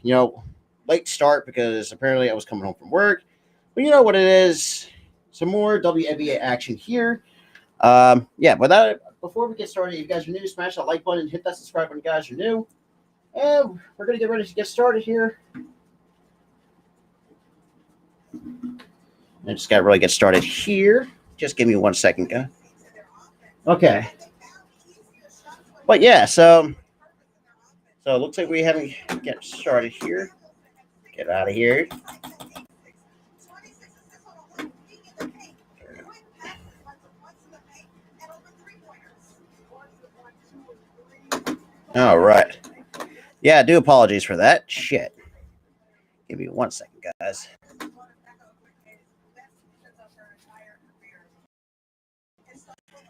late start because apparently I was coming home from work. But you know what it is. Some more WNBA action here. Yeah, before we get started, if you guys are new, smash that like button, hit that subscribe button, guys are new. And we're going to get ready to get started here. I just got to really get started here. Just give me 1 second, guys. Okay. But yeah, so it looks like we haven't get started here. Get out of here. All right. Yeah, I do apologize for that. Shit. Give me 1 second, guys.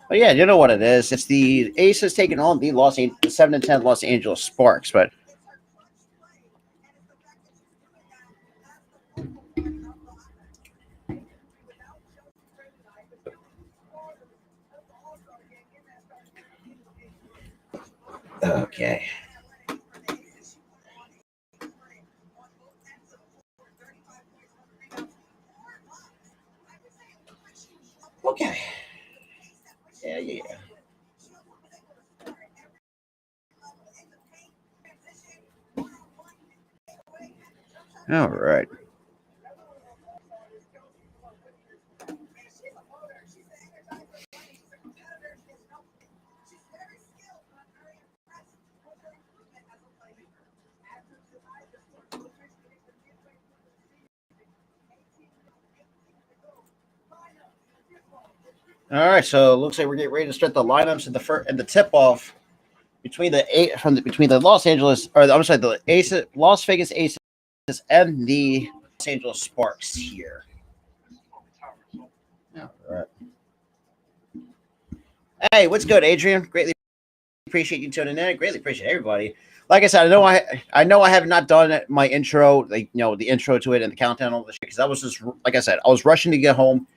But yeah, you know what it is. It's the Aces taking on the 7-10 Los Angeles Sparks. But okay. Okay. Yeah. All right. All right, so it looks like we're getting ready to start the lineups and the tip off between the Los Angeles, or I'm sorry, the Las Vegas Aces and the Los Angeles Sparks here. All right. Hey, what's good, Adrian? Greatly appreciate you tuning in. Greatly appreciate everybody. Like I said, I know I have not done my intro, the intro to it and the countdown, all the shit, because I was just, like I said, I was rushing to get home.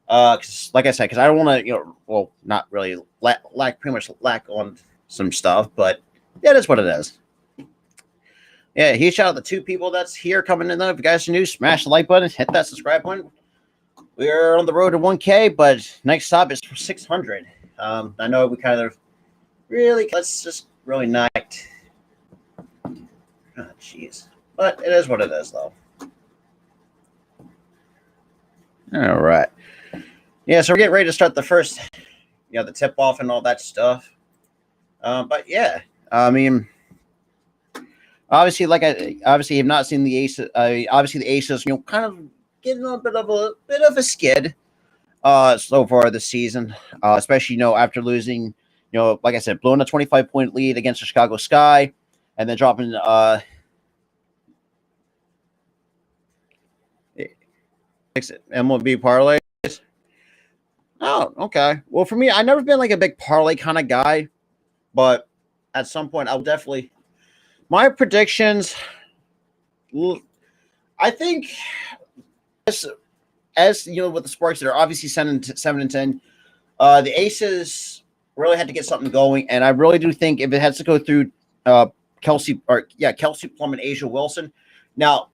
Because I don't want to, not really pretty much lack on some stuff, but yeah, that's what it is. Yeah, he shout out the two people that's here coming in. If you guys are new, smash the like button, hit that subscribe button. We're on the road to 1K, but next stop is for 600. I know we kind of let's just really not. Oh, jeez. But it is what it is, though. All right. Yeah, so we're getting ready to start the first, the tip off and all that stuff. But yeah, I mean, obviously, you've not seen the Aces. Obviously, the Aces, kind of getting a bit of a skid, so far this season. Especially, after losing, like I said, blowing a 25-point lead against the Chicago Sky, and then dropping, MLB parlay. Oh, okay. Well, for me, I've never been like a big parlay kind of guy, but at some point, I'll definitely. My predictions, I think, as with the Sparks that are obviously 7-10, the Aces really had to get something going, and I really do think if it has to go through Kelsey Plum and A'ja Wilson. Now,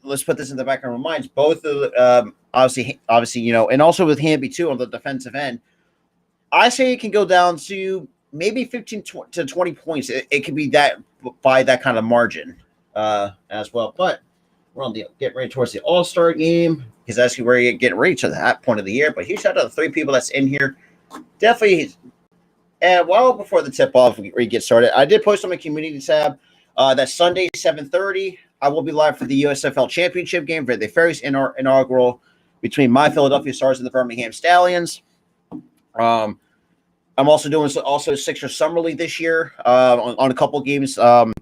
let's put this in the back of our minds. Both of obviously, and also with Hamby too on the defensive end. I say it can go down to maybe 15 to 20 points. It could be that by that kind of margin as well. But we're on getting ready towards the All-Star game because that's where you're getting ready to that point of the year. But huge shout out to the three people that's in here. Definitely. And well before the tip off, we get started, I did post on my community tab that Sunday 7:30. I will be live for the USFL Championship game for the very inaugural between my Philadelphia Stars and the Birmingham Stallions. I'm also doing Sixers Summer League this year on a couple games. I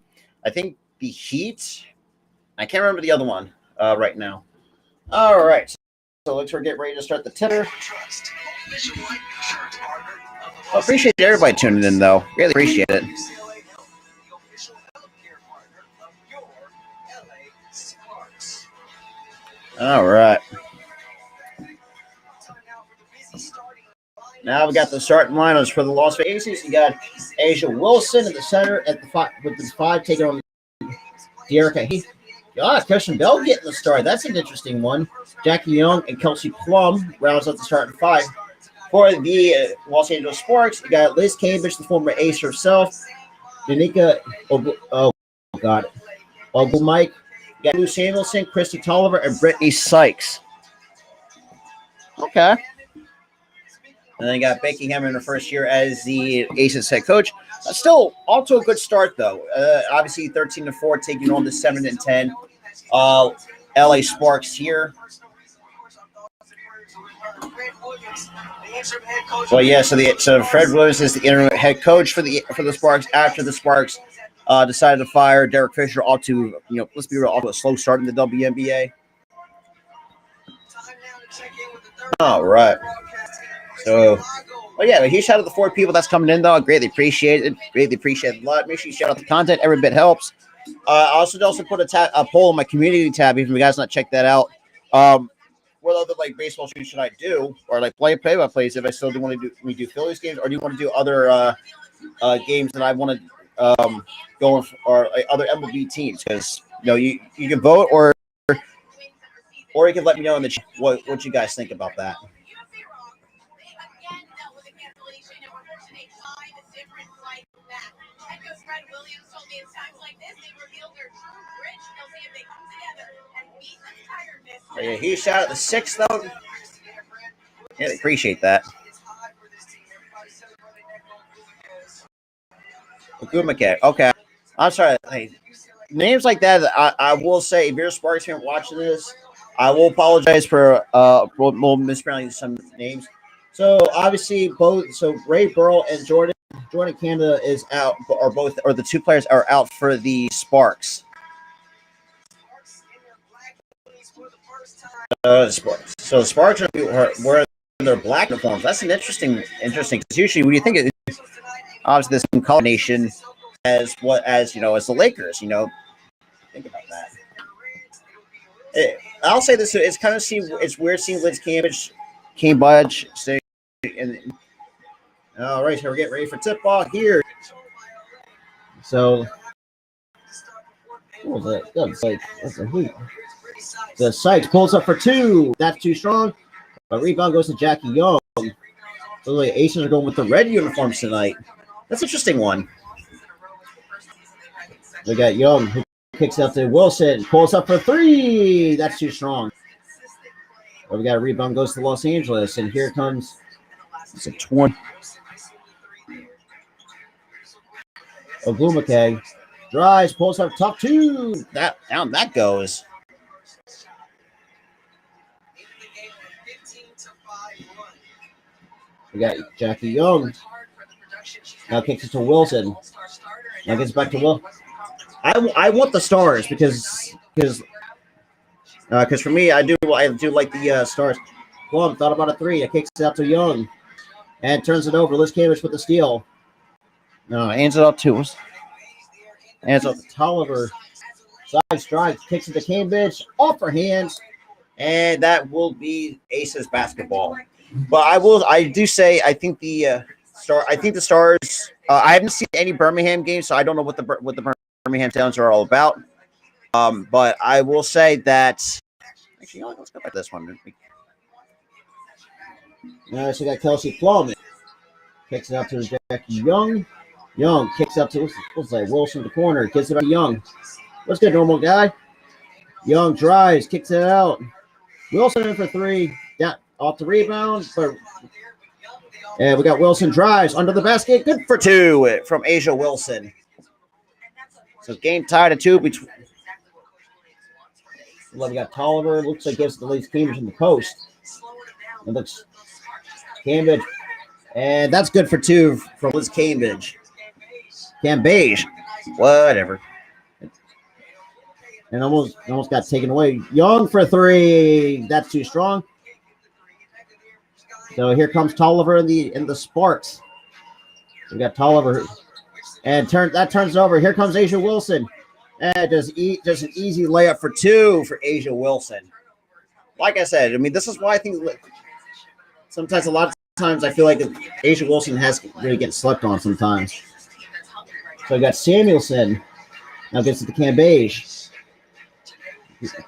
think the Heat. I can't remember the other one right now. All right. So let's get ready to start the tipper. I appreciate everybody tuning in, though. Really appreciate it. All right. Now we got the starting lineups for the Las Vegas Aces. You got A'ja Wilson at the center with the 5 taking on Dearica. Christian Bell getting the start. That's an interesting one. Jackie Young and Kelsey Plum rounds out the starting five. For the Los Angeles Sparks, you got Liz Cambridge, the former ace herself. Danica, Mike. You got Lou Samuelson, Christy Tolliver, and Brittany Sykes. Okay. And then you got Becky Hammond in her first year as the Aces head coach. Still, also a good start, though. Obviously, 13-4, taking on the 7-10 LA Sparks here. Well, yeah. So Fred Williams is the interim head coach for the Sparks after the Sparks decided to fire Derek Fisher off to let's be real, off to a slow start in the WNBA. All right. So, well, yeah, a huge shout out to the 4 people that's coming in, though. I greatly appreciate it. Greatly appreciate it a lot. Make sure you shout out the content. Every bit helps. I also put a poll in my community tab. Even if you guys not check that out. What other baseball shows should I do, or play-by-plays? If I still do want to do Phillies games, or do you want to do other games that I want to go in, or other MLB teams? Because you can vote, or you can let me know in the chat what you guys think about that. Yeah, huge shout out to 6 though. Yeah, appreciate that. Okay. I'm sorry. Hey, names like that, I will say, if you're a Sparks fan watching this, I will apologize for mispronouncing some names. So obviously Ray Burrell and Jordan Canada is out, or the 2 players are out for the Sparks. So the Sparks are wearing their black uniforms. That's an interesting. Because usually when you think of obviously this combination as the Lakers, think about that. I'll say this: it's weird seeing Liz Cambridge stay in. All right, so we're getting ready for tip off here. So, what was that? That's a hoot. The Sykes pulls up for 2. That's too strong. But rebound goes to Jackie Young. So the Aces are going with the red uniforms tonight. That's an interesting one. We got Young who kicks out to Wilson. Pulls up for 3. That's too strong. But we got a rebound goes to Los Angeles. And here comes it's a 20. Ogumake drives, pulls up top 2. Down that goes. We got Jackie Young. Now kicks it to Wilson. Now gets back to Will. I want the Stars because for me I do like the Stars. Plum thought about a 3. It kicks it out to Young and turns it over. Liz Cambridge with the steal. No, hands it up to us. Hands up to Tolliver. Side strike, kicks it to Cambridge. Off her hands, and that will be Aces basketball. But I do say I think the Stars. I haven't seen any Birmingham games, so I don't know what the Birmingham Towns are all about. But I will say that. Actually, let's go back to this one. So we got Kelsey Plum. Kicks it out to Jackie Young. Young kicks up to Wilson in the corner. Gets it up to Young. What's good, normal guy? Young drives, kicks it out. Wilson in for 3. Down off the rebound. And we got Wilson drives under the basket. Good for 2 from Asia Wilson. So game tied at 2 between. We got Tolliver. Looks like gives the Liz Cambridge in the post. It looks Cambridge. And that's good for 2 from Liz Cambridge. Cambage. Whatever. And almost got taken away. Young for 3. That's too strong. So here comes Tolliver in the Sparks. We got Tolliver. And turns over. Here comes Asia Wilson. And does an easy layup for 2 for Asia Wilson. Like I said, I mean, this is why I think sometimes a lot of times I feel like Asia Wilson has really get slept on sometimes. So we got Samuelson. Now gets it to Cambage. So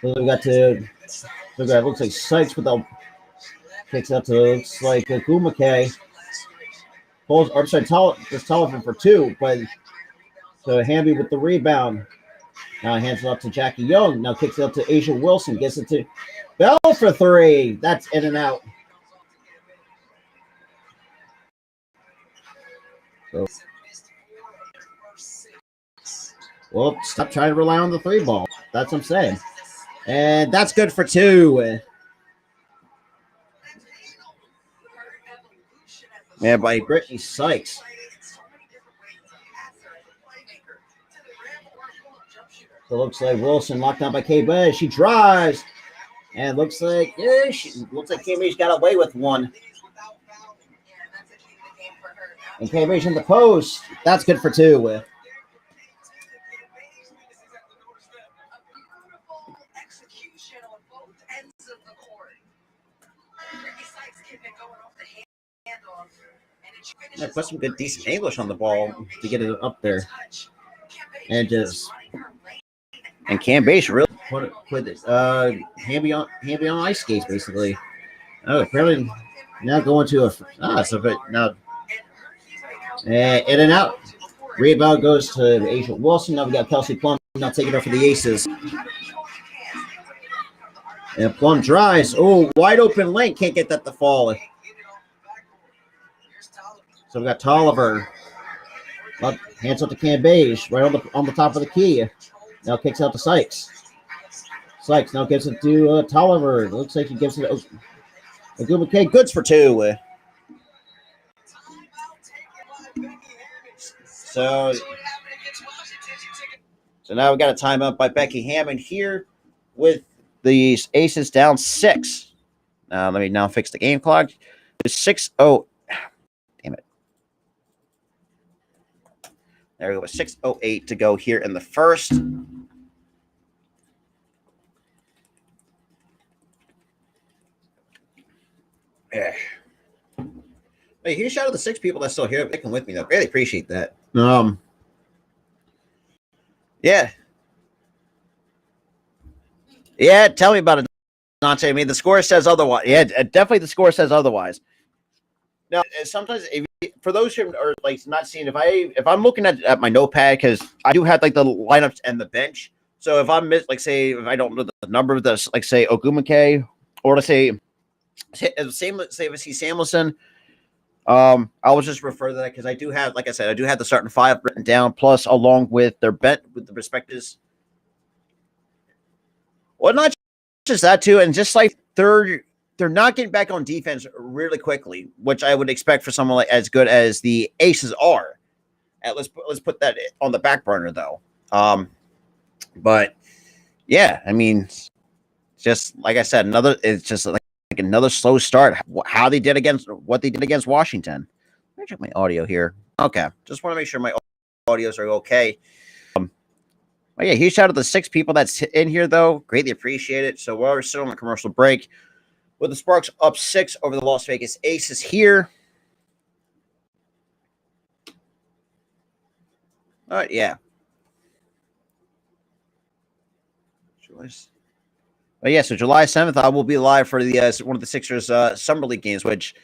we got to. It looks like Sykes with the kicks out to looks like Gumake. Pulls, or sorry, just Tolliver for two, but so Hamby with the rebound. Now hands it up to Jackie Young. Now kicks it up to Asia Wilson. Gets it to Bell for three. That's in and out. So, well, stop trying to rely on the three ball. That's what I'm saying. And that's good for two. Yeah, by Brittany Sykes. So it looks like Wilson locked down by K-Bay. She drives. And looks like K-Bay's got away with one. And K-Bay's in the post. That's good for two. Yeah, put some good, decent English on the ball to get it up there. And Cam Base really put it Hamby on ice skates basically. Oh, apparently now going to now in and out. Rebound goes to Asia Wilson. Now we got Kelsey Plum now taking it for the Aces. And Plum drives. Oh, wide open lane. Can't get that to fall. So we got Tolliver. Hands up to Cam Beige, right on the top of the key. Now kicks out to Sykes. Sykes now gives it to Tolliver. It looks like he gives it a good McKay. Goods for two. So now we got a timeout by Becky Hammond here with the Aces down 6. Let me now fix the game clock. It's 6-0. Damn it. There we go. 6:08 to go here in the first. Yeah. Hey, huge shout out to the 6 people that's still here sticking with me though. Really appreciate that. Yeah. Yeah, tell me about it, Dante. I mean, the score says otherwise. Yeah, definitely the score says otherwise. Now, sometimes for those who are like not seeing, if I'm looking at my notepad, because I do have like the lineups and the bench. So if I'm if I don't know the number of this, like say Ogumake, or let's say if I see Samuelson, I will just refer to that because I do have, like I said, I do have the starting 5 written down, plus along with their bet with the respectives. Well, not just that too, and just like they're not getting back on defense really quickly, which I would expect for someone like as good as the Aces are. Let's put that on the back burner though. But yeah, I mean, just like I said, it's just like another slow start. What they did against Washington. Let me check my audio here. Okay, just want to make sure my audios are okay. Oh yeah, huge shout out to the 6 people that's in here though. Greatly appreciate it. So we're still on the commercial break with the Sparks up 6 over the Las Vegas Aces here. All right, yeah. But yeah, so July 7th, I will be live for the one of the Sixers Summer League games, which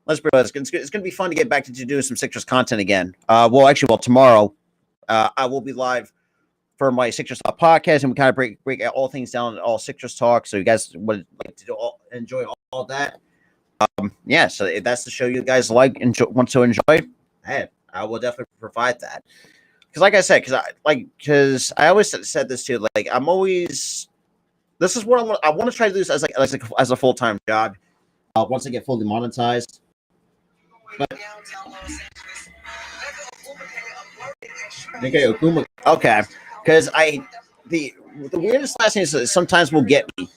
let's be honest, it's going to be fun to get back to doing some Sixers content again. Tomorrow I will be live for my Sixers Talk podcast, and we kind of break all things down, all Sixers talk. So you guys would like to enjoy all that. Yeah, so if that's the show you guys want to enjoy, hey, I will definitely provide that. Because like I said, because I always said this too, like this is what I want to try to do this as a full-time job. Once I get fully monetized. Okay. Because the weirdest last name is sometimes will get me.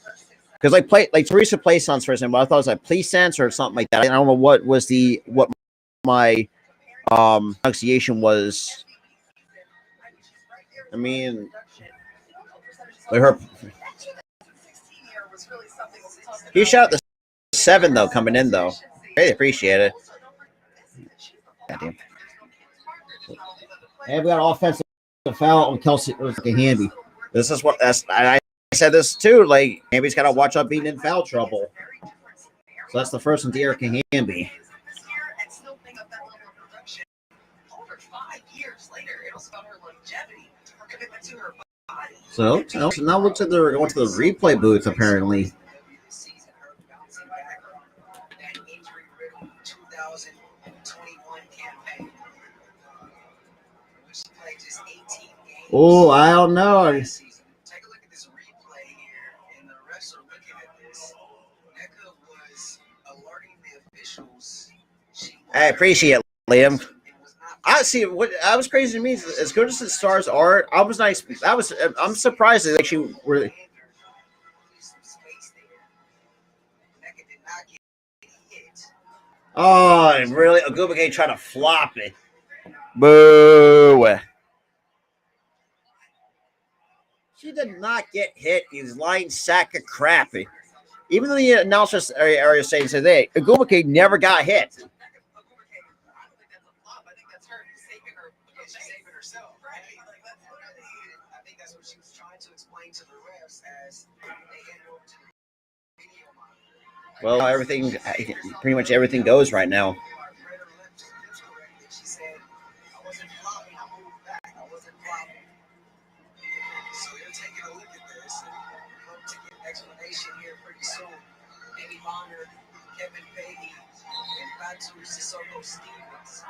Because Teresa Plaisance, for example, I thought it was like Plaisance or something like that. I don't know what my pronunciation was. I mean, like her. You shout out the 7 though coming in though. Really appreciate it. Goddamn. And we got an offensive foul on Kelsey. It was like a handy. This is what I said this too. Like maybe he's got to watch out being in foul trouble. So that's the first one, Dearica Hamby. So now looks like they're going to the replay booth apparently. Oh, I don't know. Take a look at this replay here, and the refs are looking at this. Nneka was alerting the officials. I appreciate it, Liam. I see. What I was crazy to me is as good as the Stars are, I'm surprised that they actually were. Oh, really? Ogwumike trying to flop it. Boo. She did not get hit. He's lying sack of crap. Even though the announcers are saying today, Ogwumike never got hit. Well, pretty much everything goes right now. Kevin Peggy, and Fatu Sissoko Stevens.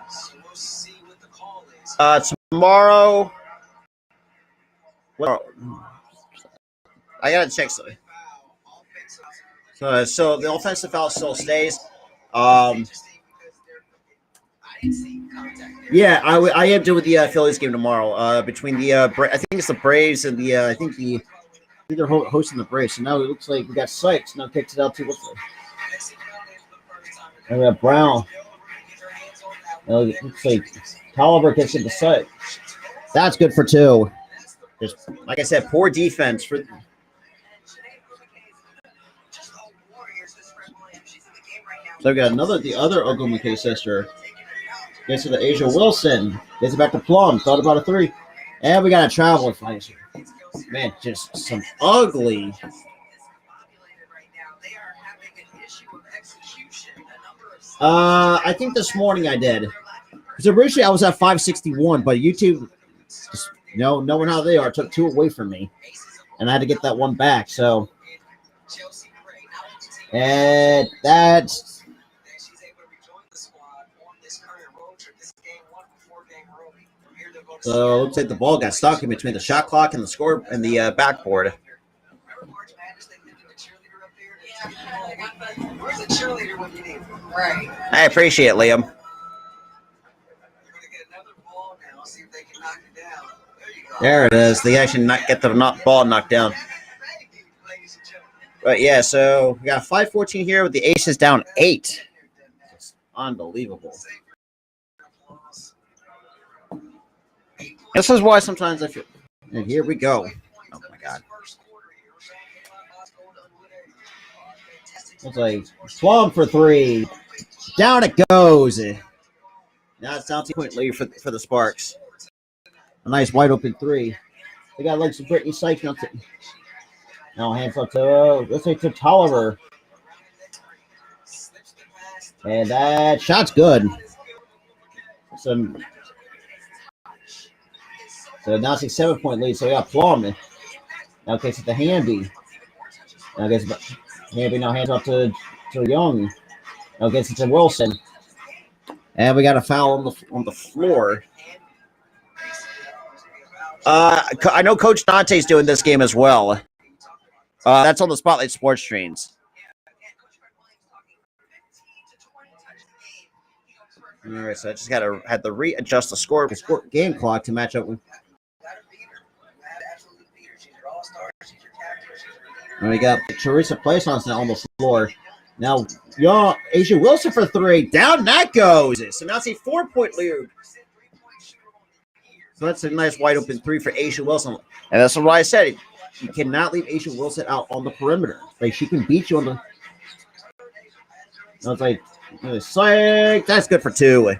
So we'll see what the call is. Tomorrow. Well, I gotta check something. So the offensive foul still stays. Yeah, I am doing the Phillies game tomorrow. Between the I think it's the Braves and the I think they're hosting the Braves. So now it looks like we got Sykes now kicks it out to and we have Brown. It looks like Tolliver gets into Sykes. That's good for two. Just like I said, poor defense for. So we got the other Ogwumike sister. Gets to the Asia Wilson. Gets it back to Plum. Thought about a three. And we got a traveler fight. Man, just some ugly. I think this morning I did. Because originally I was at 561, but YouTube, just, knowing how they are, took two away from me. And I had to get that one back. So, and that's. So it looks like the ball got stuck in between the shot clock and the score and the backboard. I appreciate it, Liam. There it is. They actually get the ball knocked down. But yeah, so we got 5-14 here with the Aces down 8. It's unbelievable. This is why sometimes I feel. And here we go. Oh my God. It's like Plum for three. Down it goes. Now it's down 2-point lead for the Sparks. A nice wide open three. They got like some Brittany Sykes now hands up to let's say to Tolliver. And that shot's good. So now it's a 7-point lead. So we got Plum. Now gets it to Hamby. Now gets Hamby now hands off to Young. Now gets it to Wilson. And we got a foul on the floor. I know Coach Dante's doing this game as well. That's on the Spotlight Sports Streams. All right, so I just had to readjust the game clock to match up with. And we got Teresa Plaisance now on the floor. Now, Asia Wilson for three. Down that goes. So now it's a 4-point lead. So that's a nice wide open three for Asia Wilson. And that's what I said. You cannot leave Asia Wilson out on the perimeter. Like, she can beat you on the. No, it's like Psych. That's good for 2.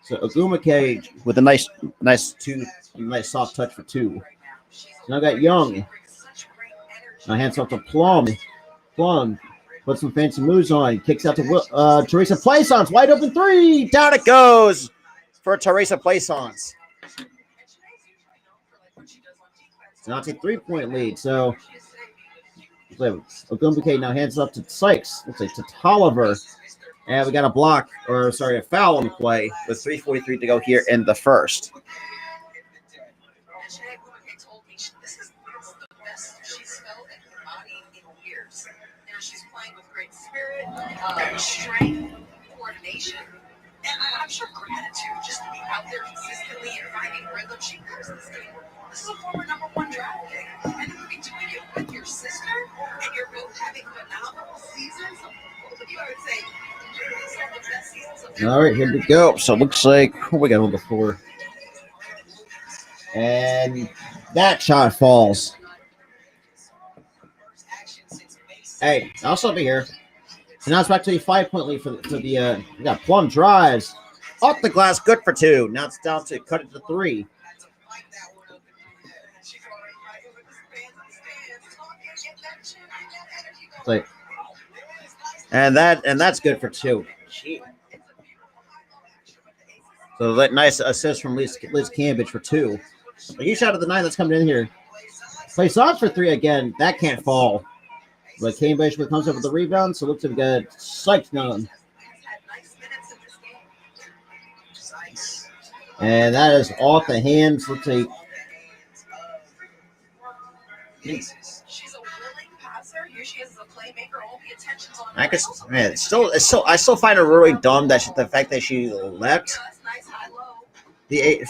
So Ogumake with a nice soft touch for 2. So now I got Young. Now hands off to Plum. Plum puts some fancy moves on. Kicks out to Teresa Plaisance. Wide open 3. Down it goes for Teresa Plaisance. Now it's a 3-point lead. So Ogumake now hands up to Sykes. Looks like to Tolliver. And we got a foul on the play with 3:43 to go here in the first. She's playing with great spirit, strength, coordination, and I'm sure gratitude just to be out there consistently and finding rhythm. She knows this game. This is a former #1 draft pick, and to be doing it with your sister, and you're both having phenomenal seasons. Both of you, I would say, some of the best seasons of their All right, here we go. So it looks like we got on the floor, and that shot falls. Hey, I'll still be here. So now it's back to a 5-point lead for the we got Plum drives off the glass, good for 2. Now it's down to cut it to 3. Like, and that's good for 2. So that nice assist from Liz Cambridge for 2. A huge shot of the 9 that's coming in here. Plays on for 3 again. That can't fall. But Cambridge comes up with the rebound, so looks like we got Sykes done. And that is off the hands. Looks like I still find it really dumb that the fact that she left the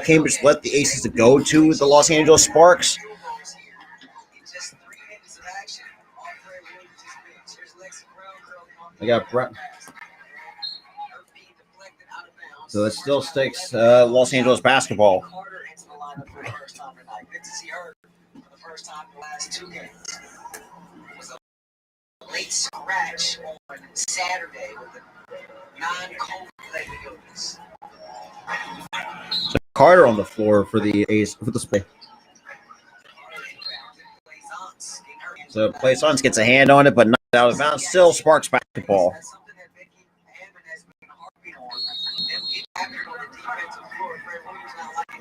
Cambridge let the Aces to go to the Los Angeles Sparks. I got Brett. So it still sticks Los Angeles basketball. Late scratch on Saturday with a non-COVID illness. So Carter on the floor for the Ace for the Space. So Plaisance gets a hand on it, but not out of bounds. Still Sparks basketball.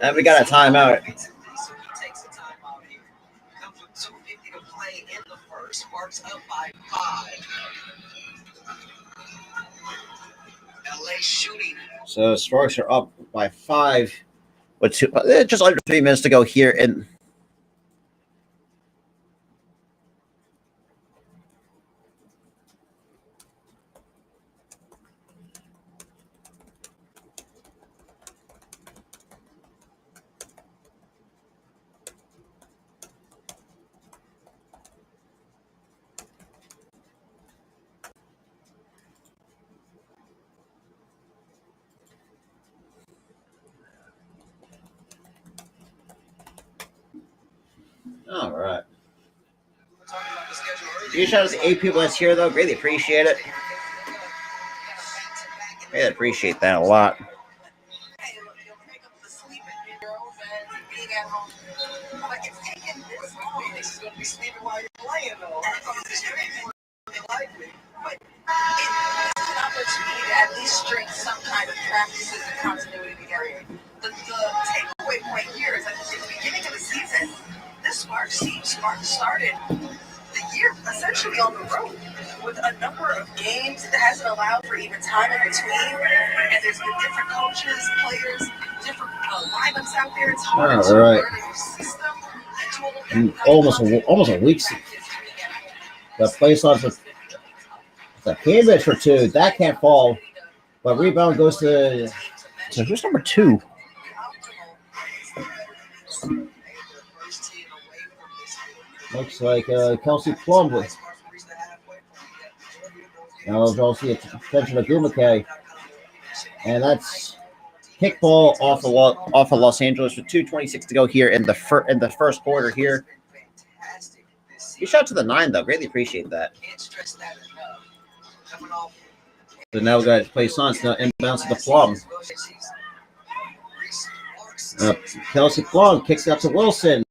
And we got a timeout. Sparks up by 5. LA shooting. So Sparks are up by 5 with just under 3 minutes to go here in. All right. Huge shout out to the 8 people that's here, though. Greatly appreciate it. Greatly appreciate that a lot. At least string some kind of practices and continuity together. The takeaway point here is that at the beginning of the season, this Sparks team started the year essentially on the road with a number of games that hasn't allowed for even time in between. And there's been different coaches, players, different lineups out there. It's hard to learn a new system. Almost a week. The Plaisance with the Cambridge for 2. That can't fall. But rebound goes to. So who's number 2? Looks like Kelsey Plumlee. Now there's also attention to Ogumake. And that's kickball off of Los Angeles with 2:26 to go here in the first quarter here. You shout to the 9 though. Greatly appreciate that. So now we got to play Suns. Now inbounds to the Plum. Kelsey Plum kicks out to Wilson.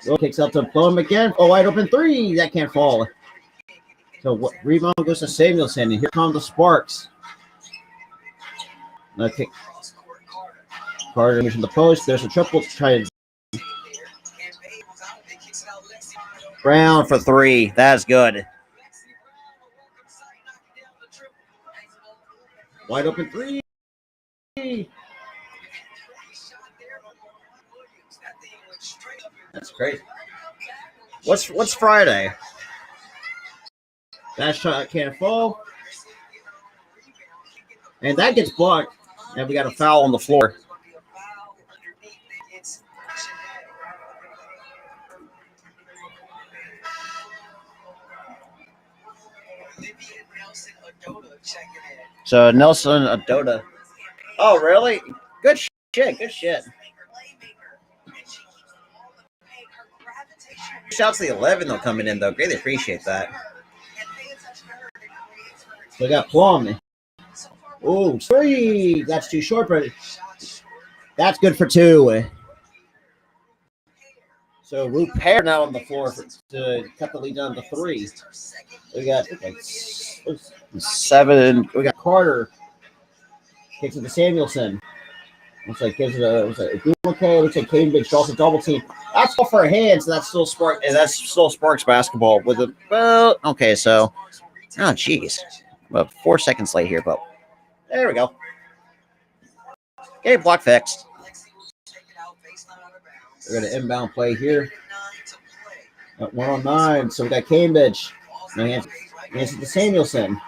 Will kicks out to Plum again. Oh, wide open three. That can't fall. So rebound goes to Samuelson. And here come the Sparks. Okay. Carter in the post. There's a triple. Try Brown for three. That's good. Wide open three. That's crazy. What's Friday? That shot can't fall. And that gets blocked. And we got a foul on the floor. So Nelson Adota. Oh, really? Good shit. Good shit. Shouts to the 11 though coming in though. Greatly appreciate that. So we got Plum. Oh, three. That's too short, but that's good for two. So Root Pair now on the floor to cut the lead down to three. We got seven. We got Carter. Kicks it to Samuelson. Looks like gives it a looks like Cambridge also double team. That's all for a hand, so that's still Sparks basketball with a well, okay, so jeez. Well, 4 seconds late here, but there we go. Okay, block fixed. We're gonna inbound play here. At 109, so we got Cambridge. Hands it to Samuelson.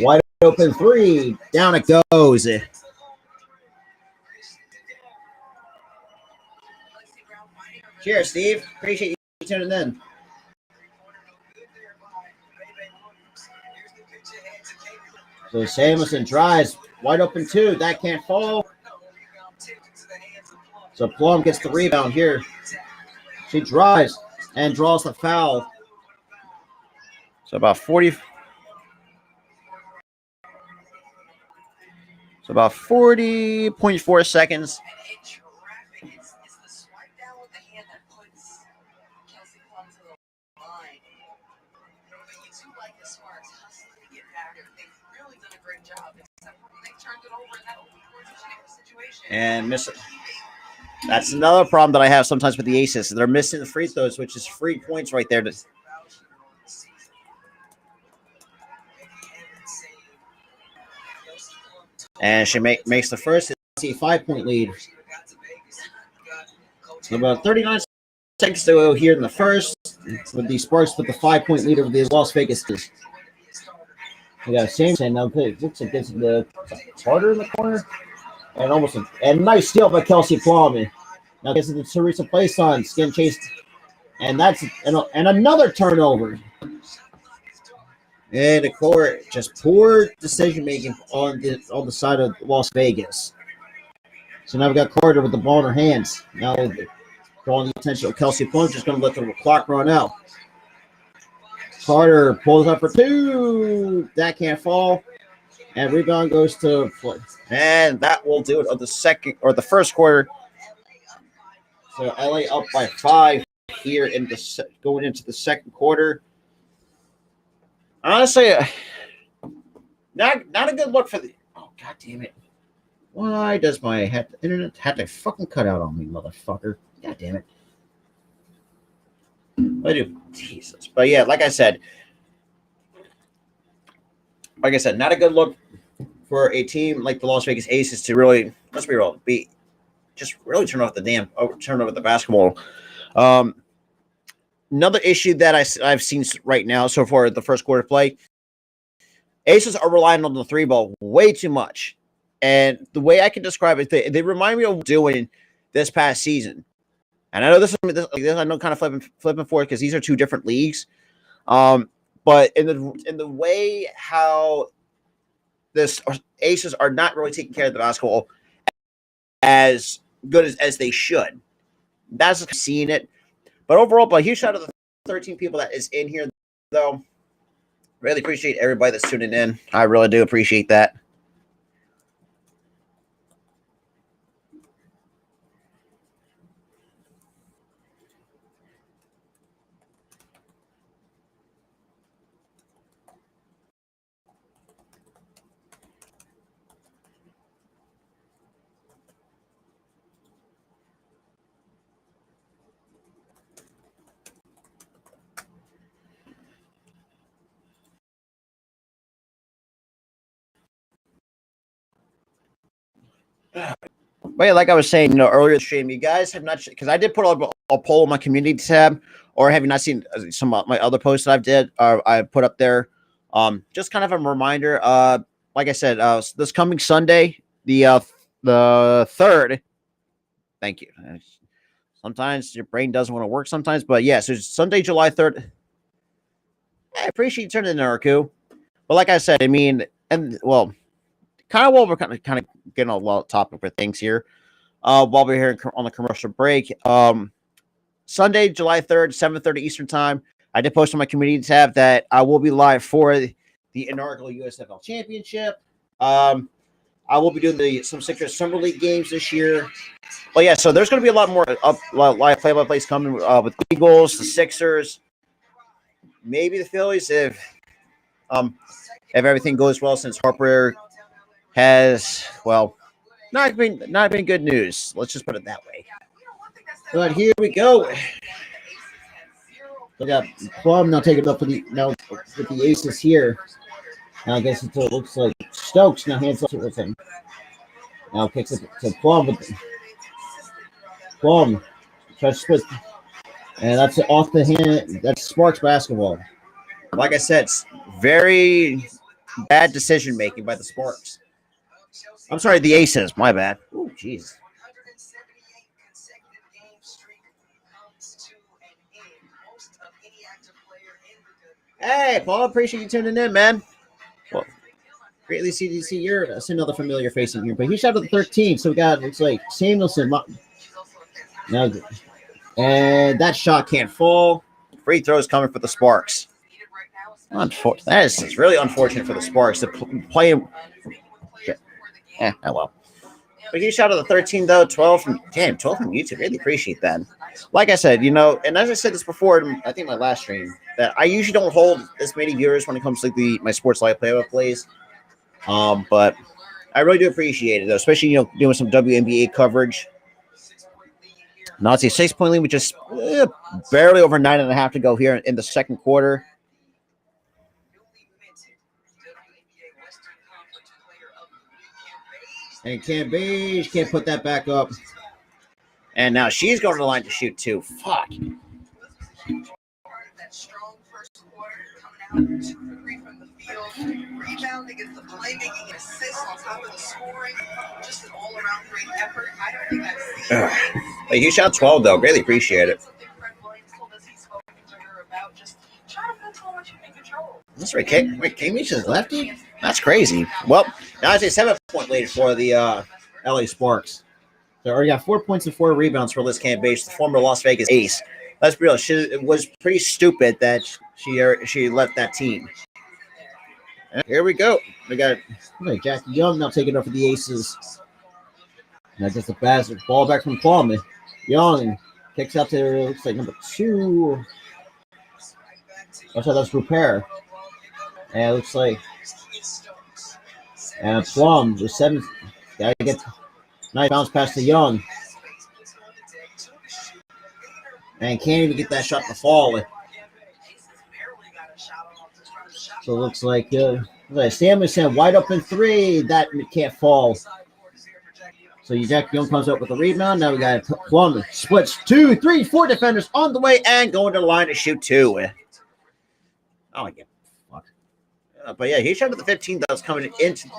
Wide open three. Down it goes. Cheers, Steve. Appreciate you tuning in. So Samuelson tries. Wide open two. That can't fall. So Plum gets the rebound here. She drives and draws the foul. So about 40.4 seconds. And miss it. That's another problem that I have sometimes with the Aces. They're missing the free throws, which is free points right there. And she makes the first 5-point lead. So about 39 seconds to go here in the first, with the Sparks with the 5-point lead over the Las Vegas. We got Samuelson now. Looks like this the Carter in the corner. And nice steal by Kelsey Plum. Now gets it to Teresa Playson. Skin chased. And that's and another turnover. And the court just poor decision making on the side of Las Vegas. So now we got Carter with the ball in her hands. Now drawing the attention of Kelsey Plum, just going to let the clock run out. Carter pulls up for two. That can't fall. And rebound goes to Floyd. And that will do it of the first quarter. So LA up by 5 here going into the second quarter. Honestly, not a good look for the. Oh, god damn it! Why does my internet have to fucking cut out on me, motherfucker? God damn it! I do, Jesus. But yeah, like I said, not a good look for a team like the Las Vegas Aces to really, let's be real, just really turn over the basketball. Another issue that I've seen right now so far at the first quarter play, Aces are relying on the three ball way too much. And the way I can describe it, they remind me of doing this past season. And I know this I know kind of flipping forward because these are two different leagues. But in the way how this Aces are not really taking care of the basketball as good as they should. That's seeing it. But overall, by a huge shout out to the 13 people that is in here though. Really appreciate everybody that's tuning in. I really do appreciate that. But yeah, like I was saying, earlier in the stream, you guys have not, because I did put a poll on my community tab, or have you not seen some of my other posts that I've did, or I put up there? Just kind of a reminder. Like I said, this coming Sunday, the 3rd. Thank you. Sometimes your brain doesn't want to work sometimes, but yes, it's Sunday, July 3rd. I appreciate you turning in, Naraku. But like I said, I mean, and well, kind of while we're kind of getting a lot of topic for things here, while we're here on the commercial break, Sunday, July 3rd, 7:30 Eastern time, I did post on my community tab that I will be live for the inaugural USFL Championship. I will be doing some Citrus Summer League games this year. But yeah, so there's going to be a lot more live play-by-plays coming with the Eagles, the Sixers, maybe the Phillies if everything goes well, since Harper has, well, not been good news. Let's just put it that way. But here we go. We got Plum now taking it up with the Aces here. Now I guess it looks like Stokes now hands off with him. Now kicks it to Plum with Plum tries to split, and that's off the hand. That's Sparks basketball. Like I said, it's very bad decision making by the Sparks. I'm sorry, the Aces. My bad. Oh, jeez. Hey, Paul, appreciate you tuning in, man. Well, greatly see you're another familiar face in here, but he shot at 13, so we got, looks like Samuelson. Now, and that shot can't fall. Free throws coming for the Sparks. That is really unfortunate for the Sparks to play him. Oh well. But he shot at the 13 though, 12 from YouTube. Really appreciate that. Like I said, and as I said this before, I think my last stream, that I usually don't hold this many viewers when it comes to my sports live play-by-plays. But I really do appreciate it though, especially doing some WNBA coverage. Now it's a 6-point lead with just barely over 9.5 to go here in the second quarter. And Cam Beige can't put that back up. And now she's going to the line to shoot too. Fuck. Rebounding is the playmaking, assists on top of the scoring. Just an all-around great effort. I don't think I've seen. Hey, he shot 12 though. Really appreciate it. That's right. K-Meach is lefty? That's crazy. Well, now it's a 7-point lead for the LA Sparks. They already got 4 points and 4 rebounds for Liz Cambage, the former Las Vegas Ace. Let's be real. It was pretty stupid that she left that team. And here we go. We got Jackie Young now taking over the Aces. Now just a bastard ball back from Plum. Young kicks out to, looks like number 2. Oh, so that's Rupert. And it looks like Plum with 7. Gotta get nice bounce pass to Young. And can't even get that shot to fall. So it looks like Samuelson wide open 3. That can't fall. So Jack Young comes up with a rebound. Now we got Plum splits 2, 3, 4 defenders on the way and going to the line to shoot 2. Oh, I get fuck. But yeah, he shot at the 15 that was coming into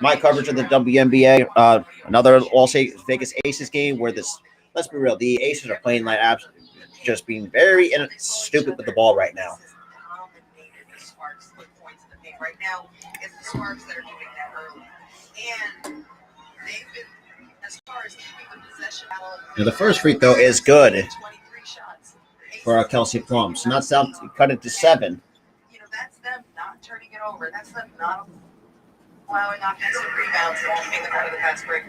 my coverage of the WNBA. Another Las Vegas Aces game where let's be real, the Aces are playing like absolutely just being very stupid with the ball right now. Right now, it's the Sparks that are doing that early. And they've been, as far as keeping the possession. And the first free throw is good. 23 shots. for Kelsey Plum. So now it's down to cut it to 7. You know, that's them not turning it over. That's them not allowing offensive rebounds and keeping them out of the fast break.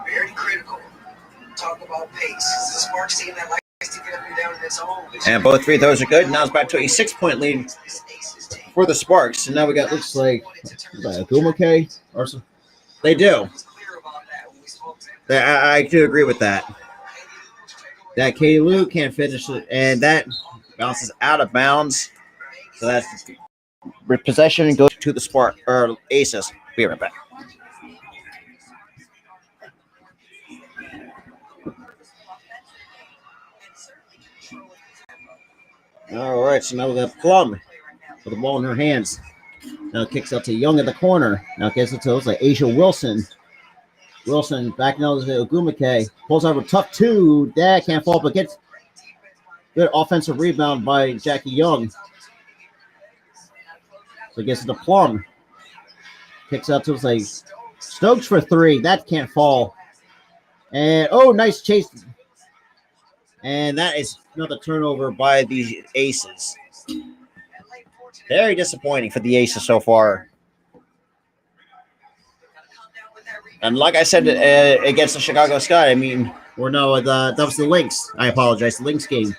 Very critical. Talk about pace. It's a Sparks team that likes to get up and down in its own. And both free throws are good. Now it's back to a 6-point lead for the Sparks. And now we got, looks like, Gumake or something. They do. I do agree with that. That Katie Lou can't finish it, and that bounces out of bounds. So that's possession and goes to the Spark or Aces. Be right back. All right, so now we got Plum with the ball in her hands. Now kicks out to Young at the corner. Now gets it to like Asia Wilson. Wilson back now to Ogumake. Pulls out a tough 2. That can't fall, but gets good offensive rebound by Jackie Young. So gets it to Plum. Kicks out to like Stokes for 3. That can't fall. And nice chase. And that is another turnover by the Aces. Very disappointing for the Aces so far. And like I said, against the Chicago Sky, I mean, that was the Lynx. I apologize, the Lynx game.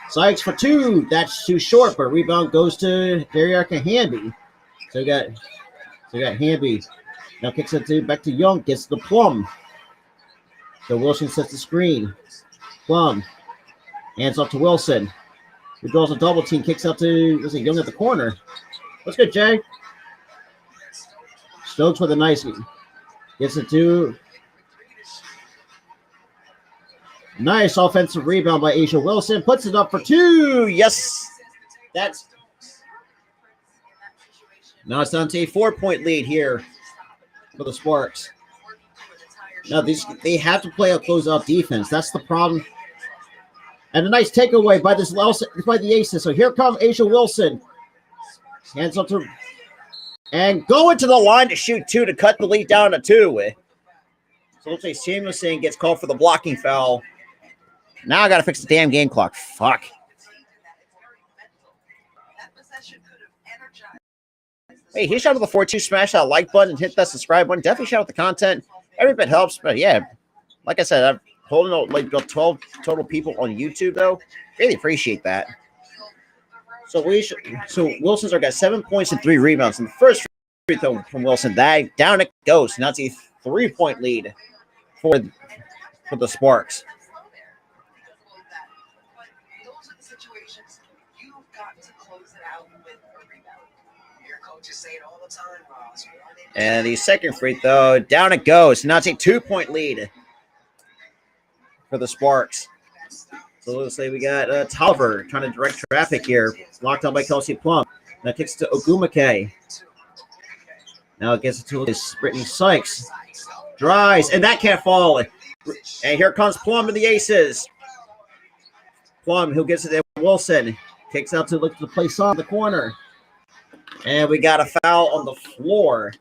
Sykes for 2. That's too short, but rebound goes to Dariarka Hamby. So we got Hamby. Now kicks it back to Young, gets the Plum. So Wilson sets the screen. Plum. Hands off to Wilson. He draws a double team, kicks out to Young at the corner. That's good, Jay. Stokes with a nice one. Gets it to nice offensive rebound by Asia Wilson. Puts it up for 2. Yes. That's now it's down to a 4-point lead here for the Sparks. Now they have to play a closeout defense. That's the problem. And a nice takeaway by the Aces. So here comes Asia Wilson. Hands up to and going to the line to shoot 2 to cut the lead down to 2. So looks like Samuelson gets called for the blocking foul. Now I got to fix the damn game clock. Fuck. Hey, he shout out the 4-2, smash that like button and hit that subscribe button. Definitely shout out the content. Every bit helps. But yeah, like I said, I'm holding out like 12 total people on YouTube though. Really appreciate that. So Wilson's got 7 points and 3 rebounds. And the first free throw from Wilson, that down it goes. Now it's a 3-point lead for the Sparks. And the second free throw, down it goes. Now it's a 2-point lead for the Sparks. So let's say we got Tolliver trying to direct traffic here. It's locked on by Kelsey Plum. Now kicks to Ogumake. Now it gets it to Brittany Sykes. Dries, and that can't fall. And here comes Plum and the Aces. Plum, who gets it to Wilson. Kicks out to look to the place on the corner. And we got a foul on the floor.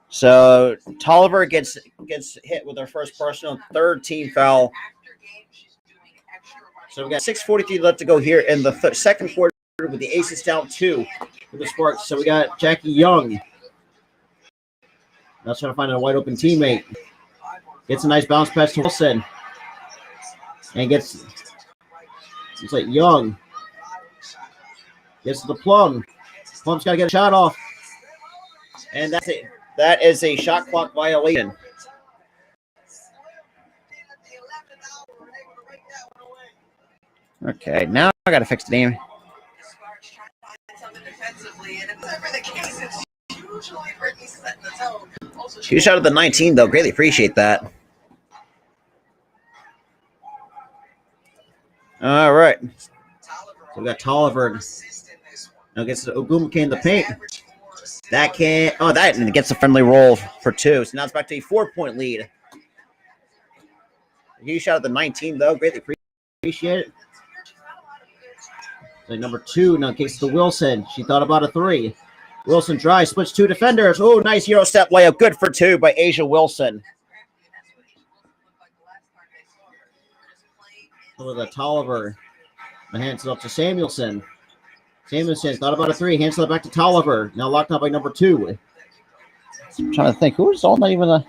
So Tolliver gets hit with her first personal, 3rd team foul. So we got 6:43 left to go here in the second quarter with the Aces down 2 for the Sparks. So we got Jackie Young. Now trying to find a wide open teammate. Gets a nice bounce pass to Wilson. And it's like Young. Gets to the Plum. Plum's got to get a shot off. And that's it. That is a shot clock violation. Okay, now I got to fix the name. She shot at the 19, though. Greatly appreciate that. All right. So we got Tolliver. Now gets Ogumake in the paint. That can't. Oh, that gets a friendly roll for 2. So now it's back to a 4-point lead. He shot at the 19, though. Greatly appreciate it. So number 2 now kicks to Wilson. She thought about a 3. Wilson drives, splits two defenders. Oh, nice Euro step layup. Good for two by Asia Wilson. Over the Tolliver. Hands it up to Samuelson. Samuelson thought about a three. Hands it back to Tolliver. Now locked up by number two. I'm trying to think. Who's all not even a.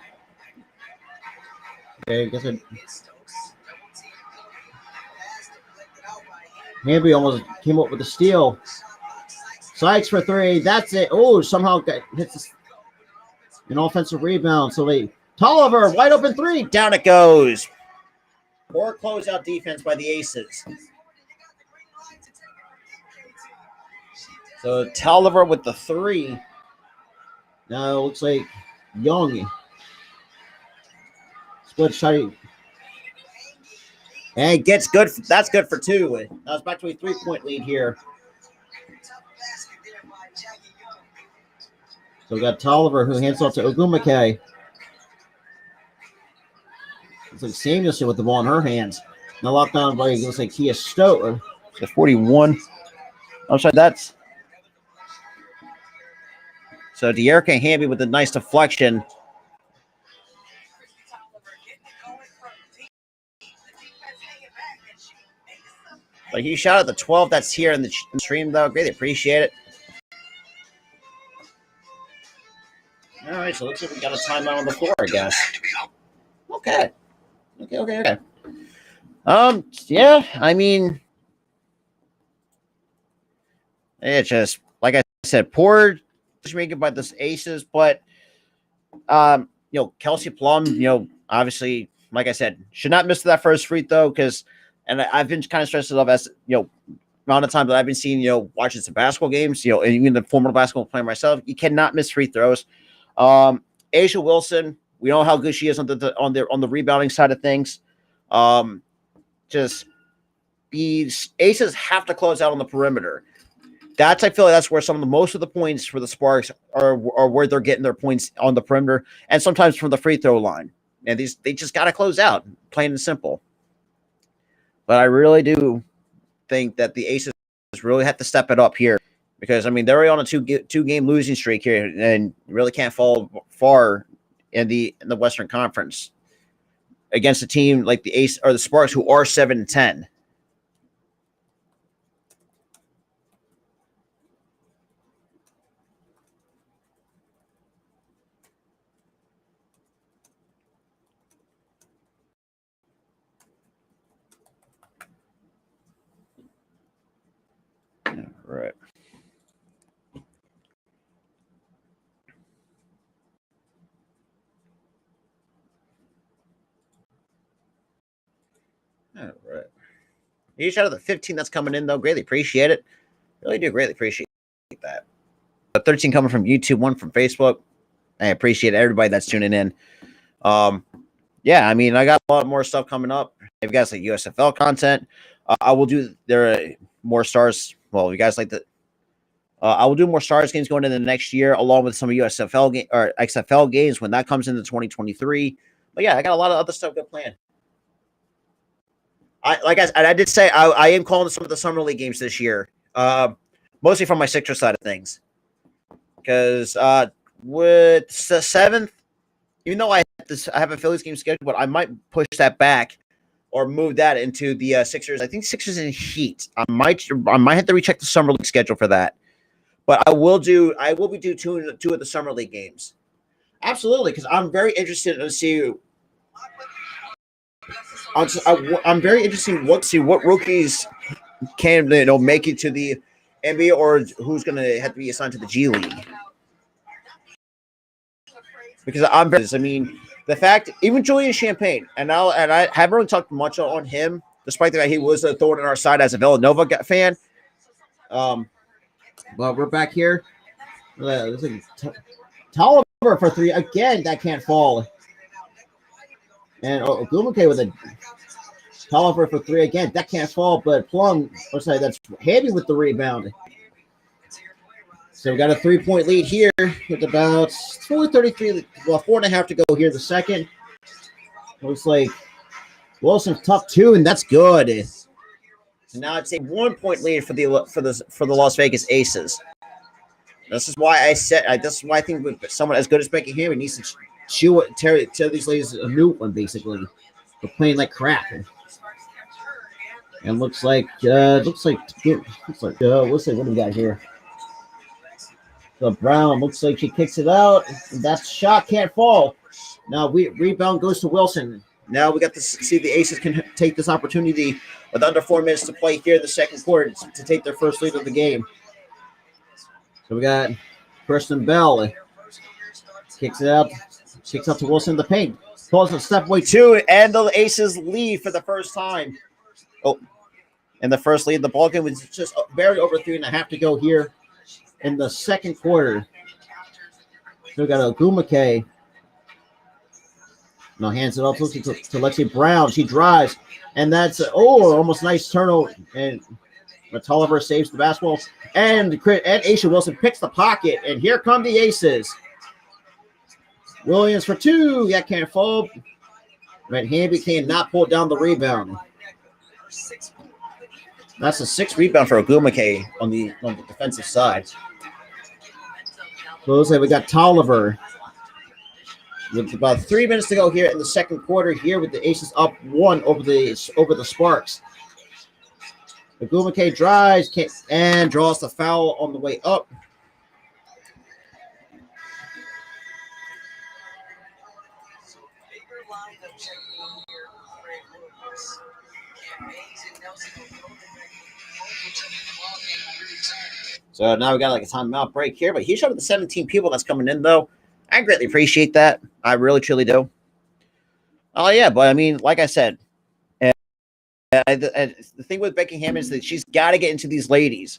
Okay, I guess it. Hamby almost came up with a steal. Sykes for three. That's it. Oh, somehow hits an offensive rebound. So Tolliver, wide open three. Down it goes. Poor closeout defense by the Aces. So Tolliver with the three. Now it looks like Young. Split shot. And gets good. That's good for two. Now it's back to a 3-point lead here. So we got Tolliver who hands off to Ogumake. It's like Samuelson with the ball in her hands. Now locked down by, looks like Kia Stowe. The 41. Oh, sorry, that's. So De'Erica Hamby with a nice deflection. But he shot at the 12 that's here in the stream, though. Greatly appreciate it. All right, so looks like we got a timeout on the floor, I guess. Okay. Yeah, I mean, it's just, like I said, poor making by the Aces, but, Kelsey Plum, obviously, like I said, should not miss that first free throw because, and I've been kind of stressed it up as, amount of time that I've been seeing, watching some basketball games, and even the former basketball player myself, you cannot miss free throws. Asia Wilson, we know how good she is on the rebounding side of things. Just these Aces have to close out on the perimeter. I feel like that's where most of the points for the Sparks are where they're getting their points on the perimeter, and sometimes from the free throw line. And they just got to close out, plain and simple. But I really do think that the Aces really have to step it up here because, I mean, they're already on a two-game losing streak here and really can't fall far in the Western Conference against a team like the Ace or the Sparks who are 7-10. Right. All right. Each out of the 15 that's coming in, though, greatly appreciate it. Really do greatly appreciate that. 13 coming from YouTube, 1 from Facebook. I appreciate everybody that's tuning in. Yeah, I mean, I got a lot more stuff coming up. If you guys like USFL content, I will do more stars. Well, you guys like the. I will do more stars games going into the next year, along with some USFL or XFL games when that comes into 2023. But yeah, I got a lot of other stuff good planned. I did say I am calling some of the summer league games this year, mostly from my Sixers side of things, because with the 7th, even though I have a Phillies game scheduled, but I might push that back or move that into the Sixers. I think Sixers and Heat. I might have to recheck the summer league schedule for that, but I will be doing two of the summer league games. Absolutely, because I'm very interested to see. I'm very interested to see what rookies can make it to the NBA or who's going to have to be assigned to the G League. Because I mean, the fact even Julian Champagne, and I haven't really talked much on him, despite the fact he was a thorn in our side as a Villanova fan. But we're back here. Tolliver for three again. That can't fall. And Ogumake with a Tolliver for three again. That can't fall, but Plum, that's Hamby with the rebound. So we got a 3-point lead here with about 4:33, 4.5 to go here. The second looks like Wilson tough two, and that's good. So now it's a 1-point lead for the Las Vegas Aces. This is why I said. This is why I think with someone as good as Becky Hammond needs to tear these ladies a new one. Basically, they're playing like crap. And looks like what do we got here? So Brown looks like she kicks it out. That shot can't fall. Now rebound goes to Wilson. Now we got to see the Aces can take this opportunity with under 4 minutes to play here in the second quarter to take their first lead of the game. So we got Kirsten Bell kicks out to Wilson in the paint. Pulls a step away two, and the Aces lead for the first time. Oh, and the first lead. The ball game was just barely over 3.5 to go here in the second quarter. So we got Ogumake. Now hands it off to Lexi Brown. She drives, and that's almost nice turnover. And Tolliver saves the basketball, and Aisha Wilson picks the pocket, and here come the Aces. Williams for two. That can't fall. But Hamby cannot pull down the rebound. That's a 6th rebound for Ogumake on the defensive side. So we got Tolliver. With about 3 minutes to go here in the second quarter, here with the Aces up 1 over the Sparks. Ogumake drives and draws the foul on the way up. So now we got like a timeout break here, but he showed the 17 people that's coming in though. I greatly appreciate that. I really, truly do. Oh, yeah, but I mean, like I said, the thing with Becky Hammond is that she's got to get into these ladies.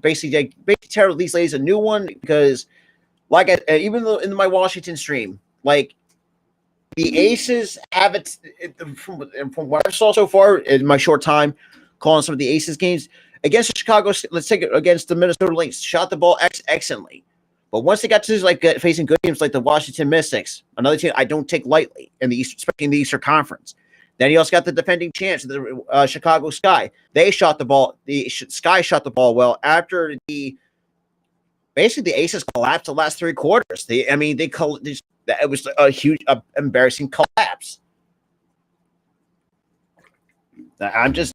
Basically tell these ladies a new one because, even though in my Washington stream, like the Aces have it from what I saw so far in my short time calling some of the Aces games against the Chicago. Let's take it against the Minnesota Lynx. Shot the ball excellently. But once they got to facing good teams like the Washington Mystics, another team I don't take lightly in the East, especially in the Eastern Conference. Then you also got the defending champs, the Chicago Sky. They shot the ball. The Sky shot the ball well after the Aces collapsed the last 3 quarters. It was a huge, embarrassing collapse. I'm just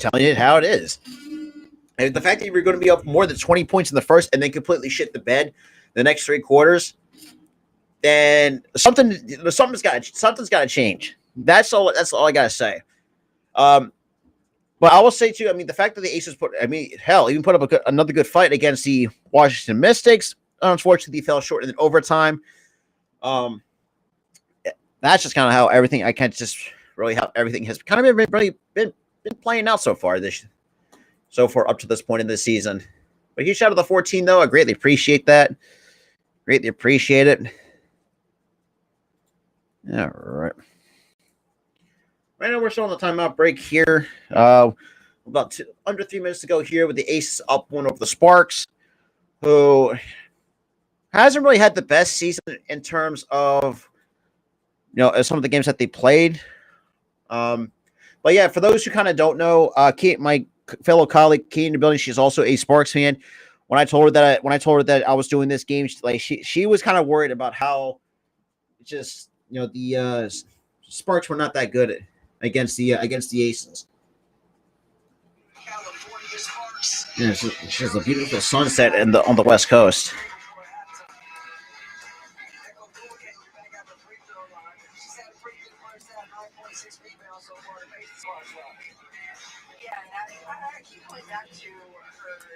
telling you how it is. And the fact that you're going to be up more than 20 points in the first and then completely shit the bed the next 3 quarters, then something's got to change. That's all I got to say. But I will say too, the fact that the Aces even put up another good fight against the Washington Mystics. Unfortunately, they fell short in overtime. That's just kind of how everything. I can't just really how everything has kind of been playing out so far up to this point in the season. But huge shout out to the 14 though. I greatly appreciate that. Greatly appreciate it. All right. Right now we're still on the timeout break here. About under 3 minutes to go here with the Aces up 1 over the Sparks, who hasn't really had the best season in terms of some of the games that they played. But yeah, for those who kind of don't know, my fellow colleague Kate in the building, she's also a Sparks fan. When I told her that I was doing this game, she was kind of worried about how just the Sparks were not that good against the Aces. Yeah, it's just a beautiful sunset on the West Coast.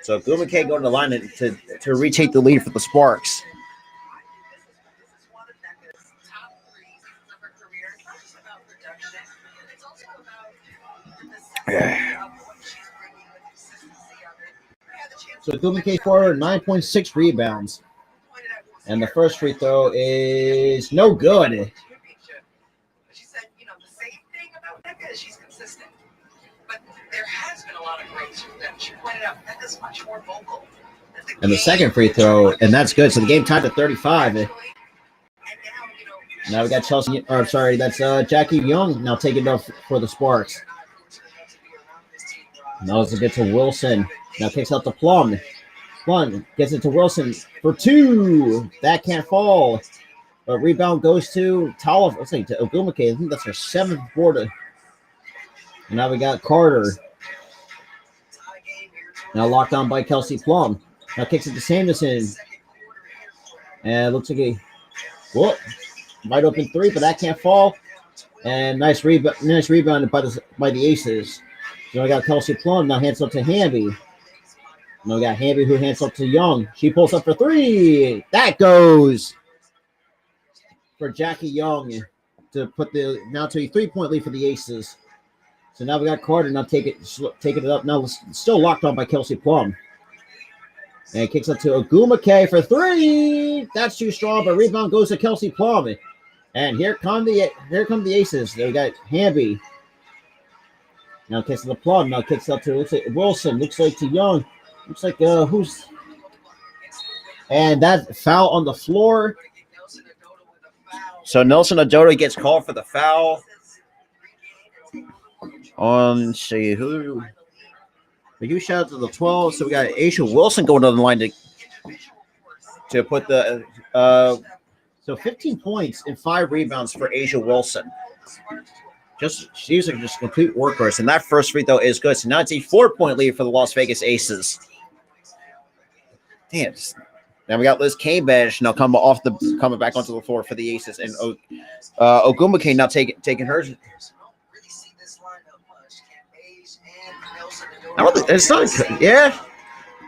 So Ogumake going to the line to retake the lead for the Sparks. So Ogumake for 9.6 rebounds. And the first free throw is no good. She said, the same thing about Becca is she's consistent. But there has been a lot of growth from them. She pointed out Becca's much more vocal. And the second free throw, and that's good. So the game tied to 35. Now we got that's Jackie Young now taking it up for the Sparks. Now it's a get to Wilson. Now kicks out to Plum. Plum gets it to Wilson for 2. That can't fall. But rebound goes to Tala. Let's say to Ogumake. I think that's her 7th board. And now we got Carter. Now locked on by Kelsey Plum. Now kicks it to Sanderson. And looks like a wide open 3, but that can't fall. And nice rebound by the Aces. So I got Kelsey Plum. Now hands up to Hamby. Now we got Hamby who hands up to Young. She pulls up for 3. That goes for Jackie Young to put the now to a 3-point lead for the Aces. So now we got Carter. Now taking it up. Now still locked on by Kelsey Plum. And kicks up to Ogumake for 3. That's too strong, but rebound goes to Kelsey Plum. And here come the Aces. They got Hamby. Now kicks to the Plum. Now kicks up to Wilson. Looks like to Young. Looks like who's. And that foul on the floor. So Nelson Ododa gets called for the foul. Let's see who. You shout out to the 12. So we got Aisha Wilson going on the line to put the so 15 points and 5 rebounds for Aisha Wilson. She's just a complete workhorse, and that first free throw is good. So now it's a 4-point lead for the Las Vegas Aces. Damn. Now we got Liz Cambridge now coming back onto the floor for the Aces, and Ogumake now taking hers. It's not, yeah,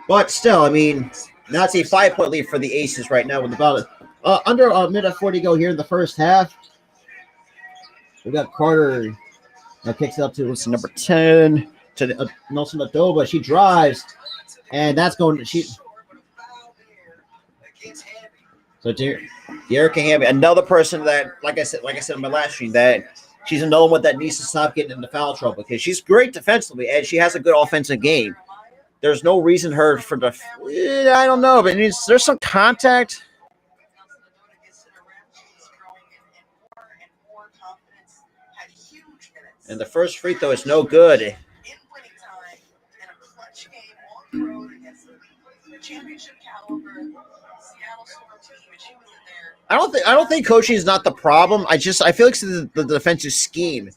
but still, I mean, now it's a 5-point lead for the Aces right now with about under a minute 40 go here in the first half. We got Carter now kicks it up to number 10 to Nelson Adoba. She drives, and that's going to So Erica Hamby, another person that, like I said in my last stream, that she's another one that needs to stop getting into foul trouble because she's great defensively and she has a good offensive game. There's no reason I don't know, but there's some contact. And the first free throw is no good. I don't think coaching is not the problem. I feel like it's the defensive scheme.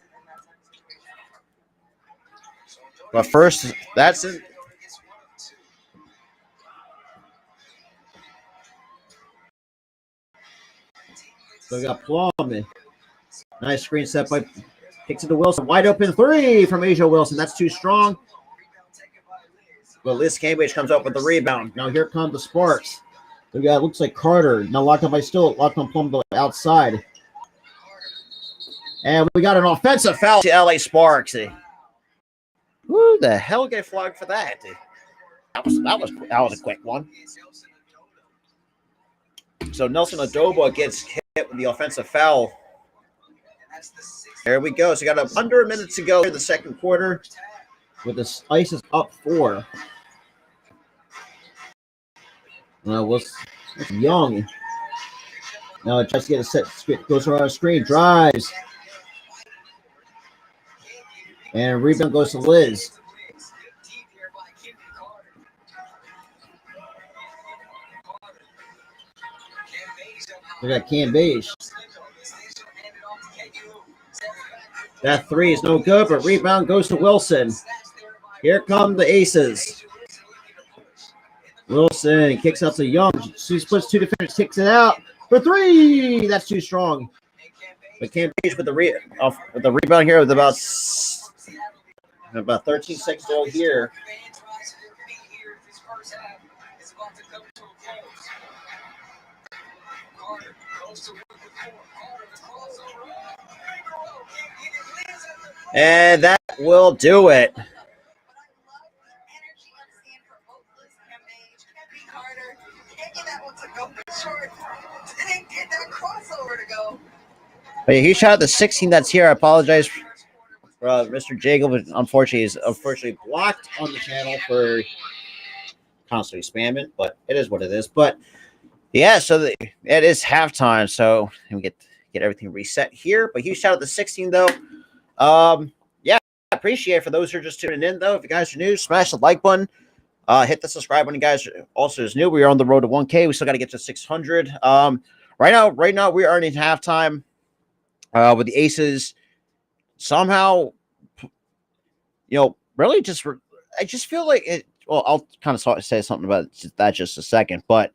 But first, that's it. So we got Plum. Nice screen set by kicks it to Wilson. Wide open 3 from Asia Wilson. That's too strong. But Liz Cambridge comes up with the rebound. Now here come the Sparks. We got looks like Carter. Now locked on Plum to the outside. And we got an offensive foul to LA Sparks. Who the hell get flagged for that? That was a quick one. So Nelson Adoba gets hit with the offensive foul. There we go. So we got under a minute to go in the second quarter with the Ices up 4. What's Young? Now tries to get a set. Goes around the screen. Drives. And rebound goes to Liz. We got Cam Beige. That 3 is no good, but rebound goes to Wilson. Here come the Aces. Wilson kicks out to Young. She splits 2 defenders, kicks it out for 3. That's too strong. But Cam Page with the rebound here with about 13 seconds to go here. And that will do it. But yeah, he shot at the 16 that's here. I apologize for Mr. Jacob, but unfortunately he's blocked on the channel for constantly spamming, but it is what it is. But yeah, so it is halftime, so we get everything reset here. But huge shout out to 16 though. Yeah, I appreciate it. For those who are just tuning in though, if you guys are new, smash the like button. Hit the subscribe button, guys. Also, is new. We are on the road to 1K. We still got to get to 600. Right now, we're earning halftime with the Aces. Somehow, really just I just feel like it. Well, I'll kind of say something about that just a second, but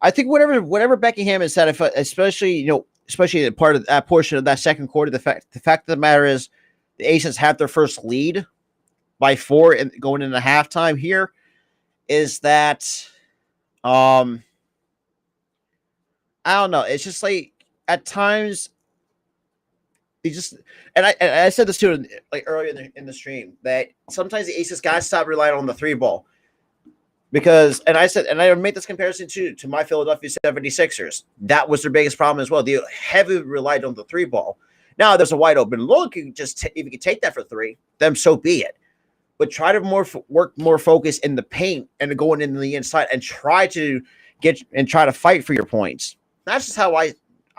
I think whatever Becky Hammon said, especially a part of that portion of that second quarter, the fact of the matter is, the Aces had their first lead by 4 and going into halftime here. Is that I don't know. It's just like at times you just and I said this too like earlier in the stream that sometimes the Aces gotta stop relying on the three ball because and I made this comparison to my Philadelphia 76ers. That was their biggest problem as well. They heavily relied on the three ball. Now there's a wide open look. You can just if you can take that for three, then so be it. But try to work more focus in the paint and going into the inside and try to fight for your points. That's just how I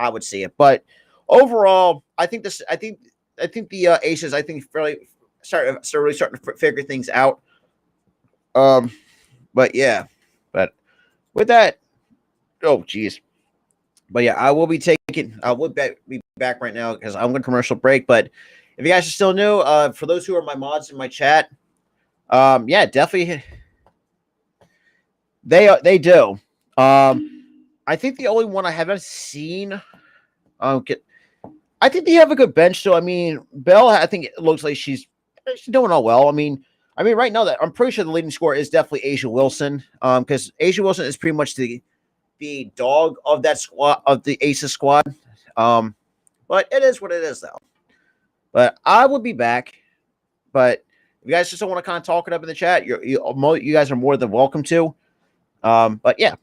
would see it. But overall, I think the Aces really starting to figure things out. But yeah, but with that, oh geez, but yeah, I will be back right now because I'm going to commercial break. But if you guys are still new, for those who are my mods in my chat, yeah, definitely they do. I think the only one I haven't seen, I think they have a good bench. So I mean, Bell, I think it looks like she's doing all well. I mean, right now that I'm pretty sure the leading scorer is definitely Asia Wilson. Because Asia Wilson is pretty much the dog of that squad of the Aces squad. But it is what it is though. But I will be back. But if you guys just don't want to kind of talk it up in the chat, you guys are more than welcome to. But yeah.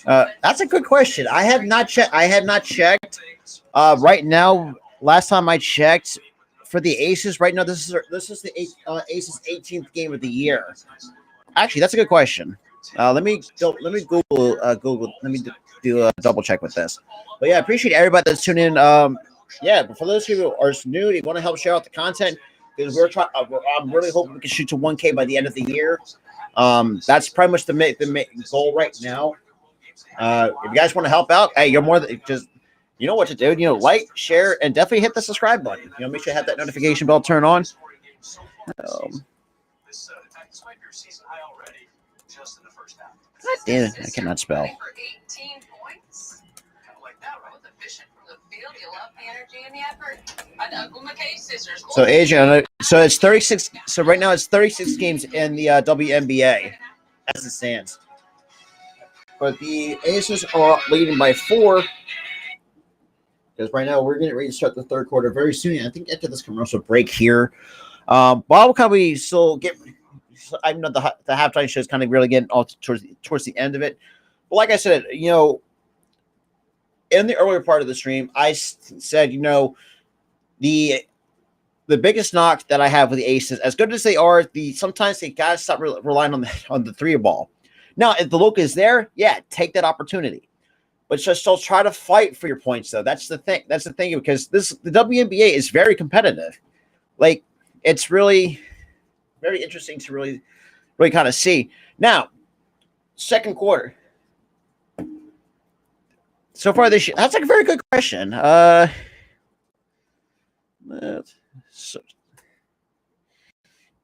That's a good question. I have not checked. Right now, last time I checked for the Aces, right now this is the Aces 18th game of the year. Actually, that's a good question. Google. Do a double check with this. But yeah, I appreciate everybody that's tuning in. Yeah, but for those of you who are new, you want to help share out the content because we're trying. I'm really hoping we can shoot to 1K by the end of the year. That's pretty much the main goal right now. If you guys want to help out, hey, you're more than just. You know what to do. Like, share, and definitely hit the subscribe button. Make sure you have that notification bell turn on. God damn it, I cannot spell. So Adrian, so it's 36. So right now it's 36 games in the WNBA as it stands. But the Aces are leading by 4. Because right now we're getting ready to start the third quarter very soon. I think after this commercial break here, Bob will probably still get. I know the halftime show is kind of really getting all towards the end of it. But like I said, in the earlier part of the stream, I said, the biggest knock that I have with the Aces, as good as they are, sometimes they gotta stop relying on the 3 ball. Now, if the look is there, yeah, take that opportunity. But just still try to fight for your points, though. That's the thing. That's the thing, because the WNBA is very competitive. Like, it's really very interesting to really kind of see. Now, second quarter. So far this year, that's a very good question.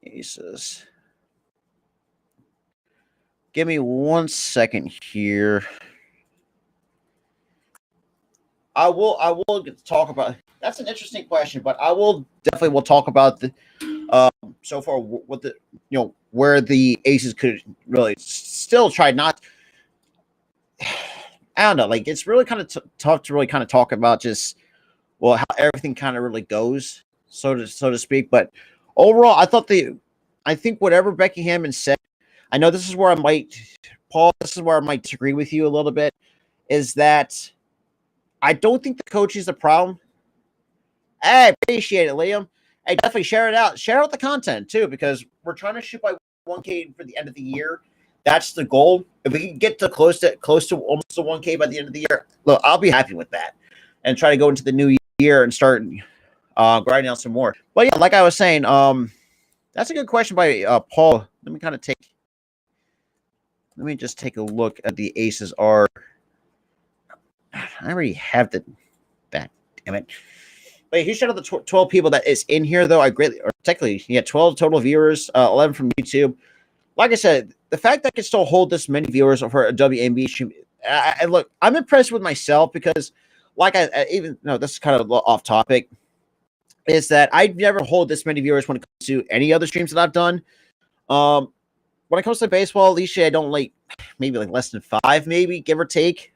Aces. Give me 1 second here. I will talk about. That's an interesting question, but I will definitely talk about the so far what the where the Aces could really still try not. I don't know, like it's really kind of tough to really kind of talk about just how everything kind of really goes, so to speak. But overall, I think whatever Becky Hammon said, I know this is where I might, Paul, this is where I might disagree with you a little bit, is that I don't think the coach is the problem. Hey, appreciate it, Liam. Hey, definitely share it out. Share out the content too, because we're trying to shoot by 1K for the end of the year. That's the goal. If we can get to close to almost to 1K by the end of the year, look, I'll be happy with that, and try to go into the new year and start grinding out some more. But yeah, like I was saying, that's a good question by Paul. Let me just take a look at the Aces are. I already have that. Damn it. But huge shout out to the 12 people that is in here, though. Technically, 12 total viewers, 11 from YouTube. Like I said, the fact that I can still hold this many viewers for a WNBA stream, look, I'm impressed with myself because, this is kind of off topic, is that I never hold this many viewers when it comes to any other streams that I've done. When it comes to baseball, Alicia, I don't maybe less than 5, maybe, give or take.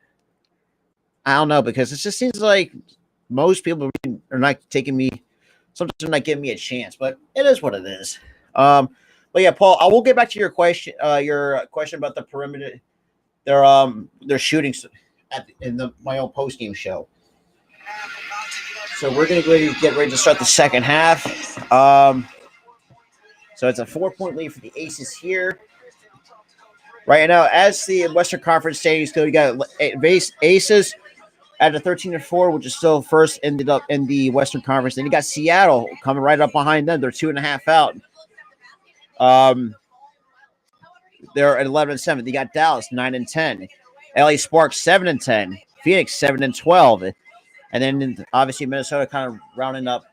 I don't know, because it just seems like most people are not taking me. Sometimes they're not giving me a chance, but it is what it is. But yeah, Paul, I will get back to your question. Your question about the perimeter, their shooting in my own post game show. So we're gonna get ready to start the second half. So it's a 4-point lead for the Aces here. Right now, as the Western Conference standings go, you got Aces at a 13-4, which is still first ended up in the Western Conference. Then you got Seattle coming right up behind them. They're 2.5 out. They're at 11-7. You got Dallas 9-10. LA Sparks 7-10. Phoenix 7-12. And then obviously Minnesota kind of rounding up.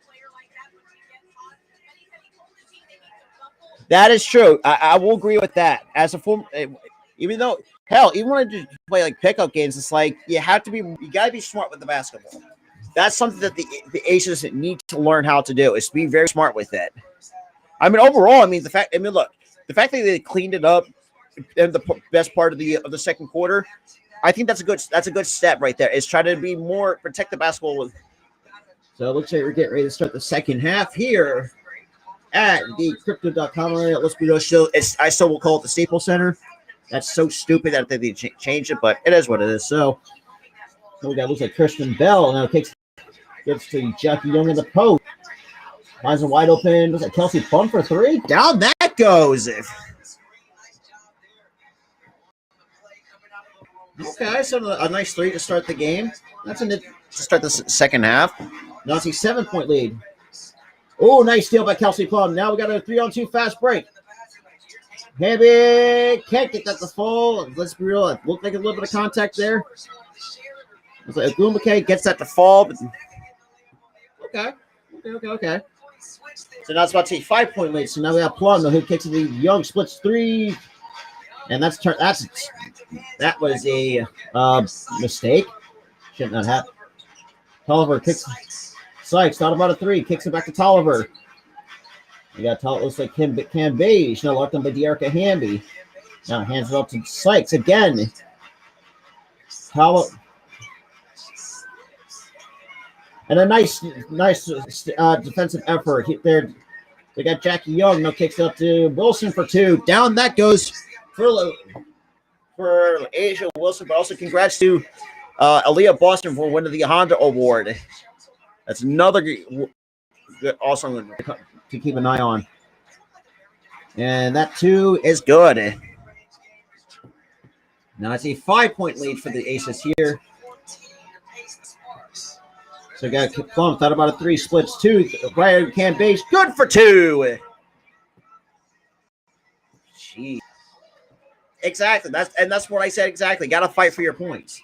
That is true. I will agree with that. As a form, even though even when I just play pickup games, it's you gotta be smart with the basketball. That's something that the Aces need to learn how to do, is to be very smart with it. I mean, overall, the fact that they cleaned it up in the best part of the second quarter, I think that's a good step right there. Is try to be more protect the basketball. So it looks like we're getting ready to start the second half here at the Crypto.com area. Let's be real, I still will call it the Staples Center. That's so stupid that they changed it, but it is what it is. So we got looks like Kristen Bell now gets to Jackie Young in the post. Finds him wide open. Looks like Kelsey Plum for three. Down that goes. Okay, so a nice three to start the game. That's to start the second half. Now it's a 7-point lead. Oh, nice steal by Kelsey Plum. Now we got a 3-on-2 fast break. Hamby can't get that to fall. Let's be real. It looked like a little bit of contact there. It's like Ogumake gets that to fall. But... Okay. So now it's about to take 5-point lead. So now we have Plum, who kicks it to Young, splits three. And that was a mistake. Shouldn't not happen. Tolliver kicks. Sykes thought about a three. Kicks it back to Tolliver. We got looks like Cam Beige. Now locked on by Dearica Hamby. Now hands it up to Sykes again. And a nice defensive effort there. They got Jackie Young. Now kicks up to Wilson for two. Down that goes for Asia Wilson. But also congrats to Aaliyah Boston for winning the Honda Award. That's another good awesome to keep an eye on. And that too is good. Now it's a 5-point lead for the Aces here. So we got Plum, thought about a three, splits two. Brian Cambage, good for two. Jeez. Exactly. That's what I said exactly. Got to fight for your points.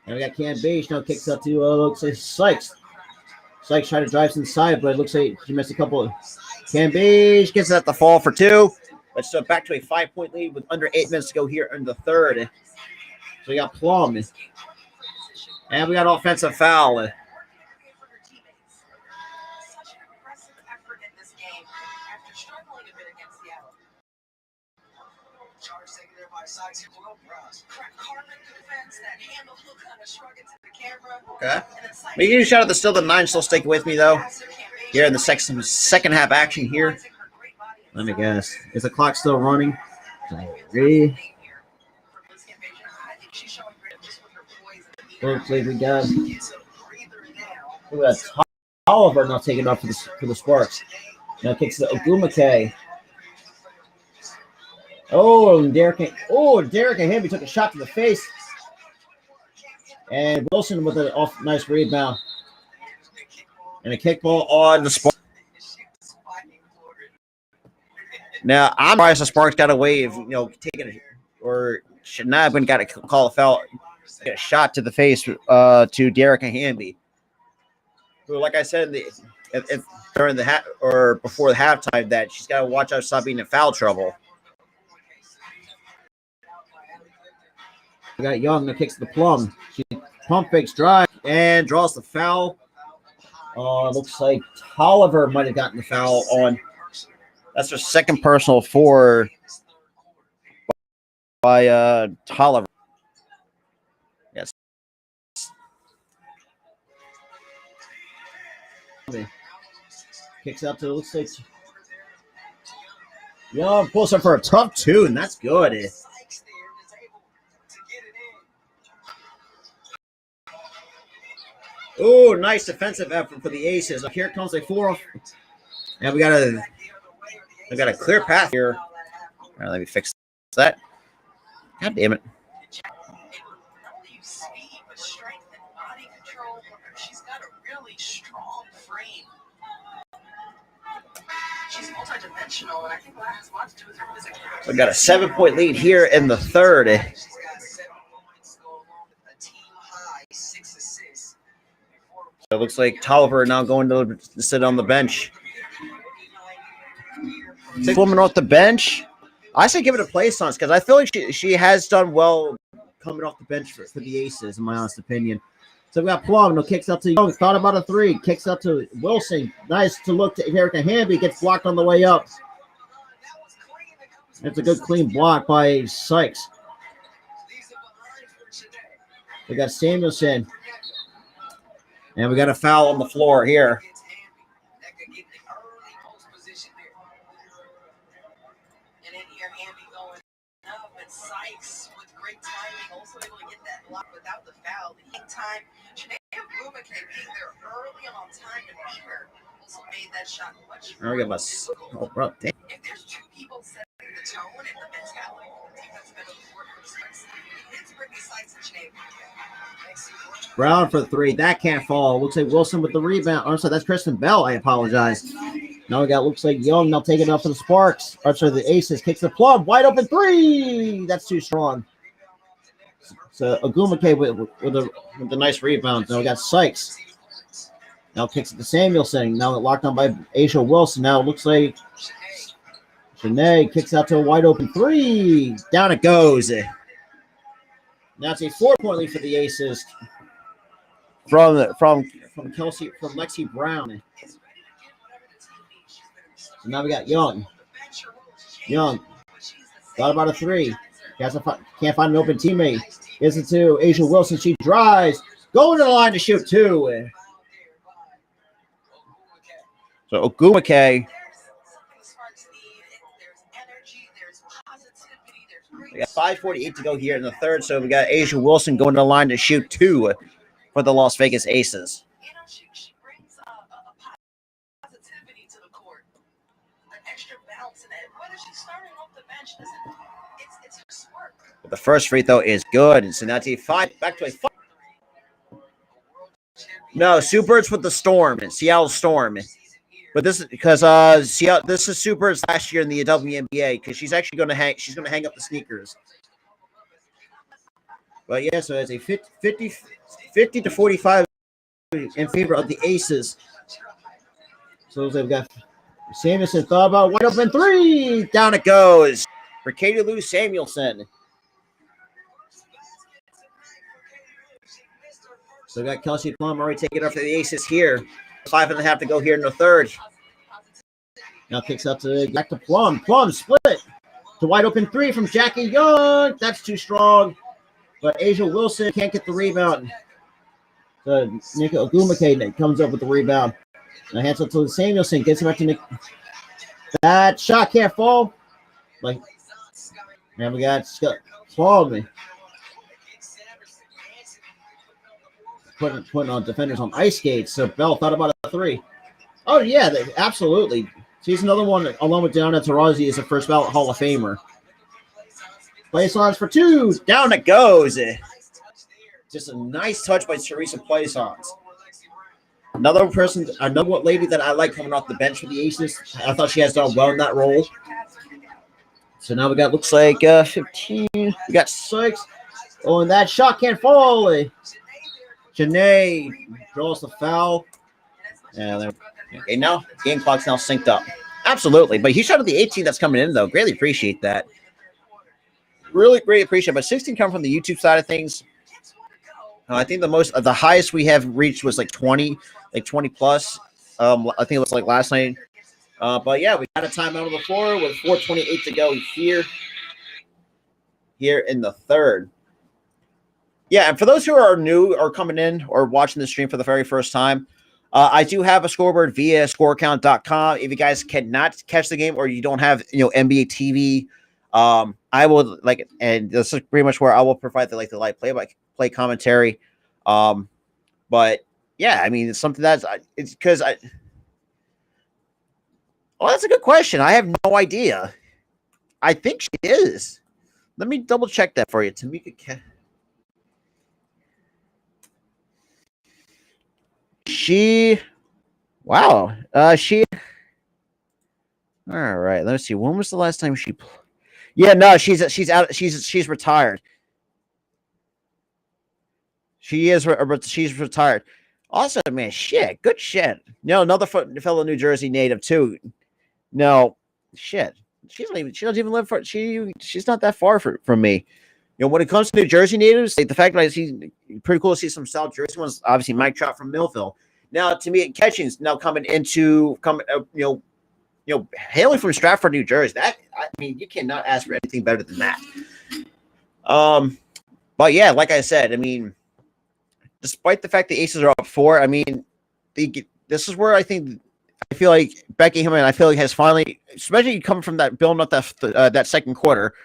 And we got Cambage now kicks up to looks like Sykes. Sykes trying to drive inside, but it looks like she missed a couple. Cambage gets that to fall for two. Let's go back to a 5-point lead with under 8 minutes to go here in the third. So we got Plum. And we got offensive foul. Okay. Make you shout out still the 9 still sticking with me though. Here in the second half action here. Let me guess. Is the clock still running? 3. Hopefully we got Oliver now taking off for the Sparks. Now kicks to Ogumake. Derek and Hamby took a shot to the face. And Wilson with an nice rebound. And a kickball on the Sparks. Now, I'm surprised the Sparks got away of, taking it, or should not have been got to call a foul, get a shot to the face to Derek and Hamby. Who, like I said, if during the before the halftime, that she's got to watch out, stop being in foul trouble. We got Young that kicks the Plum. She pump fakes drive and draws the foul. Looks like Tolliver might have gotten the foul on. That's her second personal by Tolliver. Yes. Kicks out to looks like Young pulls up for a tough two, and that's good. Oh, nice defensive effort for the Aces. Here comes a 4. And we got a clear path here. All right, let me fix that. God damn it. She's got a really strong frame. She's multidimensional, and I think that has a lot to do with her physical. We got a 7-point lead here in the third. She's got 7 points, go along with a team high 6 assists. So it looks like Tolliver now going to sit on the bench. 6 women off the bench. I say give it a place on because I feel like she has done well coming off the bench for the Aces, in my honest opinion. So we got Plum, no kicks out to Young, thought about a 3, kicks out to Wilson. Nice to look to Erica Hamby, gets blocked on the way up. It's a good clean block by Sykes. We got Samuelson. And we got a foul on the floor here. without the foul. In the meantime, Janae Ogumake being there early and on time to beat her also made that shot much more difficult. Oh, bro, damn. If there's two people setting the tone and the mentality of the defensive end of the court for the Spurs, it's Brittany Sykes and Janae Ogumake. Brown for three. That can't fall. Looks like Wilson with the rebound. Oh, so that's Kristen Bell. I apologize. Now we got looks like Young. Now taking it up for the Sparks. Or sorry, the Aces kicks the plug. Wide open three. That's too strong. So Ogumake with the nice rebound. Now we got Sykes. Now kicks it to Samuelson. Now locked on by Asia Wilson. Now it looks like Janae kicks out to a wide open three. Down it goes. Now it's a 4-point lead for the Aces from Kelsey, from Lexi Brown. So now we got Young. Young thought about a three. Can't find an open teammate. Gets it to Asia Wilson. She drives. Going to the line to shoot two. So Ogumake. We got 5:48 to go here in the third. So we got Asia Wilson going to the line to shoot two for the Las Vegas Aces. You know, she brings a positivity to the court, an extra bounce in it. Whether she's starting off the bench, it's her work. But the first free throw is good. And so now to back to a 5. No, Sue Bird's with the Storm, Seattle Storm. But this is because this is Sue Bird's last year in the WNBA because she's actually going to hang up the sneakers. But yeah, so it's a 50 to 45 in favor of the Aces. So they've got Samuelson thought about wide open three. Down it goes for Katie Lou Samuelson. So we got Kelsey Plum already taking it up for the Aces here. 5.5 to go here in the third. Now kicks up back to Plum. Plum split to wide open three from Jackie Young. That's too strong. But Asia Wilson can't get the rebound. So Nika Ogumake comes up with the rebound. Now hands up to Samuelson. Gets it back to Nick. That shot can't fall. Like, now we got Plum. Putting on defenders on ice skates. So Bell thought about a three. Oh, yeah, absolutely. She's another one, along with Diana Taurasi, is a first ballot Hall of Famer. Plaisance for two. Down it goes. Just a nice touch by Teresa Plaisance. Another lady that I like coming off the bench for the Aces. I thought she has done well in that role. So now we got, looks like 15. We got 6. Oh, and that shot can't fall. Janae draws the foul. And okay, now game clock's now synced up. Absolutely. But huge shout out to the 18 that's coming in, though. Greatly appreciate that. Really great appreciate it. But 16 come from the YouTube side of things. I think the highest we have reached was like 20 plus. I think it was like last night. But yeah, we got a timeout on the floor with 4:28 to go here in the third. Yeah, and for those who are new or coming in or watching the stream for the very first time, I do have a scoreboard via scorecount.com. If you guys cannot catch the game or you don't have NBA TV, I will and this is pretty much where I will provide the live play commentary. But yeah, I mean it's something that's it's because that's a good question. I have no idea. I think she is. Let me double check that for you, Tamika. All right. Let's see. When was the last time she? Yeah, no, she's out. She's retired. She's retired. Also, man, shit, good shit. No, another fellow New Jersey native too. No, shit. She doesn't even live she's not that far from me. When it comes to New Jersey natives, the fact that I see pretty cool to see some South Jersey ones. Obviously, Mike Trout from Millville. Now, to me, Catchings now hailing from Stratford, New Jersey. You cannot ask for anything better than that. But yeah, like I said, despite the fact the Aces are up 4, this is where I feel like Becky Hammon, has finally, especially coming from that building up that second quarter.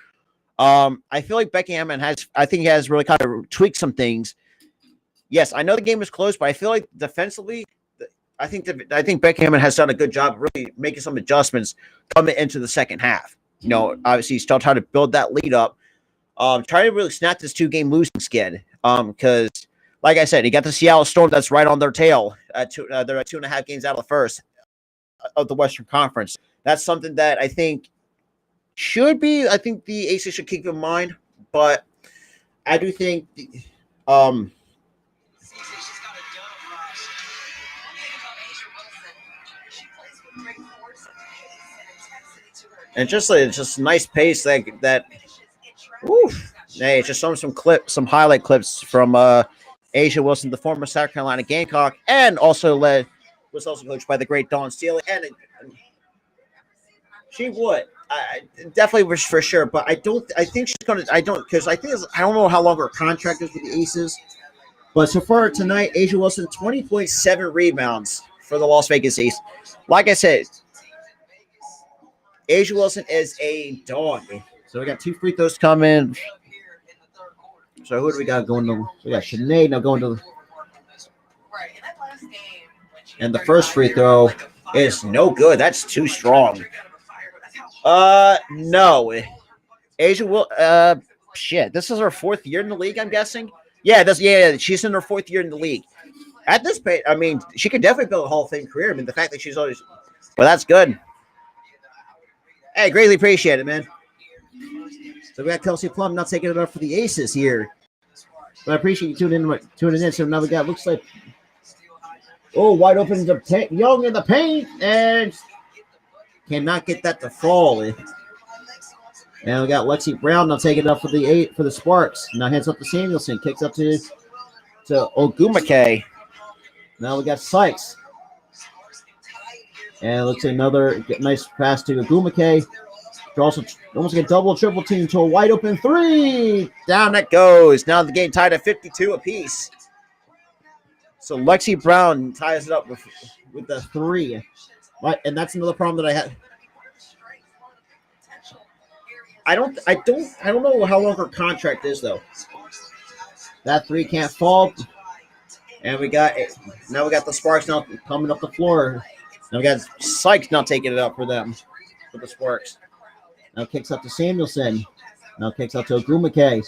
I feel like Becky Hammond I think he has really kind of tweaked some things. Yes, I know the game was close, but I feel like defensively, I think Becky Hammond has done a good job really making some adjustments coming into the second half. Obviously, he's still trying to build that lead up. Trying to really snap this 2-game losing skid. Because, like I said, you got the Seattle Storm that's right on their tail. They're at 2.5 games out of the first of the Western Conference. That's something that I think the Aces should keep in mind. But I do think and just nice pace that. Oof. Hey, just showing some highlight clips from Asia Wilson, the former South Carolina Gamecock, and was also coached by the great Dawn Steele. And she would definitely was for sure, but I think she's gonna. I don't know how long her contract is with the Aces, but so far tonight, Asia Wilson 20.7 rebounds for the Las Vegas Aces. Like I said, Asia Wilson is a dog. So we got 2 free throws coming. So who do we got going to? We got Sinead now going to. And the first free throw is no good. That's too strong. No. Asia will. Shit. This is her 4th year in the league, I'm guessing. Yeah. She's in her 4th year in the league. At this pace, I mean, she could definitely build a Hall of Fame career. I mean, the fact that she's always. Well, that's good. Hey, greatly appreciate it, man. So we got Kelsey Plum not taking it up for the Aces here. But I appreciate you tuning in. So now we got, looks like, wide open to Young in the paint, and cannot get that to fall. And we got Lexi Brown now taking it up for the Sparks. Now hands up to Samuelson, kicks up to Ogumake. Now we got Sykes. And it looks like another nice pass to Ogumake. Also almost get double, triple team to a wide open 3. Down that goes. Now the game tied at 52 apiece. So Lexi Brown ties it up with the 3. And that's another problem that I had. I don't know how long her contract is though. That 3 can't fall. And we got the Sparks now coming up the floor. Now we got Sykes now taking it up for them, for the Sparks. Now kicks up to Samuelson. Now kicks up to Ogumake.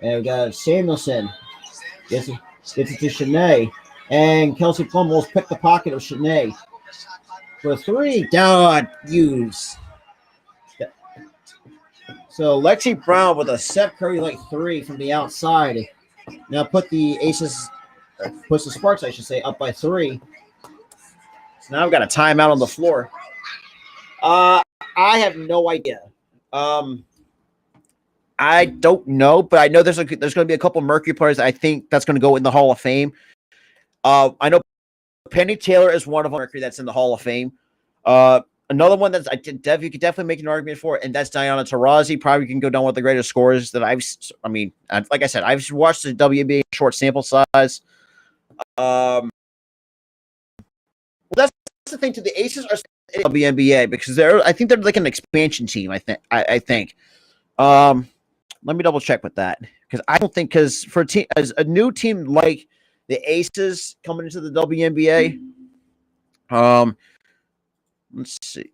And we got Samuelson. Gets it to Shanae. And Kelsey Plum will pick the pocket of Shanae. For 3. Down. Use. So Lexi Brown with a Seth Curry 3 from the outside. Now puts the Sparks, I should say, up by 3. So now we've got a timeout on the floor. I have no idea. I don't know, but I know there's going to be a couple of Mercury players I think that's going to go in the Hall of Fame. I know Penny Taylor is one of them, Mercury that's in the Hall of Fame. Another one that you could definitely make an argument for, and that's Diana Taurasi. Probably can go down with the greatest scorers that like I said, I've watched the WNBA short sample size. Well, that's the thing. To the Aces are WNBA because I think they're like an expansion team. I think. Let me double check with that because I don't think for a team as a new team like the Aces coming into the WNBA. Let's see.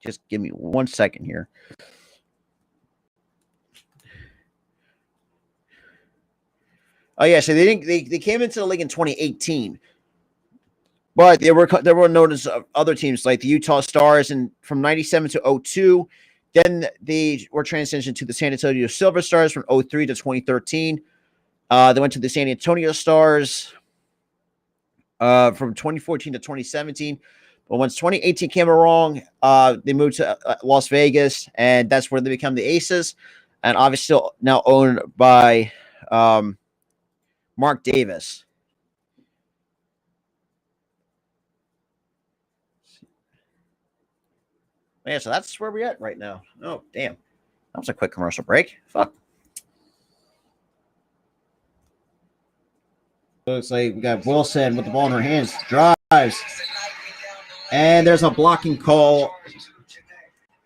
Just give me 1 second here. Oh yeah, so they came into the league in 2018, but they were known as other teams like the Utah Stars, and from 97 to 02. Then they were transitioned to the San Antonio Silver Stars from 03 to 2013. They went to the San Antonio Stars from 2014 to 2017. But once 2018 came along, they moved to Las Vegas, and that's where they become the Aces, and obviously now owned by Mark Davis. Yeah, so that's where we're at right now. Oh, damn. That was a quick commercial break. Fuck. Looks like we got Wilson with the ball in her hands. Drives. And there's a blocking call.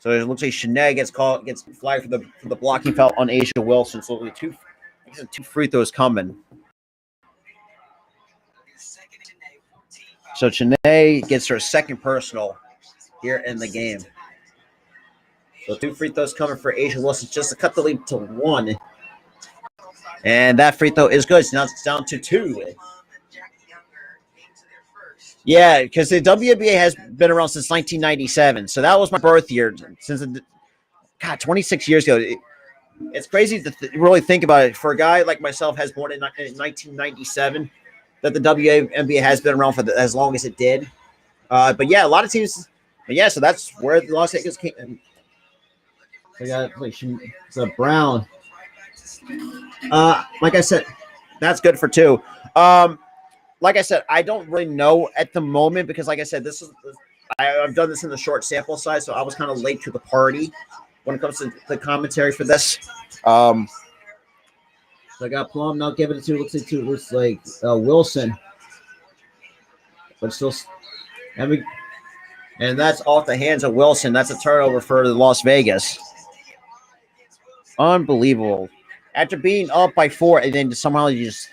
So it looks like Shanae gets flagged for the blocking foul on Asia Wilson. So two free throws coming. So Shanae gets her second personal here in the game. So 2 free throws coming for Asia Wilson just to cut the lead to 1. And that free throw is good. So now it's down to 2. Yeah, because the WNBA has been around since 1997. So that was my birth year. 26 years ago. It's crazy to really think about it. For a guy like myself, has born in 1997, that the WNBA has been around for as long as it did. But yeah, a lot of teams. But yeah, so that's where the Las Vegas came. We got so Brown. Like I said, that's good for 2. Like I said, I don't really know at the moment because, like I said, I've done this in the short sample size, so I was kind of late to the party when it comes to the commentary for this. So I got Plum. Now give it to looks like Wilson, but still, and that's off the hands of Wilson. That's a turnover for Las Vegas. Unbelievable. After being up by 4, and then somehow you just.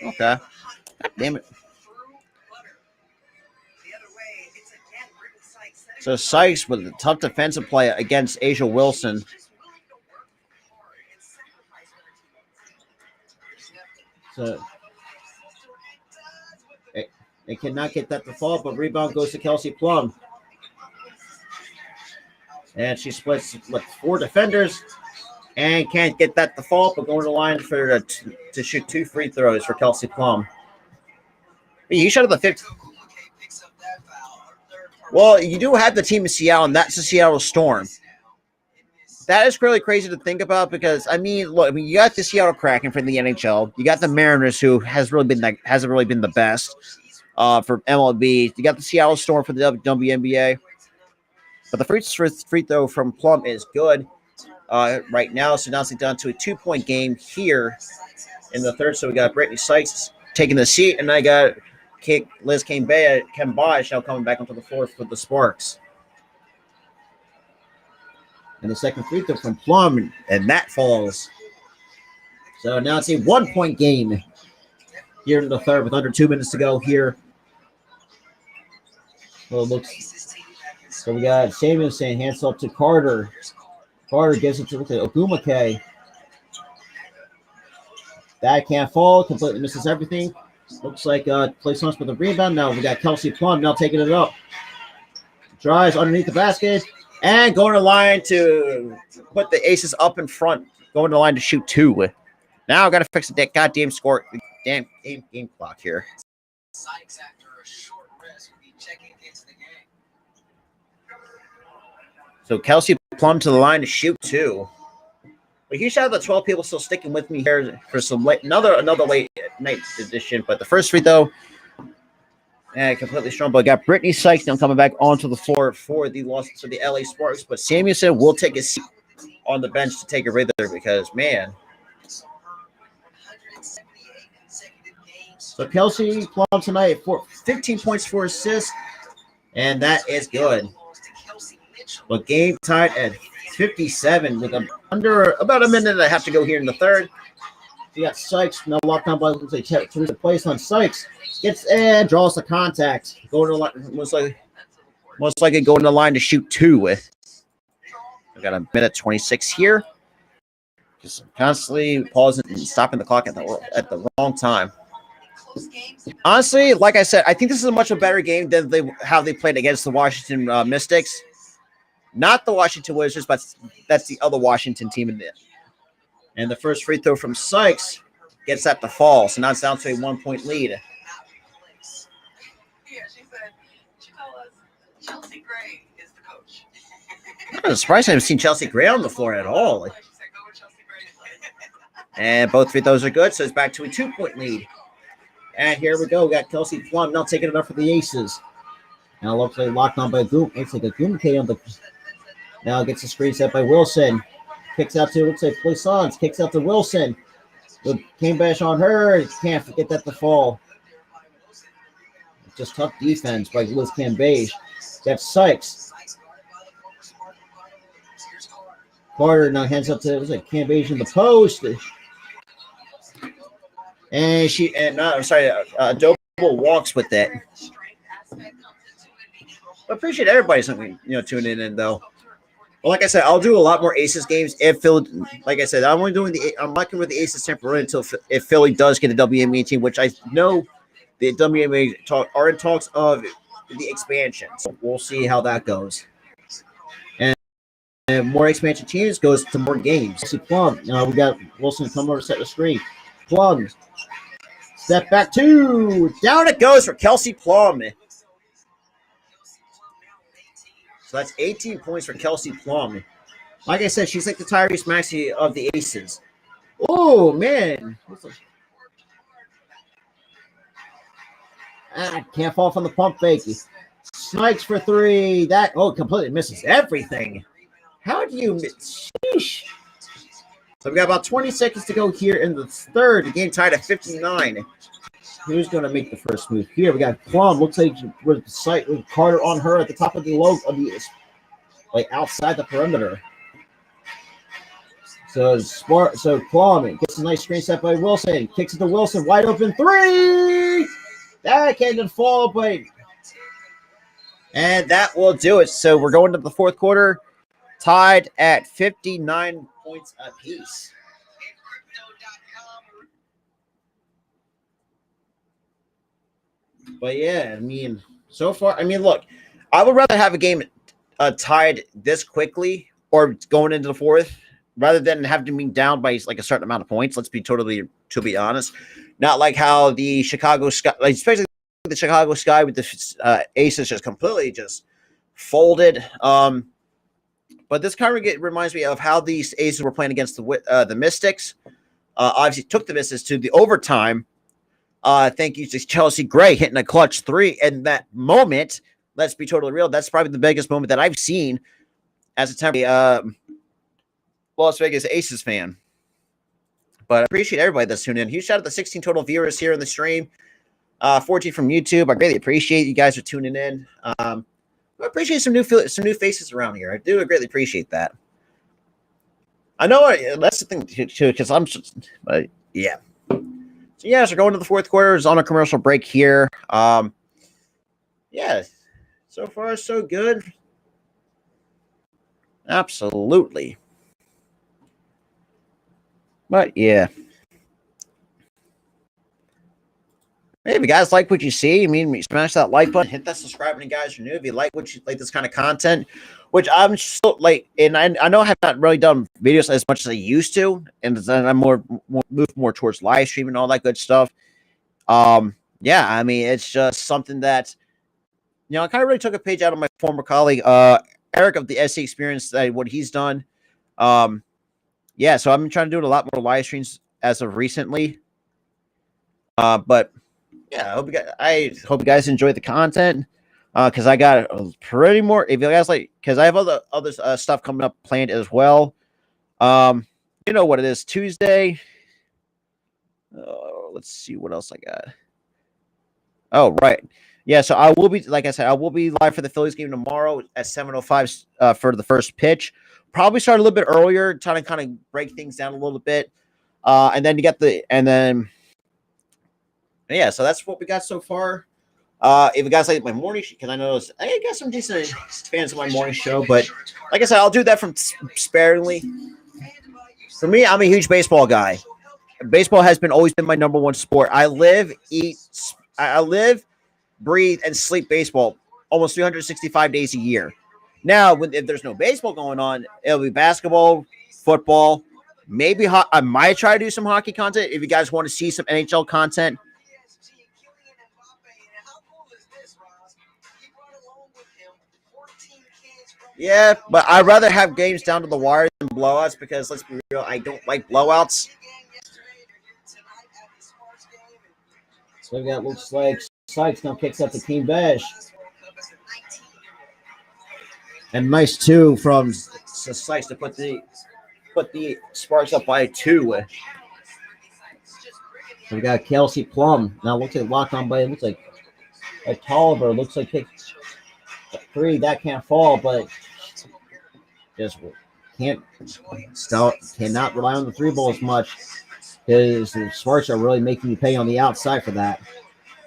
Okay. God damn it. So Sykes with a tough defensive play against Asia Wilson. So they cannot get that to fall, but rebound goes to Kelsey Plum. And she splits with 4 defenders and can't get that to fall, but going to the line to shoot 2 free throws for Kelsey Plum. He shot at the 50. Well, you do have the team in Seattle, and that's the Seattle Storm. That is really crazy to think about because, look, you got the Seattle Kraken from the NHL. You got the Mariners, who hasn't really been the best for MLB. You got the Seattle Storm for the WNBA. But the free throw from Plum is good right now. So now it's down to a 2-point game here in the third. So we got Brittany Sykes taking the seat, and I got Liz Cambage now coming back onto the floor for the Sparks. And the second free throw from Plum, and that falls. So now it's a 1-point game here in the third with under 2 minutes to go here. So we got Samuelson hands up to Carter. Carter gives it to Ogumake. That can't fall. Completely misses everything. Looks like plays on for the rebound. Now we got Kelsey Plum now taking it up. Drives underneath the basket. And going to the line to put the Aces up in front. Going to the line to shoot 2. Now I've got to fix the goddamn score. Damn game clock here. Sykes, after a short rest, will be checking into the game. So Kelsey Plum to the line to shoot 2. But huge shout out to 12 people still sticking with me here for some another late night edition. But the first free throw, completely strong. But I got Brittany Sykes now coming back onto the floor for the LA Sparks. But Samuelson will take a seat on the bench to take a breather because, man. So Kelsey Plum tonight, 15 points, 4 assists, and that is good. But game tied at 57 with under about a minute and a half to go here in the third. You got Sykes now locked down by Teresa Place on Sykes. Gets and draws the contact. Going to the line, most likely going to the line to shoot 2 with. We got a minute 26 here. Just constantly pausing and stopping the clock at the wrong time. Honestly, like I said, I think this is a much better game than how they played against the Washington Mystics. Not the Washington Wizards, but that's the other Washington team in there. And the first free throw from Sykes gets that to fall. So now it's down to a 1-point lead. Yeah, she said, Chelsea Gray is the coach. I'm surprised I haven't seen Chelsea Gray on the floor at all. And both free throws are good, so it's back to a 2-point lead. And here we go. We got Kelsey Plum now taking it up for the Aces. Now looks like locked on by Ogumake on the. Now gets a screen set by Wilson. Kicks out to, looks like Poissons. Kicks out to Wilson. Came bash on her. Can't get that to fall. just tough defense by Liz Cambage. Got Sykes. Carter now hands up to Cambage in the post. And Doble walks with it. I appreciate everybody tuning in though. Well, like I said, I'll do a lot more Aces games if Philly. Like I said, I'm locking with the Aces temporarily until if Philly does get a WNBA team, which I know the WNBA are in talks of the expansion. So we'll see how that goes. And more expansion teams goes to more games. See Plum. We got Wilson come over to set the screen. Plum. Step back two. Down it goes for Kelsey Plum. So that's 18 points for Kelsey Plum. Like I said, she's like the Tyrese Maxey of the Aces. Oh, man. Can't fall from the pump fake. Snipes for three. That completely misses everything. How do you miss? Sheesh. So we got about 20 seconds to go here in the third. The game tied at 59. Who's going to make the first move here? We got Plum. Looks like with Carter on her at the top of the low of the outside the perimeter. So Plum gets a nice screen set by Wilson. Kicks it to Wilson. Wide open three. That can't fall, but and that will do it. So we're going to the fourth quarter, tied at 59 points apiece. But yeah, so far, look, I would rather have a game tied this quickly or going into the fourth rather than having to be down by like a certain amount of points. Let's be to be honest. Not like how the Chicago Sky, especially the Chicago Sky with the Aces just completely just folded. But this kind of reminds me of how these Aces were playing against the Mystics. Obviously took the Mystics to the overtime. Thank you to Chelsea Gray hitting a clutch three. And that moment, let's be totally real, that's probably the biggest moment that I've seen as a temporary Las Vegas Aces fan. But I appreciate everybody that's tuned in. Huge shout out to the 16 total viewers here in the stream. 14 from YouTube. I greatly appreciate you guys are tuning in. I appreciate some new faces around here. I do greatly appreciate that. I know that's the thing too, because but yeah. So yeah, so going to the fourth quarter is on a commercial break here. Yeah, so far so good. Absolutely. But yeah. Hey, if you guys like what you see, smash that like button, hit that subscribe button, guys. If you're new, if you like this kind of content, which I'm still and I know I have not really done videos as much as I used to, and then I'm moved more towards live streaming and all that good stuff. Yeah, it's just something that I kind of really took a page out of my former colleague, Eric of the SC Experience, what he's done. Yeah, so I've been trying to do a lot more live streams as of recently. But yeah, I hope you guys enjoy the content. Because I got pretty more. If you guys because I have other stuff coming up planned as well. You know what it is, Tuesday. Let's see what else I got. Oh, right. Yeah, so I will be, like I said, I will be live for the Phillies game tomorrow at 7:05 for the first pitch. Probably start a little bit earlier, trying to kind of break things down a little bit. And then yeah, so that's what we got so far. If you guys like my morning show, because I know I got some decent fans of my morning show, but like I said, I'll do that from sparingly. For me, I'm a huge baseball guy. Baseball has always been my number one sport. I live, breathe, and sleep baseball almost 365 days a year. Now, if there's no baseball going on, it'll be basketball, football, maybe I might try to do some hockey content. If you guys want to see some NHL content. Yeah, but I'd rather have games down to the wire than blowouts because, let's be real, I don't like blowouts. So we got, looks like Sykes now kicks up the Team Besh. And nice two from Sykes to put the Sparks up by 2. So we got Kelsey Plum. Now looks like locked on by, it looks like Tolliver looks like takes three. That can't fall, but just cannot rely on the three ball as much. Because the Sparks are really making you pay on the outside for that.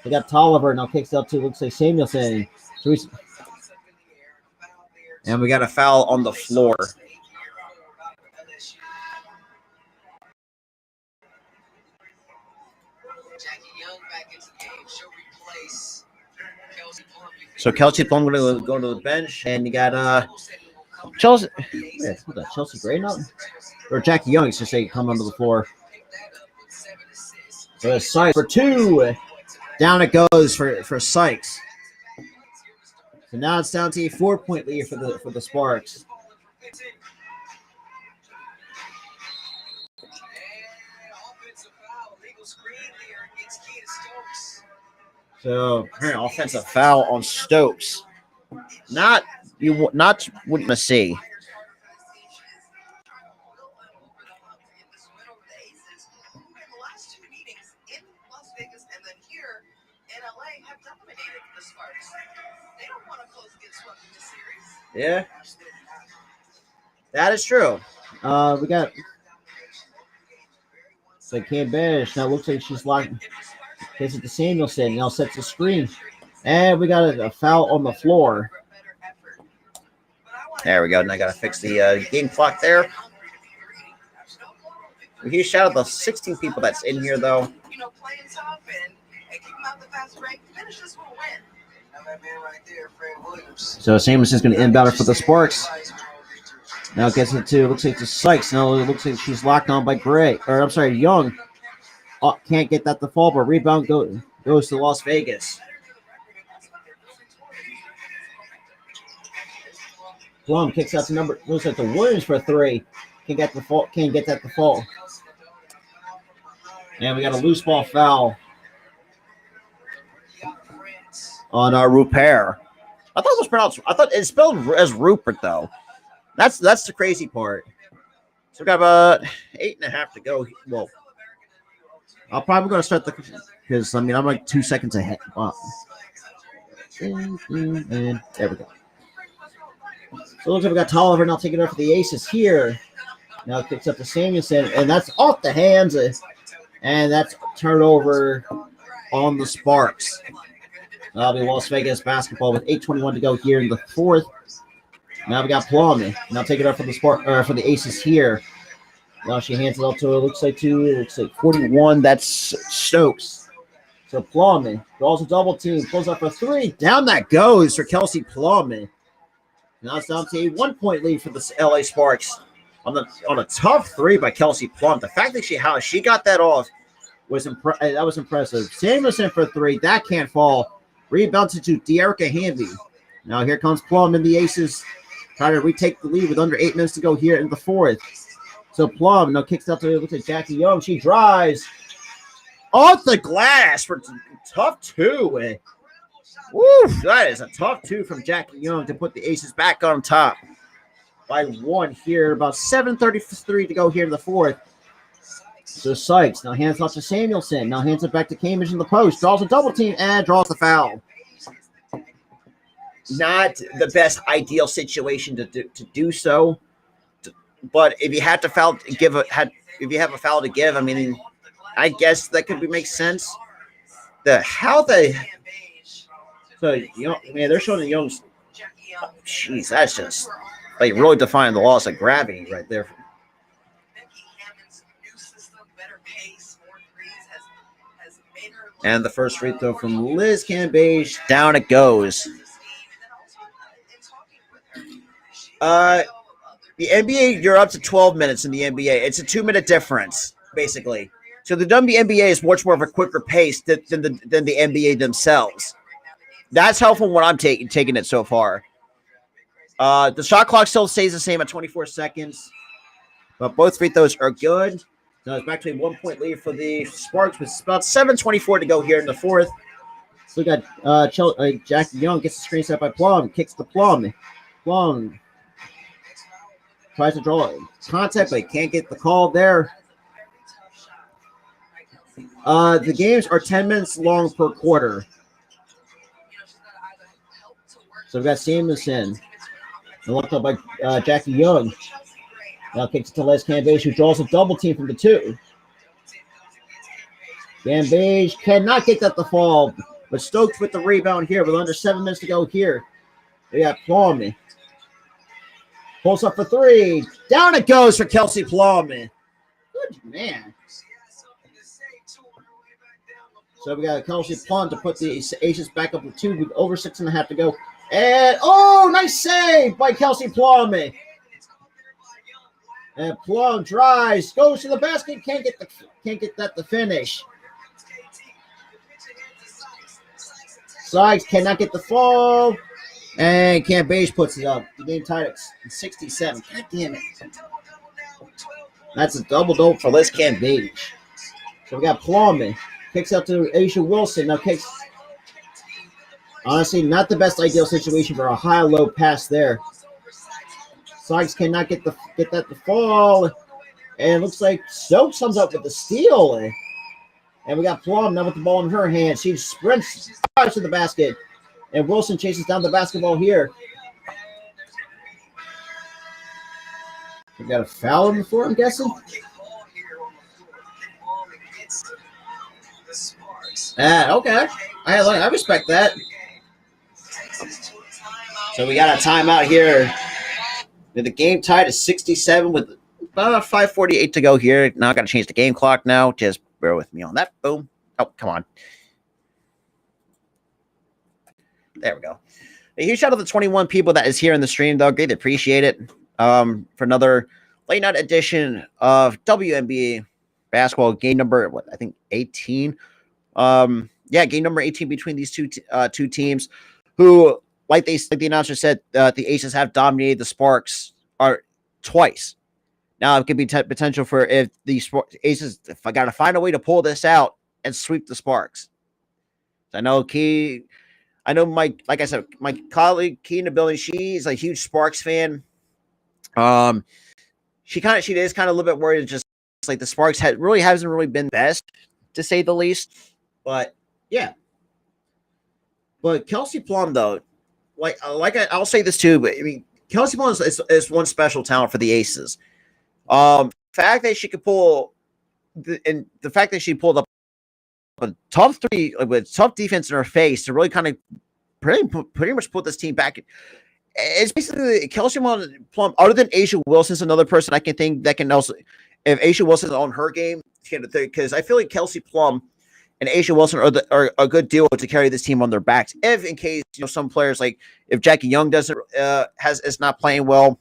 They got Tolliver now kicks up to looks like Samuelson. And we got a foul on the floor. So Kelsey Plum going to go to the bench, and you got Chelsea. Yeah, who's that? Chelsea Gray now, or Jackie Young? Should say come onto the floor. So it's Sykes for two. Down it goes for Sykes. So now it's down to a 4-point lead for the Sparks. So offensive foul on Stokes. Not what you want to see. Yeah, that is true. We got so Cam Banish now looks like she's locked. Gets it to Samuelson. Now sets the screen, and we got a foul on the floor. There we go. And I got to fix the game clock there. A huge shout out to the 16 people that's in here, though. So Samuelson's going to inbound her for the Sparks. Now gets it to, looks like to Sykes. Now it looks like she's locked on by Gray. Or I'm sorry, Young. Oh, can't get that to fall, but rebound goes to Las Vegas. Plum kicks out to looks like the Williams for three. Can't get that to fall. And we got a loose ball foul on our Rupert. I thought it was pronounced. I thought it's spelled as Rupert though. That's the crazy part. So we got about 8.5 to go. Well, I'm probably going to start because I'm like 2 seconds ahead. Wow. And there we go. So it looks like we got Tolliver now taking over for the Aces here. Now it kicks up to Samuelson, and that's off the hands, and that's turnover on the Sparks. That'll be Las Vegas basketball with 8:21 to go here in the fourth. Now we got Plum. Now taking it up for the Aces here. Now she hands it up to it looks like 41. That's Stokes. So Plum draws a double team, pulls up for three. Down that goes for Kelsey Plum. Now it's down to a 1-point lead for the LA Sparks on a tough three by Kelsey Plum. The fact that how she got that off was impressive. Samuelson for three. That can't fall. Rebounded to Dearica Hamby. Now here comes Plum and the Aces trying to retake the lead with under 8 minutes to go here in the fourth. So Plum now kicks out to look at Jackie Young. She drives off the glass for tough two. Woo, that is a tough two from Jackie Young to put the Aces back on top by one here. About 7:33 to go here in the fourth. So Sykes now hands off to Samuelson. Now hands it back to Cambridge in the post. Draws a double team and draws the foul. Not the best ideal situation to do so. But if you have to if you have a foul to give, I mean, I guess that could make sense. So they're showing the Young's. Jeez, that's just like really defying the laws of gravity right there. And the first free throw from Liz Cambage. Down it goes. The NBA, you're up to 12 minutes in the NBA. It's a 2-minute difference, basically. So the WNBA is much more of a quicker pace than the NBA themselves. That's helpful when I'm taking it so far. The shot clock still stays the same at 24 seconds, but both free throws are good. So it's back to a 1-point lead for the Sparks with about 7:24 to go here in the fourth. So we got Jackie Young gets the screen set by Plum, kicks the Plum. Plum tries to draw contact, but can't get the call there. The games are 10 minutes long per quarter. So we've got Samuelson. And looked up by Jackie Young. Now kicks it to Les Cambage, who draws a double team from the 2. Cambage cannot get that to fall, but Stokes with the rebound here with under 7 minutes to go here. We got Plum. Pulls up for 3. Down it goes for Kelsey Plum. Good man. So we got Kelsey Plum to put the Aces back up with 2 with over 6.5 to go. And nice save by Kelsey Plum. And Plum drives, goes to the basket, can't get that to finish. Sykes cannot get the fall. And Cambage puts it up. The game tied at 67. God damn it. That's a double for Les Cambage. So we got Plum. Kicks out to Aisha Wilson. Now kicks. Honestly, not the best ideal situation for a high-low pass there. Sykes cannot get that to fall. And it looks like Stokes comes up with the steal. And we got Plum now with the ball in her hand. She sprints, drives to the basket. And Wilson chases down the basketball here. We got a foul on the floor, I'm guessing. Okay. I respect that. So we got a timeout here. The game tied at 67 with about 5:48 to go here. Now I got to change the game clock now. Just bear with me on that. Boom. Oh, come on. There we go. A huge shout out to the 21 people that is here in the stream, though. Greatly appreciate it. For another late night edition of WNBA basketball, game number, 18. Game number 18 between these two teams, who, like the announcer said, the Aces have dominated the Sparks twice. Now it could be potential for if the Aces, if I got to find a way to pull this out and sweep the Sparks. I know like I said, my colleague Key in the building, she's a huge Sparks fan. She is kind of a little bit worried. Just like the Sparks hasn't really been best, to say the least. But yeah. But Kelsey Plum, though, I'll say this too, but I mean, Kelsey Plum is one special talent for the Aces. The fact that she could pull, and the fact that she pulled up a top 3 with tough defense in her face to really kind of pretty much put this team back. It's basically Kelsey Plum. Other than Aisha Wilson's another person I can think that can also, if Aisha Wilson's on her game, because I feel like Kelsey Plum and Aisha Wilson are a good deal to carry this team on their backs. If in case some players, like if Jackie Young is not playing well,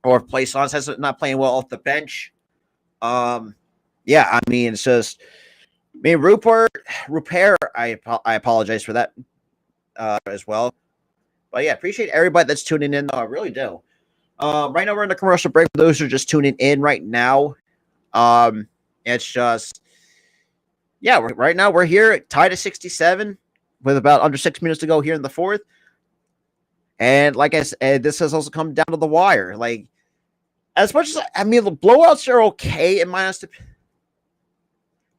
or if Play Sons is not playing well off the bench, it's just. I mean, Rupert, I apologize for that as well. But yeah, appreciate everybody that's tuning in, though. I really do. Right now, we're in the commercial break. For those who are just tuning in right now, it's just, right now we're here tied at 67 with about under 6 minutes to go here in the 4th. And like I said, this has also come down to the wire. Like, as much as, the blowouts are okay in my honest opinion.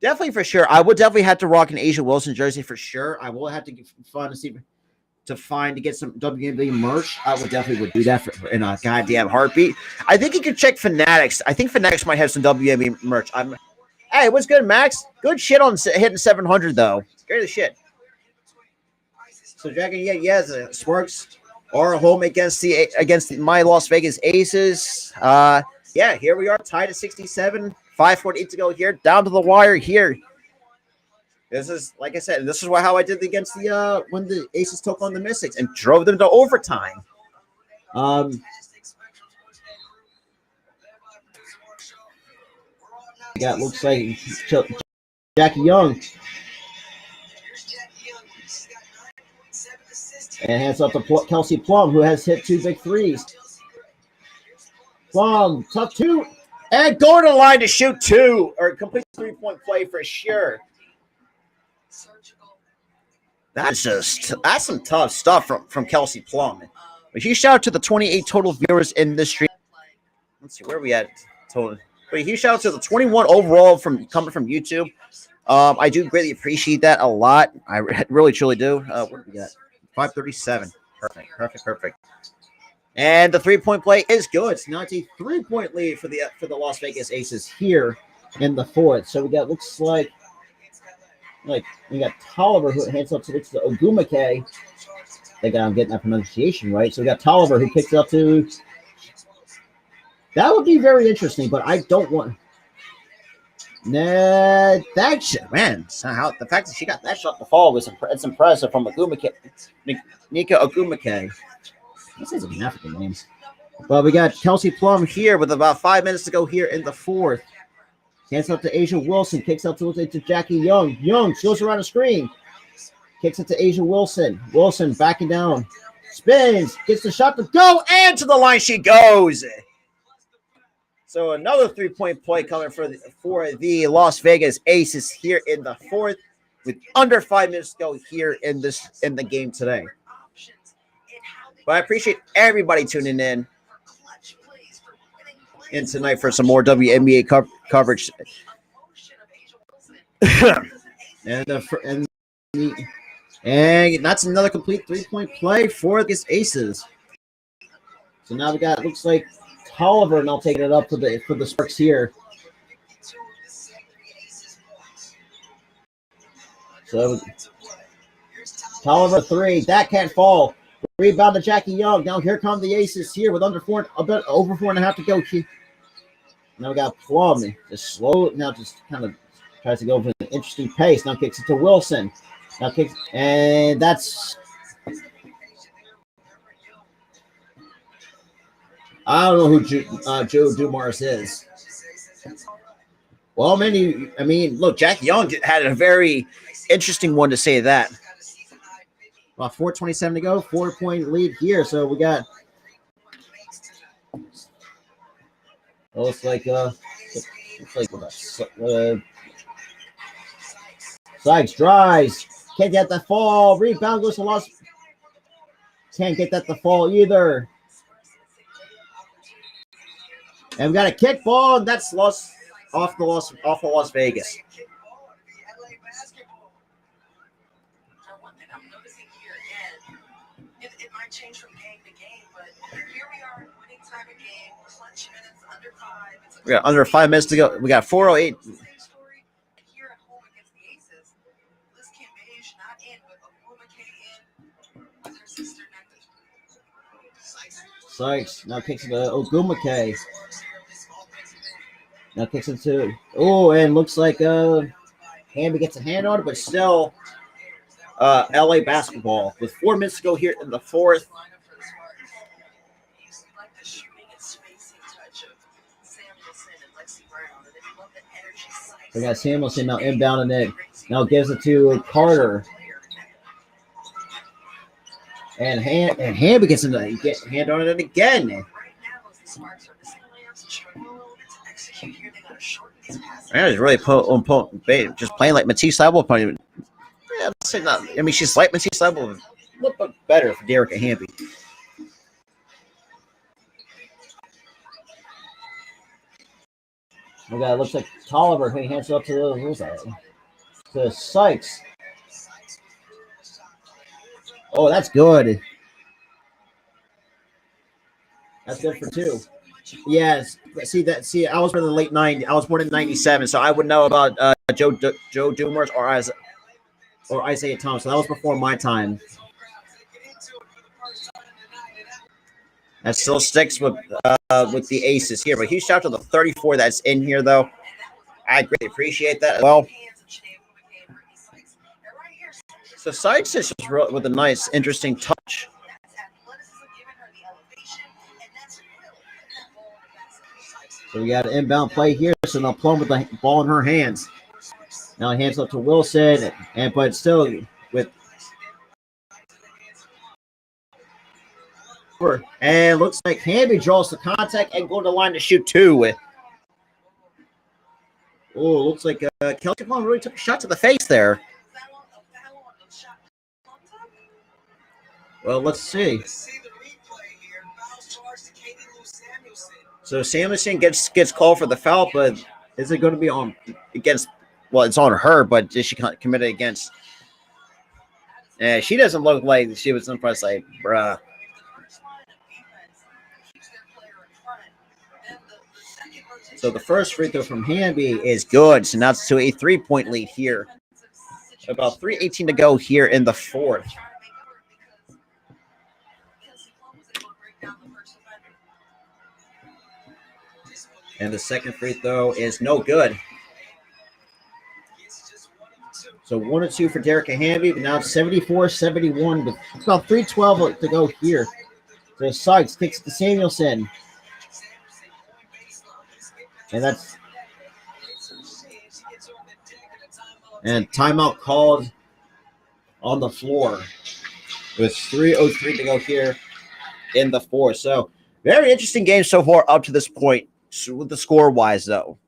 Definitely for sure. I would definitely have to rock an Asia Wilson jersey for sure. I will have to get fun to get some WNBA merch. I would definitely do that in a goddamn heartbeat. I think you could check Fanatics. I think Fanatics might have some WNBA merch. Hey, what's good, Max? Good shit on hitting 700 though. Great as shit. So Jackie, the Sparks are home against my Las Vegas Aces. Here we are tied at 67. 5:48 to go here, down to the wire here. This is, like I said, this is how I did against the when the Aces took on the Mystics and drove them to overtime. Looks like Jackie Young. And hands up to Kelsey Plum, who has hit 2 big threes. Plum, tough 2. And going to the line to shoot 2 or complete 3-point play for sure. That's some tough stuff from Kelsey Plum. A huge shout out to the 28 total viewers in this stream. Let's see where we at total. But a huge shout out to the 21 overall coming from YouTube. I do greatly appreciate that a lot. I really truly do. What do we got? 537. Perfect. And the 3-point play is good. So now it's a 3-point lead for the Las Vegas Aces here in the fourth. So we got looks like we got Tolliver who hands up to Ogumake. I think I'm getting that pronunciation right. So we got Tolliver who kicks up to. That would be very interesting, but I don't want. Nah, that shit, man. Somehow the fact that she got that shot to fall was it's impressive from Ogumake, Nika Ogumake. This is an African name. But we got Kelsey Plum here with about 5 minutes to go here in the fourth. Hands up to Asia Wilson. Kicks up to Jackie Young. Young goes around the screen. Kicks it to Asia Wilson. Wilson backing down. Spins. Gets the shot to go. And to the line she goes. So another 3-point play coming for the Las Vegas Aces here in the fourth with under 5 minutes to go here in the game today. But I appreciate everybody tuning in tonight for some more WNBA coverage. and that's another complete 3-point play for the Aces. So now we got looks like Tolliver now taking it up for the Sparks here. So Tolliver 3, that can't fall. Rebound to Jackie Young. Now here come the Aces here with over 4.5 to go. Now we got Plum. Just slow. Now just kind of tries to go for an interesting pace. Now kicks it to Wilson. Now kicks, and that's. I don't know who Joe Dumars is. Well, look, Jackie Young had a very interesting one to say that. About 4:27 to go, 4-point lead here. So we got. Looks like Sykes drives. Can't get the fall. Rebound goes to Lost. Can't get that to fall either. And we got a kick ball, and that's lost off of Las Vegas. It might change from game to game, but here we are, winning time of game, clutch minutes, under 5. We got under 5 minutes to go. We got 4:08. Here at home against the Aces, Liz Cambage not in, but Ogumake in with her sister Sykes now kicks it to Ogumake. Now kicks it to and looks like Hamby gets a hand on it, but still LA basketball with 4 minutes to go here in the fourth. We got Samuelson now inbounding it. Now gives it to Carter. And Hamby gets hand on it again. Man, is really just playing like Matisse Thybulle. Yeah, let's say not. I mean, she's like Matisse Thybulle, a little bit better for Derek Hamby. We got looks like Tolliver who hands it up to Sykes. Oh, that's good. That's good for 2. Yes. See, I was born in the late 90s. I was born in 97, so I would know about Joe Dumars or Isaiah Thomas. So that was before my time. That still sticks with the Aces here. But huge shout out to the 34 that's in here, though. I greatly appreciate that as well. So Sykes is just with a nice, interesting touch. So we got an inbound play here. So now Plum with the ball in her hands. Now he hands up to Wilson, but still with. And looks like Hamby draws the contact and go to the line to shoot 2. Oh, looks like Kelsey Plum really took a shot to the face there. Well, let's see. So Samuelson gets called for the foul, but is it going to be on against? Well, it's on her, but is she committed against? Yeah, she doesn't look like she was impressed. Like, bruh. So the first free throw from Hamby is good. So now it's to a 3-point lead here. About 3:18 to go here in the fourth. And the second free throw is no good. So 1 or 2 for Derek Hamby, but now it's 74-71 with about 3:12 to go here. So Sykes kicks to Samuelson. And that's timeout called on the floor with 3:03 to go here in the fourth. So very interesting game so far up to this point with the score wise though.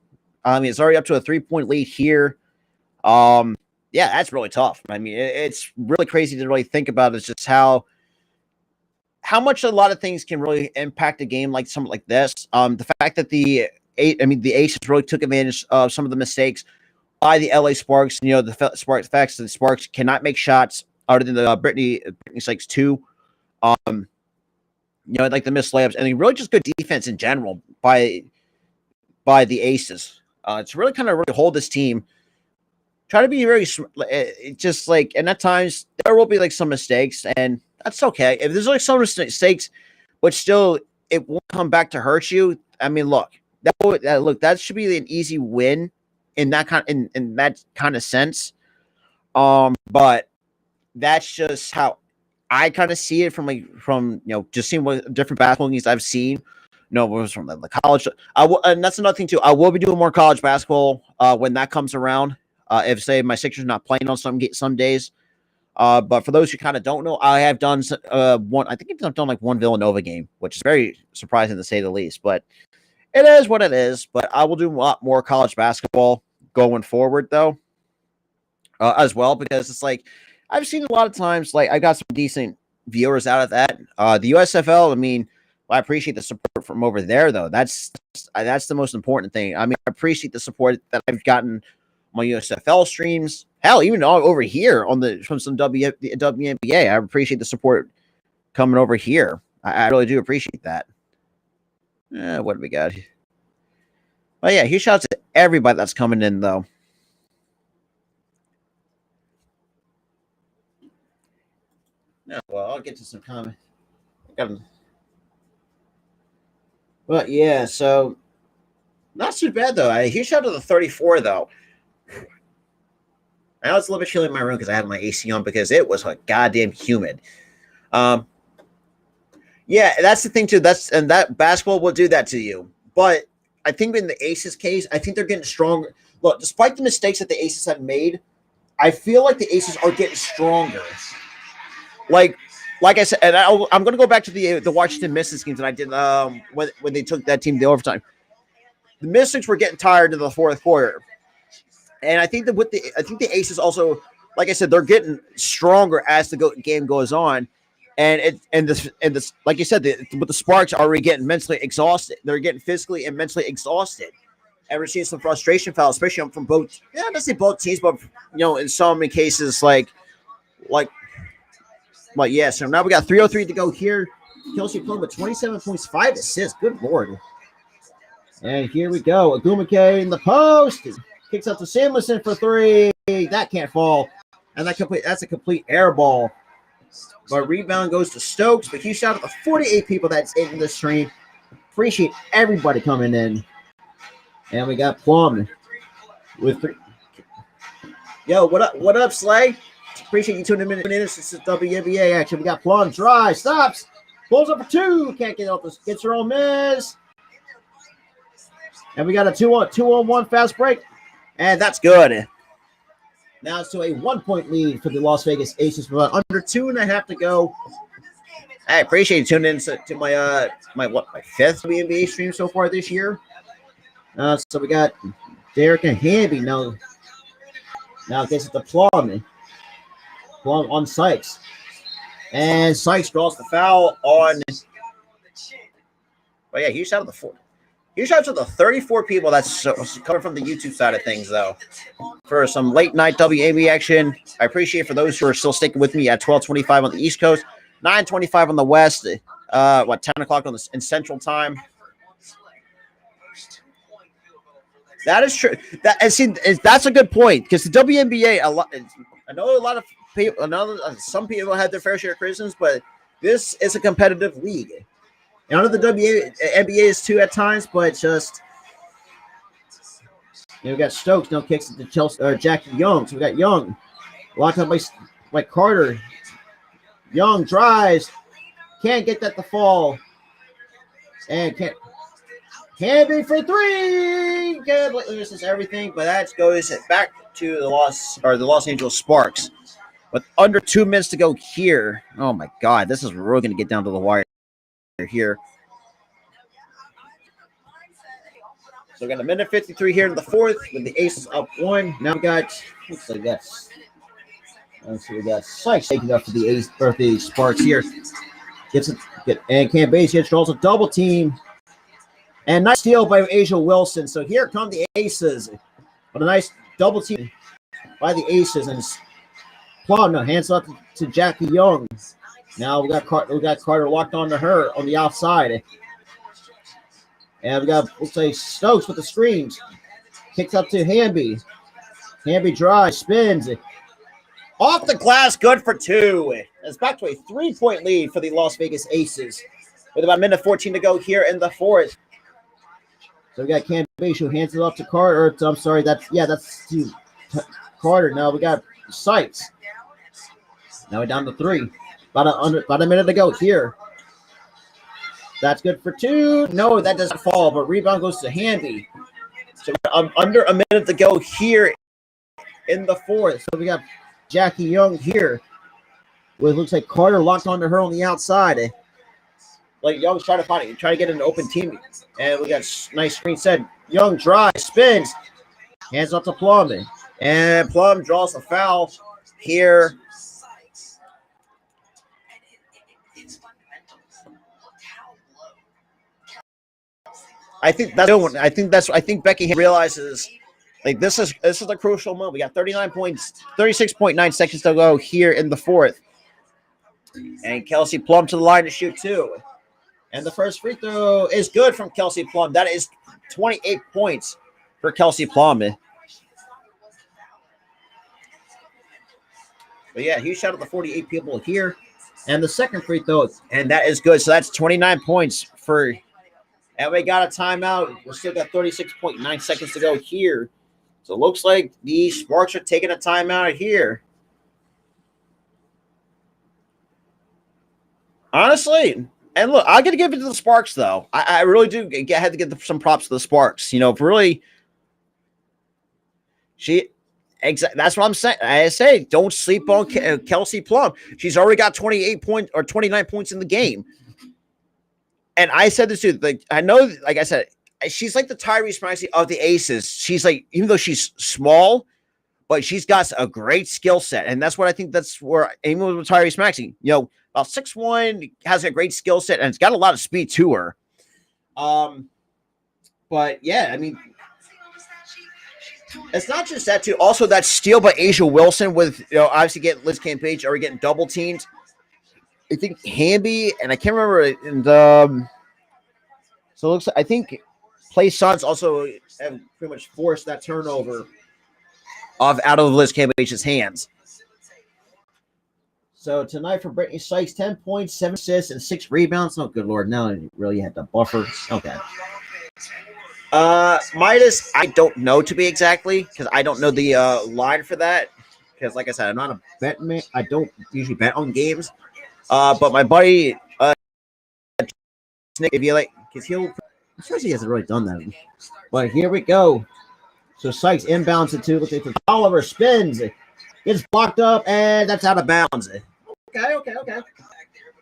I mean, it's already up to a 3-point lead here. Yeah, that's really tough. I mean, it's really crazy to really think about. It's just how much a lot of things can really impact a game like something like this. The fact that the Aces really took advantage of some of the mistakes by the LA Sparks. You know, the facts that the Sparks cannot make shots other than the Brittany Sykes 2. You know, like the missed layups and really just good defense in general by the Aces. It's really kind of really hold this team. Try to be very just like, and at times there will be like some mistakes, and that's okay. If there's like some mistakes, but still it won't come back to hurt you. I mean, look, that should be an easy win in that kind of sense. But that's just how I kind of see it from just seeing what different basketball games I've seen. No, it was from the college. And that's another thing too. I will be doing more college basketball when that comes around. If say my Sixers not playing on some days. But for those who kind of don't know, I have done one. I think I've done like one Villanova game, which is very surprising to say the least. But it is what it is. But I will do a lot more college basketball going forward, though, as well, because it's like I've seen a lot of times. Like I got some decent viewers out of that. The USFL. I mean, I appreciate the support from over there, though. That's the most important thing. I mean, I appreciate the support that I've gotten. My USFL streams, hell, even over here from some WNBA. I appreciate the support coming over here. I really do appreciate that. What do we got? Oh yeah, huge shout out to everybody that's coming in though. Yeah, well, I'll get to some comments. But yeah, so not too bad though. Huge shout out to the 34 though. I know it's a little bit chilly in my room because I had my AC on because it was like goddamn humid. Yeah, that's the thing too. That basketball will do that to you. But I think in the Aces case, I think they're getting stronger. Look, despite the mistakes that the Aces have made, I feel like the Aces are getting stronger. Like I said, and I'm going to go back to the Washington Mystics games that I did when they took that team to overtime. The Mystics were getting tired in the fourth quarter. And I think that the Aces also, like I said, they're getting stronger as the game goes on, and this like you said, with the Sparks are already getting mentally exhausted. They're getting physically and mentally exhausted. And we're seeing some frustration fouls, especially from both. Yeah, I'm not say both teams, but in some cases, like yeah. So now we got 3:03 to go here. Kelsey Plum with 27 points, 5 assists. Good lord. And here we go. Agumake in the post. Kicks out to Samuelson for 3. That can't fall. And that's a complete air ball. But rebound goes to Stokes. But huge shout out to the 48 people that's in the stream. Appreciate everybody coming in. And we got Plum with 3. Yo, what up, Slay? Appreciate you tuning in. This is WNBA action. We got Plum. Dry. Stops. Pulls up for 2. Can't get off this. Gets her own miss. And we got a 2-on-1 fast break. And that's good. Now it's to a 1-point lead for the Las Vegas Aces, but under 2.5 to go. I appreciate you tuning in to my fifth WNBA stream so far this year. So we got Derek and Hamby now gets it to Plum on Sykes, and Sykes draws the foul on. But yeah, huge shout out to Huge shout out to the 34 people that's coming from the YouTube side of things, though, for some late night WNBA action. I appreciate for those who are still sticking with me at 12:25 on the East Coast, 9:25 on the West, 10 o'clock in Central Time. That is true. That's a good point because the WNBA, I know a lot of people, some people have their fair share of criticisms, but this is a competitive league. And I know the NBA is too at times, but just we got Stokes now kicks it to Chelsea or Jackie Young. So we got Young locked up by Carter. Young drives, can't get that to fall, and can't be for three. Good, this is everything, but that goes back to the Los Angeles Sparks with under 2 minutes to go here. Oh my God, this is really going to get down to the wire here. So we got a minute 53 here in the fourth with the Aces up 1. Now we got we got Sykes taking up for the Ace birthday Sparks here. And Cam Bates here draws a double team. And nice steal by Asia Wilson. So here come the Aces. But a nice double team by the Aces. And Plum hands up to Jackie Young. Now we got Carter locked onto her on the outside. And we got, Stokes with the screens. Kicks up to Hamby. Hamby drives, spins. Off the glass, good for 2. It's back to a 3-point lead for the Las Vegas Aces. With about a minute 14 to go here in the fourth. So we got Cam Bates who hands it off to Carter. I'm sorry, that's to Carter. Now we got Sykes. Now we're down to 3. About a minute to go here. That's good for 2. No, that doesn't fall, but rebound goes to Handy. So under a minute to go here in the fourth. So we got Jackie Young here. With looks like Carter locked onto her on the outside. Like Young's trying to get an open team. And we got nice screen set. Young drives, spins. Hands up to Plum. And Plum draws a foul here. I think Becky realizes like this is a crucial moment. We got 36.9 seconds to go here in the fourth. And Kelsey Plum to the line to shoot 2. And the first free throw is good from Kelsey Plum. That is 28 points for Kelsey Plum. But yeah, huge shout out to the 48 people here. And the second free throw, and that is good. So that's 29 points for. And we got a timeout. We still got 36.9 seconds to go here. So it looks like the Sparks are taking a timeout here. Honestly, and look, I got to give it to the Sparks, though. I really do have to give some props to the Sparks. Really, that's what I'm saying. I say don't sleep on Kelsey Plum. She's already got 28 points or 29 points in the game. And I said this too. Like I know, like I said, she's like the Tyrese Maxey of the Aces. She's like, even though she's small, but she's got a great skill set, and that's what I think. That's where even with Tyrese Maxey, about 6'1", has a great skill set, and it's got a lot of speed to her. But yeah, I mean, it's not just that too. Also, that steal by Asia Wilson with obviously getting Liz Cambage or getting double teamed. I think Hamby and I can't remember. And so it looks like I think Play Sons also have pretty much forced that turnover out of Liz Cambage's hands. So tonight for Brittany Sykes, 10 points, 7 assists, and 6 rebounds. Oh, good Lord. Now you really had to buffer. Okay. Midas, I don't know to be exactly because I don't know the line for that. Because like I said, I'm not a bet man. I don't usually bet on games. But my buddy, Nick, if you like, because I'm sure he hasn't really done that. But here we go. So Sykes inbounds it to looking for Oliver, spins, gets blocked up, and that's out of bounds. Okay.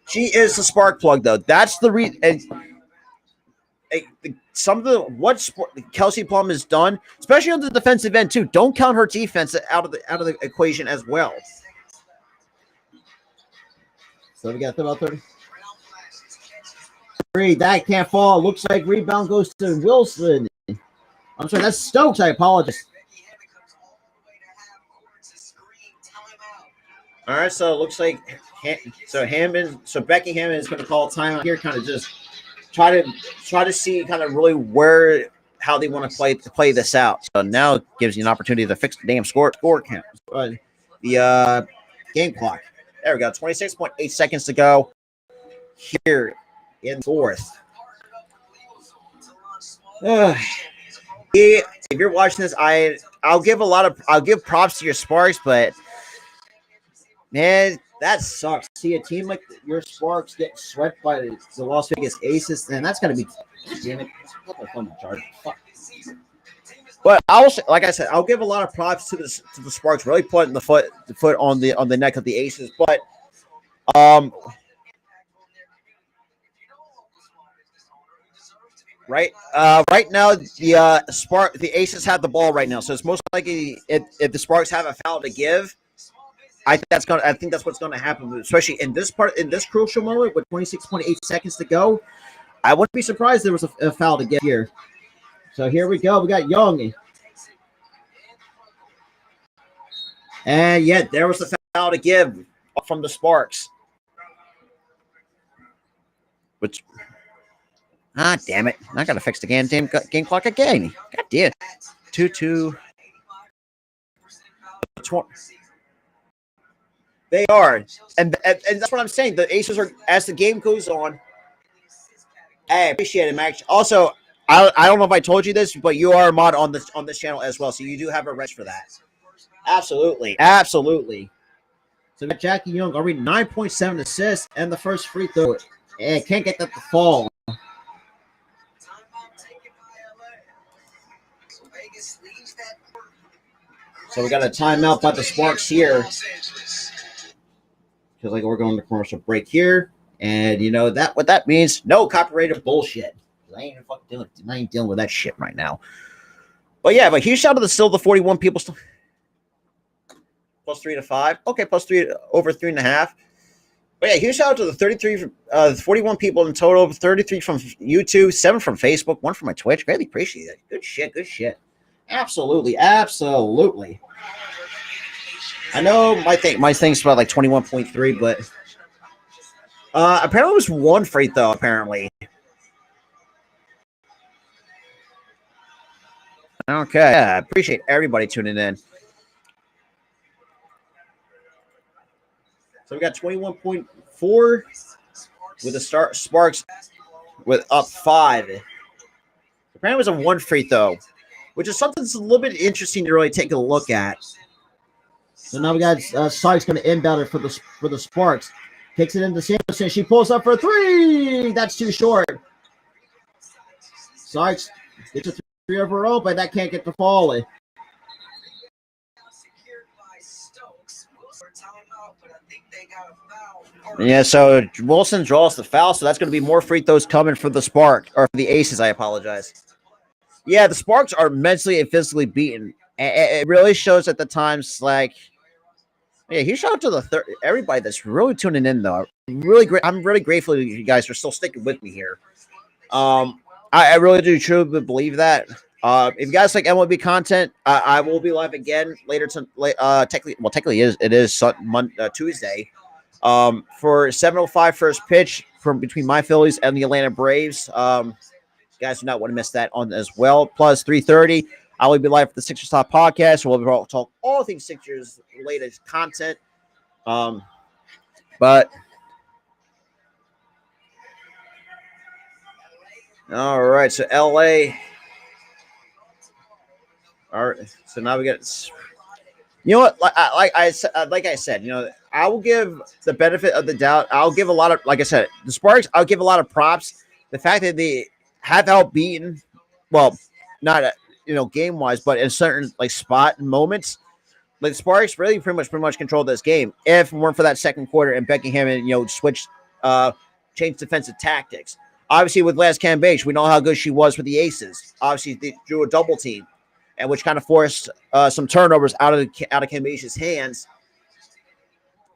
She is the spark plug, though. That's the reason. Some of what Kelsey Plum has done, especially on the defensive end too. Don't count her defense out of the equation as well. So we got about 30. three. That can't fall. Looks like rebound goes to Wilson. I'm sorry, that's Stokes. I apologize. All right, so it looks like Becky Hammond is going to call timeout here, kind of just try to see kind of really how they want to play this out. So now it gives you an opportunity to fix the damn score count, the game clock. There we go. 26.8 seconds to go here in fourth. If you're watching this, I'll give props to your Sparks, but man, that sucks. See a team like your Sparks get swept by the Las Vegas Aces, and that's gonna be damn it. Fuck. But like I said, I'll give a lot of props to the Sparks, really putting the foot on the neck of the Aces. But right now the Aces have the ball right now, so it's most likely if the Sparks have a foul to give, I think that's what's going to happen, especially in this crucial moment with 26.8 seconds to go. I wouldn't be surprised there was a foul to get here. So here we go. We got Young. And yet there was a foul to give from the Sparks. Which, damn it. I got to fix the game clock again. God damn it. 2-2. They are. And that's what I'm saying. The Aces are, as the game goes on, I appreciate it, Max. Also, I don't know if I told you this, but you are a mod on this channel as well, so you do have a rest for that. Absolutely. So we got Jackie Young already 9.7 assists and the first free throw. And can't get that to fall. So we got a timeout by the Sparks here. Because like we're going to commercial break here. And you know what that means? No copyrighted bullshit. I ain't dealing with that shit right now. But yeah, but huge shout out to the 41 people still. Plus 3 to 5. Okay, plus 3 over 3.5. But yeah, huge shout out to the 41 people in total. 33 from YouTube, 7 from Facebook, 1 from my Twitch. Greatly appreciate it. Good shit. Absolutely. I know my thing's about like 21.3, but apparently it was 1 free throw. Apparently. Okay, I appreciate everybody tuning in. So we got 21.4 with the Sparks with up 5. Apparently it was a 1 free throw, which is something that's a little bit interesting to really take a look at. So now we got Sykes going to inbound it for the Sparks. Kicks it into Sanderson. She pulls up for a 3. That's too short. Sykes gets a 3 of her own, but that can't get the fall in. Yeah, so Wilson draws the foul, so that's going to be more free throws coming for the Spark, or for the Aces, I apologize. Yeah, the Sparks are mentally and physically beaten. It really shows at the times, like, yeah, huge shout out to everybody that's really tuning in, though. I'm really grateful you guys for still sticking with me here. I really do truly believe that. If you guys like MLB content, I will be live again later. Technically, it is Tuesday. For 7:05 first pitch from between my Phillies and the Atlanta Braves. You guys do not want to miss that on as well. Plus 3:30, I will be live for the Sixers Talk podcast. We'll talk all things Sixers related content. But all right, so LA. All right, so now we got. You know what? Like I said, you know, I will give the benefit of the doubt. I'll give a lot of, like I said, the Sparks. I'll give a lot of props. The fact that they have outbeaten, well, not game wise, but in certain like spot moments, like the Sparks really pretty much controlled this game. If it weren't for that second quarter and Becky Hammond, switched, changed defensive tactics. Obviously, with Laz Cambage, we know how good she was with the Aces. Obviously, they drew a double team, and which kind of forced some turnovers out of Cambage's hands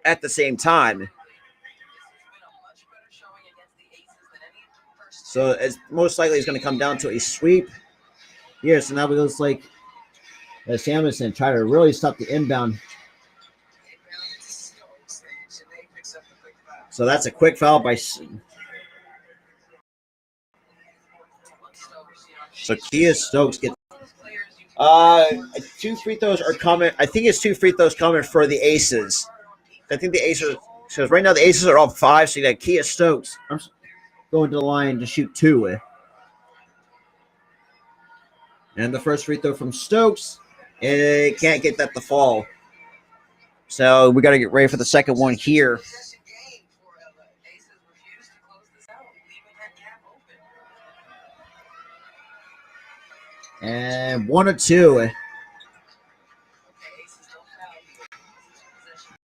at the same time. So it's most likely it's going to come down to a sweep here. So now it looks like Samuelson try to really stop the inbound. So that's a quick foul by. So Kia Stokes gets. 2 free throws are coming. I think it's 2 free throws coming for the Aces. I think the Aces. So right now the Aces are up 5. So you got Kia Stokes going to the line to shoot 2. And the first free throw from Stokes, and can't get that to fall. So we got to get ready for the second one here. And 1 or 2.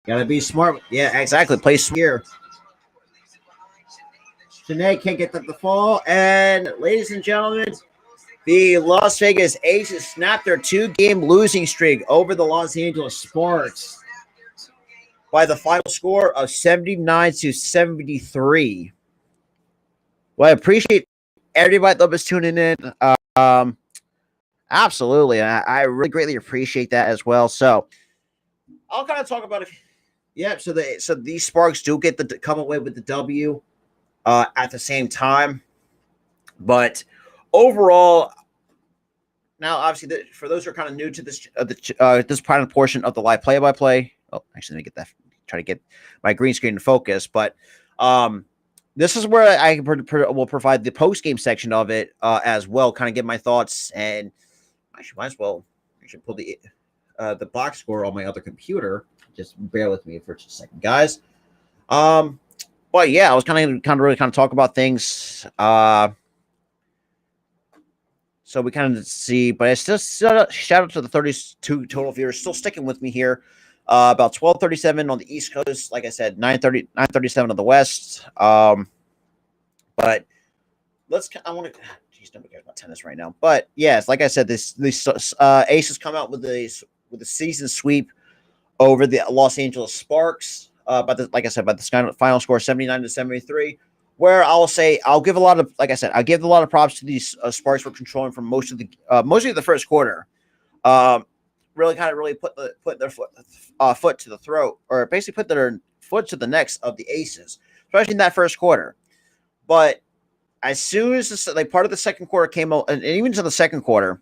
Gotta be smart. Yeah, exactly. Play here. Janae can't get that to fall. And ladies and gentlemen, the Las Vegas Aces snapped their 2-game losing streak over the Los Angeles Sparks by the final score of 79-73. Well, I appreciate everybody that was tuning in. Absolutely. I really greatly appreciate that as well. So I'll kind of talk about it. Yeah, so these Sparks do get to come away with the W at the same time. But overall, now obviously for those who are kind of new to this this part of portion of the live play-by-play. Oh, actually, let me get that. Try to get my green screen in focus. But this is where I will provide the post-game section of it as well. Kind of get my thoughts, and I should pull the box score on my other computer. Just bear with me for just a second, guys. But yeah, I was kind of talk about things. So we kind of see, but it's still shout out to the 32 total viewers still sticking with me here. About 12:37 on the East Coast, like I said, 9:37 on the West. But I want to. Geez, nobody cares about tennis right now. But yes, like I said, these Aces come out with a season sweep over the Los Angeles Sparks. By the final score 79-73. Where I'll give a lot of props to these Sparks for controlling for mostly the first quarter. Really put their foot to the throat, or basically put their foot to the necks of the Aces, especially in that first quarter. But as soon as part of the second quarter came out, and even to the second quarter,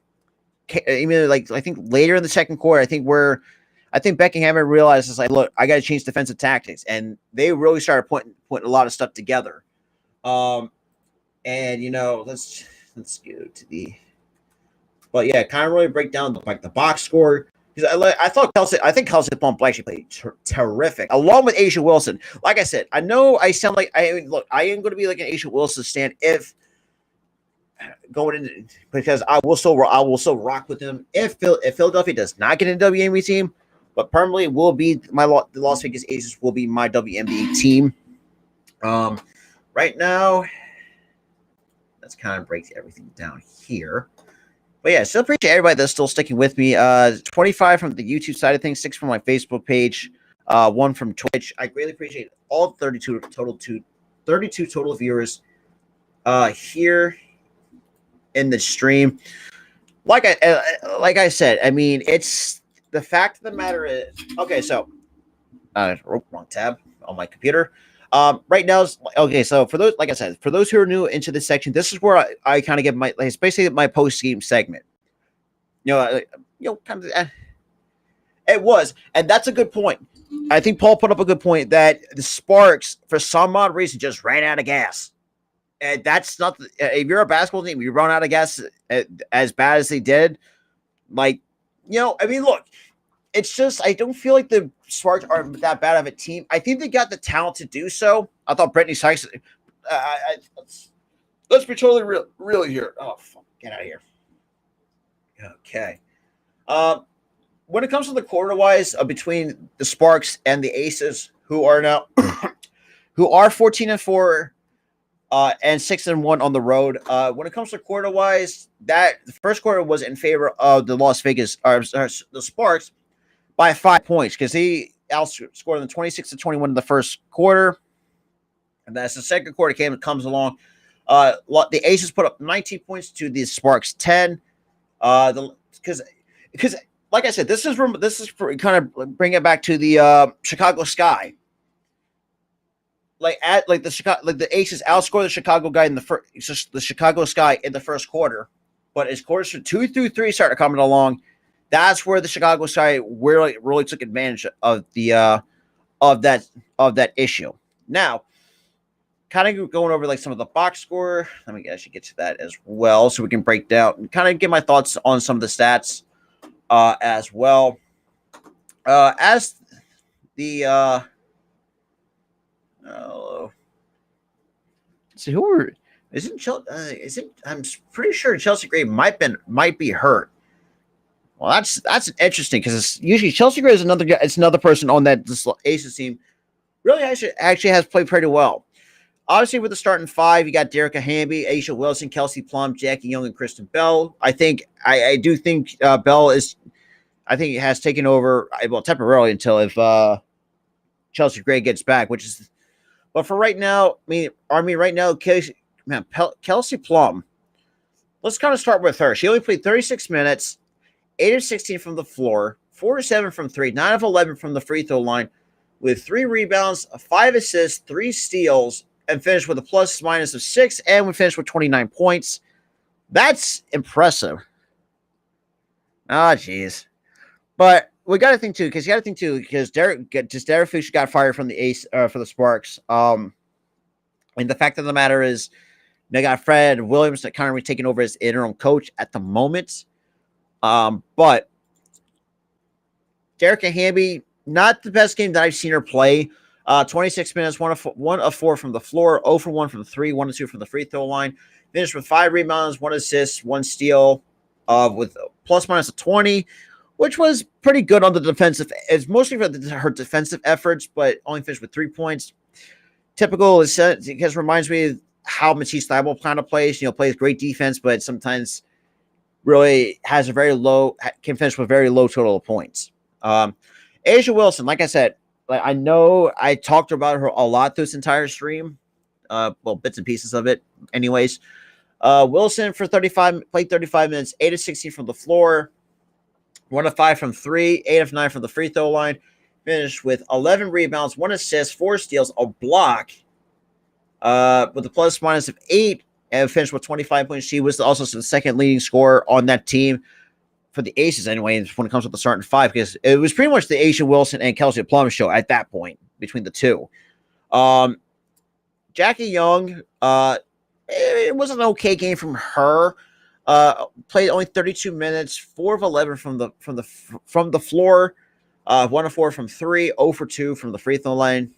even I think later in the second quarter, I think Beckenham realized look, I got to change defensive tactics, and they really started putting a lot of stuff together. And let's go to the. But yeah, kind of really break down the box score, because I think Kelsey Plum actually played terrific along with A'ja Wilson. Like I said, I know I sound like I am going to be like an A'ja Wilson stan if going in, because I will still rock with them if Philadelphia does not get a WNBA team, but permanently will be the Las Vegas Aces will be my WNBA team. Right now, let's kind of break everything down here. But yeah, still appreciate everybody that's still sticking with me. 25 from the YouTube side of things, 6 from my Facebook page, 1 from Twitch. I greatly appreciate all 32 total viewers here in the stream. Like I said, I mean, it's the fact of the matter is, okay, so wrong tab on my computer. Right now, okay, so for those, like I said, for those who are new into this section, this is where I kind of give it's basically my post-game segment. Kind of, it was, and that's a good point. I think Paul put up a good point that the Sparks, for some odd reason, just ran out of gas. And that's not, if you're a basketball team, you run out of gas as bad as they did. I mean, look, it's just, I don't feel like the Sparks are that bad of a team. I think they got the talent to do so. I thought Brittany Sykes. Let's be totally real here. Oh, fuck, get out of here. Okay. When it comes to the quarter-wise between the Sparks and the Aces, who are now who are 14-4 and 6-1 on the road. When it comes to quarter-wise, that the first quarter was in favor of the Las Vegas the Sparks by 5 points, because he outscored them 26-21 in the first quarter, and as the second quarter comes along, The Aces put up 19 points to the Sparks 10. Because like I said, this is for kind of bring it back to the Chicago Sky. The Aces outscore the Chicago guy in the Chicago Sky in the first quarter, but as quarters 2 through 3 started coming along, that's where the Chicago Sky really took advantage of the of that issue. Now, kind of going over like some of the box score. Let me actually get to that as well, so we can break down, kind of get my thoughts on some of the stats as well. As the see who were isn't Chelsea? I'm pretty sure Chelsea Gray might be hurt. Well, that's interesting because usually Chelsea Gray is another guy. It's another person on that Aces team. Really, actually has played pretty well. Obviously, with the starting 5, you got Derek Hamby, A'ja Wilson, Kelsey Plum, Jackie Young, and Kristen Bell. I do think Bell is. I think it has taken over, well, temporarily until if Chelsea Gray gets back, which is. But for right now, right now, Kelsey Plum. Let's kind of start with her. She only played 36 minutes, 8 of 16 from the floor, 4 of 7 from 3, 9 of 11 from the free throw line, with 3 rebounds, 5 assists, 3 steals, and finished with a plus minus of 6, and we finished with 29 points. That's impressive. Oh, jeez. But we got to think too, because Derek Fisher got fired from the for the Sparks. And the fact of the matter is, they got Fred Williams that kind of taking over as interim coach at the moment. But Derek Hamby, not the best game that I've seen her play. 26 minutes, 1 of 4 from the floor, 0 for 1 from 3, 1 of 2 from the free throw line. Finished with 5 rebounds, 1 assist, 1 steal, with plus minus of 20, which was pretty good on the defensive. It's mostly for her defensive efforts, but only finished with 3 points. Typical, because reminds me of how Matisse Thybulle kind of plays. Plays great defense, but sometimes really has can finish with very low total of points. A'ja Wilson, like I said, I know I talked about her a lot through this entire stream. Bits and pieces of it. Anyways, Wilson played 35 minutes, 8 of 16 from the floor, 1 of 5 from 3, 8 of 9 from the free throw line. Finished with 11 rebounds, 1 assist, 4 steals, a block, with a plus minus of 8, and finished with 25 points. She was also the second leading scorer on that team for the Aces anyway, when it comes to the starting 5, because it was pretty much the A'ja Wilson and Kelsey Plum show at that point between the two. Jackie Young, it was an okay game from her. Played only 32 minutes, 4 of 11 from the floor, 1 of 4 from 3, 0 for 2 from the free throw line,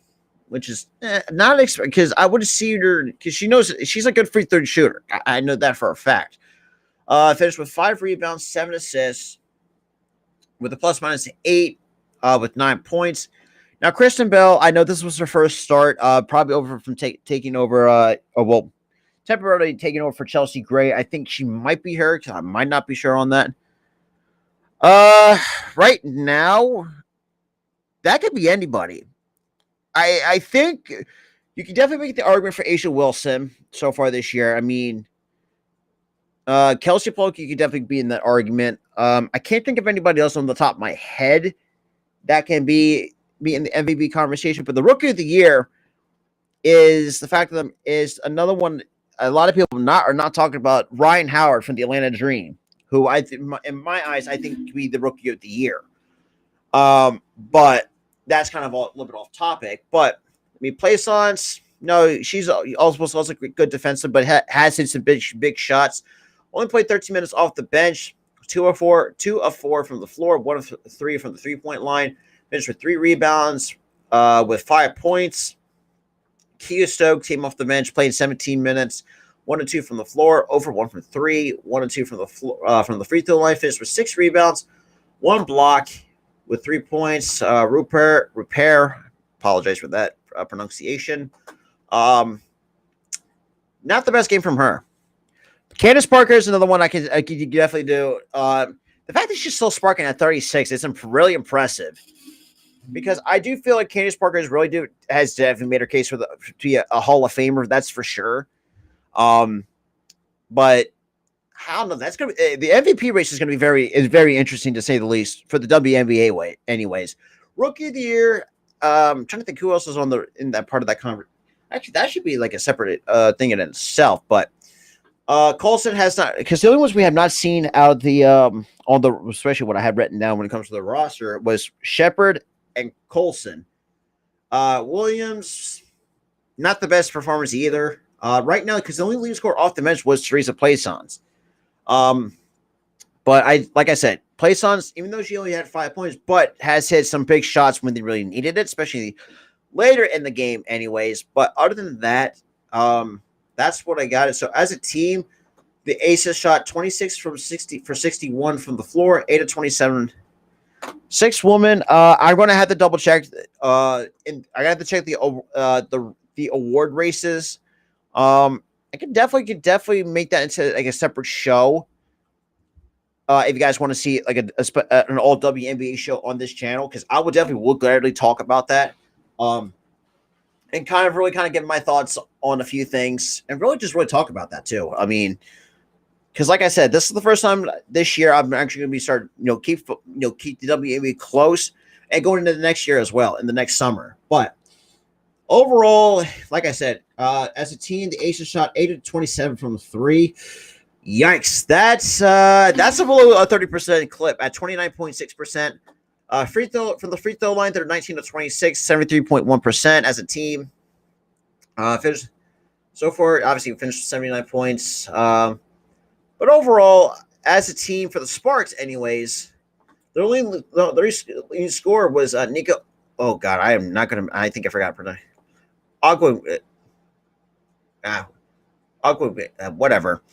which is not because I would have seen her because she knows she's a good free throw shooter. I know that for a fact. Finished with 5 rebounds, 7 assists, with a plus minus 8, with 9 points. Now, Kristen Bell, I know this was her first start, probably over from taking over, temporarily taking over for Chelsea Gray. I think she might be her. I might not be sure on that. Right now, that could be anybody. I think you can definitely make the argument for A'ja Wilson so far this year. I mean, Kelsey Plum, you could definitely be in that argument. I can't think of anybody else on the top of my head that can be in the MVP conversation. But the Rookie of the Year is the fact of them is another one. A lot of people are not talking about Ryan Howard from the Atlanta Dream, who in my eyes, I think could be the Rookie of the Year. But that's kind of a little bit off topic. But I mean, Plaisance, no, she's also a good defensive, but has hit some big shots. Only played 13 minutes off the bench, 2 of 4 from the floor, 1 of 3 from the 3-point line. Finished with 3 rebounds, with 5 points. Kia Stokes came off the bench, played 17 minutes, 1 of 2 from the floor, 0 for 1 from 3, 1 of 2 from the floor, from the free throw line. Finished with 6 rebounds, 1 block, with 3 points. Repair. Apologize for that pronunciation. Not the best game from her. Candace Parker is another one I could definitely do. The fact that she's still sparking at 36 is really impressive, because I do feel like Candace Parker has definitely made her case to be a Hall of Famer. That's for sure. But I don't know. That's gonna be the MVP race is gonna be very interesting to say the least for the WNBA way. Anyways, rookie of the year. Trying to think who else is in that part of that conversation. Actually, that should be like a separate thing in itself. But Colson has not, because the only ones we have not seen out the on the, especially what I had written down when it comes to the roster, was Shepard and Colson. Williams, not the best performance either. Right now, because the only leading scorer off the bench was Teresa Plaisance. But like I said, Plaisance, even though she only had 5 points, but has hit some big shots when they really needed it, especially later in the game, anyways. But other than that, that's what I got. So as a team, the Aces shot 26 from 60 for 61 from the floor, 8 of 27. 6 women. I'm gonna have to double check. And I got to check the award races. I could definitely make that into like a separate show. If you guys want to see like an all WNBA show on this channel, because I would gladly talk about that. And kind of give my thoughts on a few things and really talk about that too. I mean, because like I said, this is the first time this year I'm actually going to be keep the WNBA close and going into the next year as well in the next summer. But overall, like I said, as a team, the Aces shot 8 of 27 from the 3. Yikes! That's a below a 30% clip at 29.6%. Free throw from the free throw line, they're 19 to 26, 73.1% as a team. Finished so far, obviously finished with 79 points. But overall, as a team for the Sparks, anyways, their leading scorer was Nico. Oh God, I am not gonna. I think I forgot to pronounce. Agua. Whatever.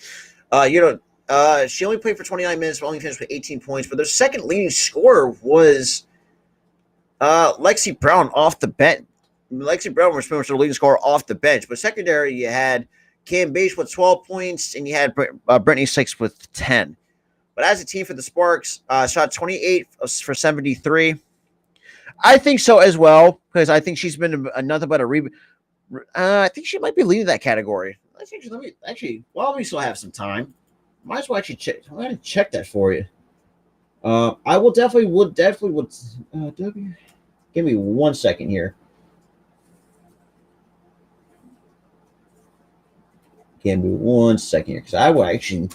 She only played for 29 minutes, but only finished with 18 points. But their second leading scorer was Lexi Brown off the bench. Lexi Brown was pretty much the leading scorer off the bench. But secondary, you had Cam Beach with 12 points, and you had Brittany Six with 10. But as a team for the Sparks, shot 28 for 73. I think so as well, because I think she's been nothing but a rebound. I think she might be leading that category. While we still have some time, might as well actually check. I'm going to check that for you. I will definitely would. Give me 1 second here. Give me 1 second here, because I will actually.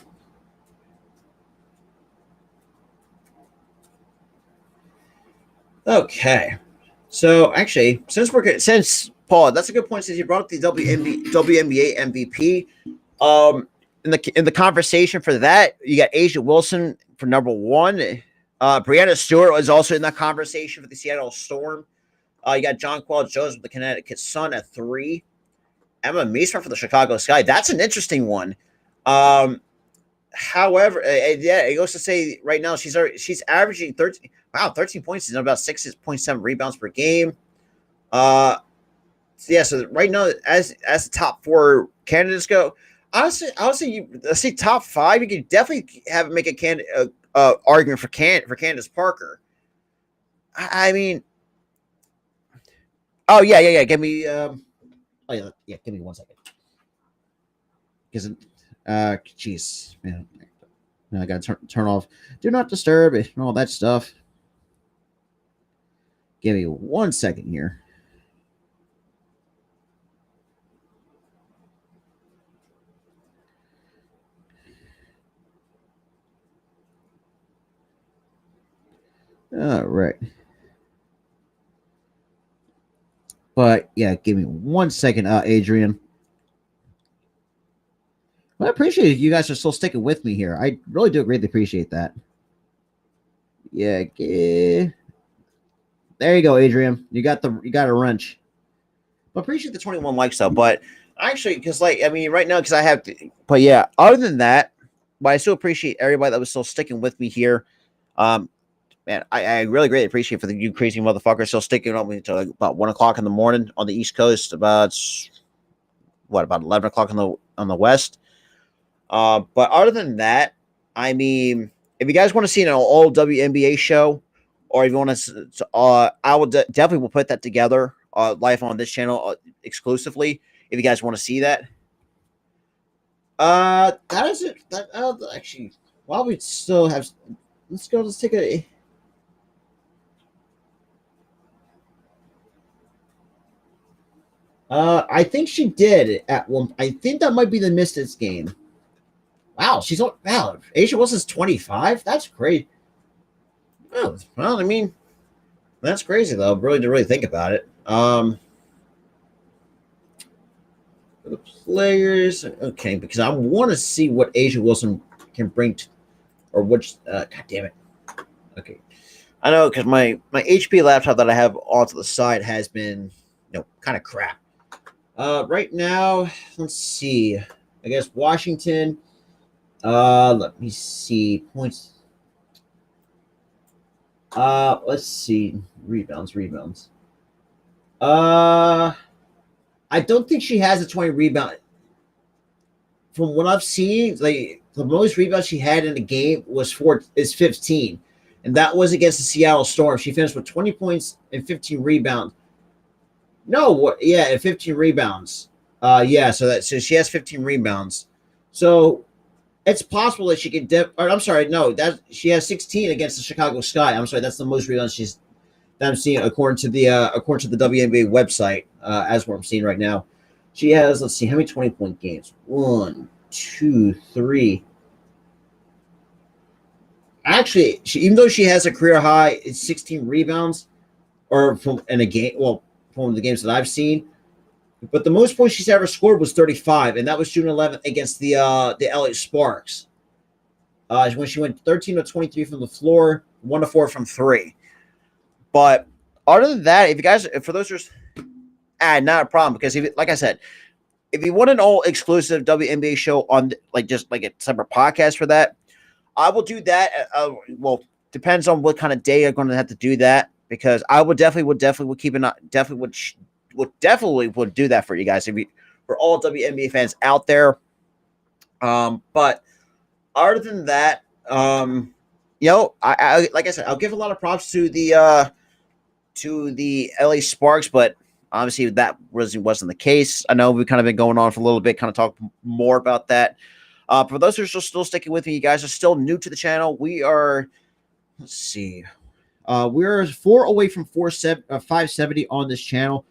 Okay, so actually, since Paul, that's a good point. Since you brought up the WNBA MVP, in the conversation for that, you got Asia Wilson for number 1. Brianna Stewart was also in that conversation for the Seattle Storm. You got Jonquel Jones with the Connecticut Sun at 3. Emma Meesner for the Chicago Sky. That's an interesting one. However, it goes to say right now she's averaging 13 points and about 6.7 rebounds per game. So right now, as the top 4 candidates go, honestly, let's say top 5. You could definitely make a argument for Candace Parker. I mean, oh yeah. Give me give me 1 second. Because jeez, man, I gotta turn off do not disturb and all that stuff. Give me 1 second here. All right. But yeah, give me 1 second, Adrian. Well, I appreciate you guys are still sticking with me here. I really do greatly appreciate that. Yeah, there you go, Adrian. You got a wrench. But appreciate the 21 likes though. But actually, because right now, because I have to. But yeah, other than that, but I still appreciate everybody that was still sticking with me here. Man, I really greatly appreciate for you crazy motherfuckers still sticking up with me until about 1 o'clock in the morning on the East Coast. About 11 o'clock on the West. But other than that, I mean, if you guys want to see an all WNBA show, or if you want to, I will definitely will put that together live on this channel exclusively. If you guys want to see that, That is it. That actually, while we still have, let's go. Let's take a. I think she did at one. I think that might be the Mystics game. Wow, she's on. Wow, Asia Wilson's 25. That's great. Oh, well, I mean, that's crazy though. Really, to really think about it. For the players, okay, because I want to see what Asia Wilson can bring to, or which. God damn it. Okay, I know because my HP laptop that I have onto the side has been, kind of crap. Right now, let's see. I guess Washington. Let me see points. Let's see rebounds. Uh, I don't think she has a 20 rebound. From what I've seen, like the most rebounds she had in the game is 15, and that was against the Seattle Storm. She finished with 20 points and 15 rebounds. No, what? Yeah, and 15 rebounds. Yeah, so she has 15 rebounds. So it's possible that she can. Or I'm sorry, no, that she has 16 against the Chicago Sky. I'm sorry, that's the most rebounds that I'm seeing according to the WNBA website. As what I'm seeing right now, she has. Let's see, how many 20-point games? 1, 2, 3. Actually, even though she has a career high, it's 16 rebounds, or from in a game. Well, from the games that I've seen. But the most points she's ever scored was 35, and that was June 11th against the LA Sparks. When she went 13 of 23 from the floor, 1 of 4 from 3. But other than that, if you guys, for those who are, not a problem, because like I said, if you want an all exclusive WNBA show on just like a separate podcast for that, I will do that. Well, depends on what kind of day you're going to have to do that, because I would definitely keep an eye, definitely would do that for you guys for all WNBA fans out there. But other than that, I like I said, I'll give a lot of props to the LA Sparks, but obviously that wasn't the case. I know we've kind of been going on for a little bit, kind of talk more about that. For those who are still sticking with me, you guys are still new to the channel. We are, let's see, we're 4 away from 570 on this channel.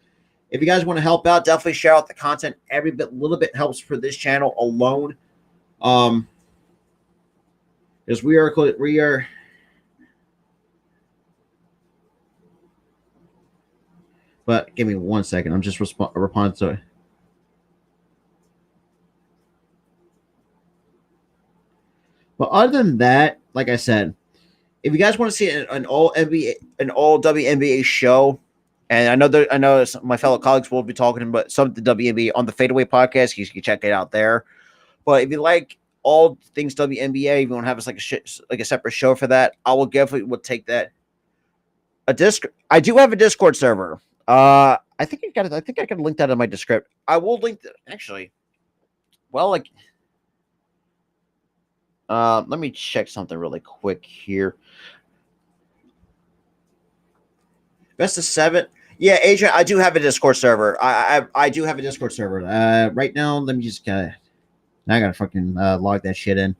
If you guys want to help out, definitely share out the content. Every little bit helps for this channel alone. Because we are. But give me 1 second. I'm just responding to it. But other than that, like I said, if you guys want to see an all WNBA show, and I know my fellow colleagues will be talking about some of the WNBA on the Fadeaway podcast, you can check it out there. But if you like all things WNBA, if you want to have us like a separate show for that, I will definitely take that. I do have a Discord server. I think I can link that in my description. I will link that actually. Well, let me check something really quick here. Best of 7. Yeah, Adrian, I do have a Discord server. I do have a Discord server. Right now, let me just I gotta fucking log that shit in.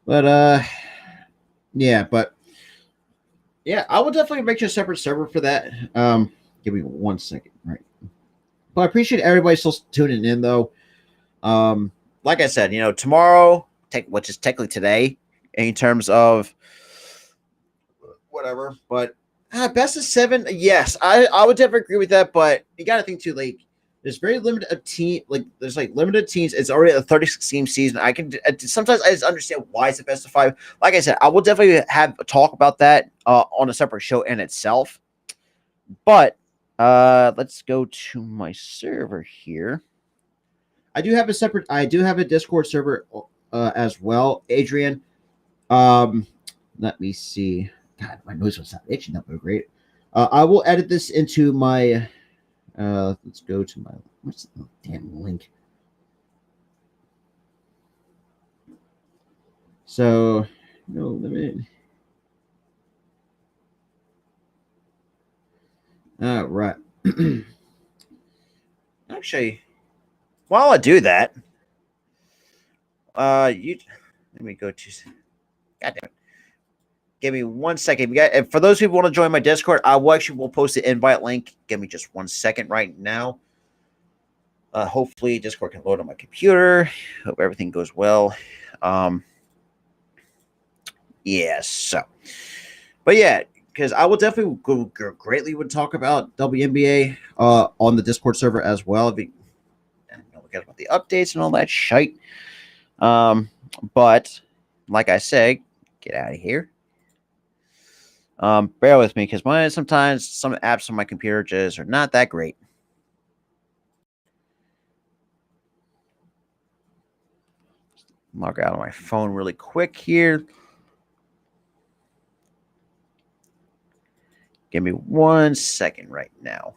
But yeah, I will definitely make you a separate server for that. Give me 1 second, right? But I appreciate everybody still tuning in, though. Like I said, tomorrow, which is technically today, in terms of whatever. But best of 7, yes, I would definitely agree with that. But you got to think too, there's very limited team, there's limited teams. It's already a 36-game season. Sometimes I just understand why it's a best of 5. Like I said, I will definitely have a talk about that on a separate show in itself. But let's go to my server here. I do have a Discord server as well, Adrian. Let me see. God, my nose was not itching up great. I will edit this into my. Let's go to my. What's the damn link? So, no limit. All right. All Actually, while I do that, let me go to. God damn it. Give me 1 second. And for those who want to join my Discord, I will post the invite link. Give me just 1 second right now. Hopefully, Discord can load on my computer. Hope everything goes well. So, but yeah, because I will definitely greatly would talk about WNBA on the Discord server as well. We got about the updates and all that shite. But like I said, get out of here. Bear with me because sometimes some apps on my computer just are not that great. Log out on my phone really quick here. Give me 1 second right now.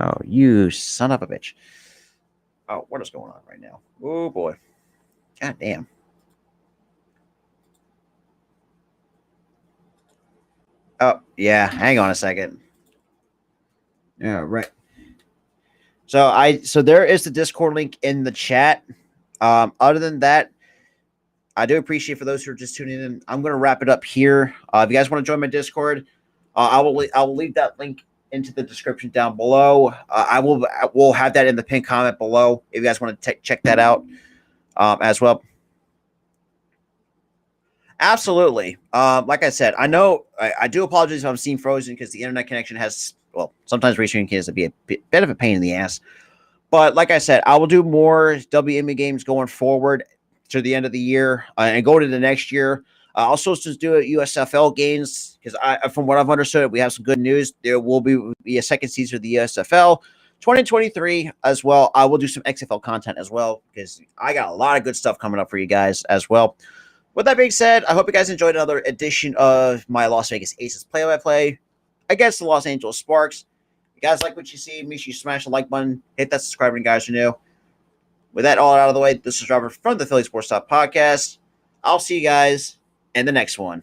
Oh, you son of a bitch. Oh, what is going on right now? Oh, boy. God damn. Oh, yeah. Hang on a second. Yeah, right. So there is the Discord link in the chat. Other than that, I do appreciate for those who are just tuning in. I'm going to wrap it up here. If you guys want to join my Discord, I will leave that link into the description down below. I will have that in the pinned comment below if you guys want to check that out as well. Absolutely. Like I said, I know I do apologize if I'm seeing frozen because the internet connection has, sometimes restreaming can be a bit of a pain in the ass. But like I said, I will do more WNBA games going forward to the end of the year and go to the next year. Also, just do USFL games because from what I've understood, we have some good news. There will be a second season of the USFL 2023 as well. I will do some XFL content as well because I got a lot of good stuff coming up for you guys as well. With that being said, I hope you guys enjoyed another edition of my Las Vegas Aces play-by-play against the Los Angeles Sparks. If you guys like what you see, make sure you smash the like button, hit that subscribe button, guys, are new. With that all out of the way, this is Robert from the Philly Sports Talk Podcast. I'll see you guys in the next one.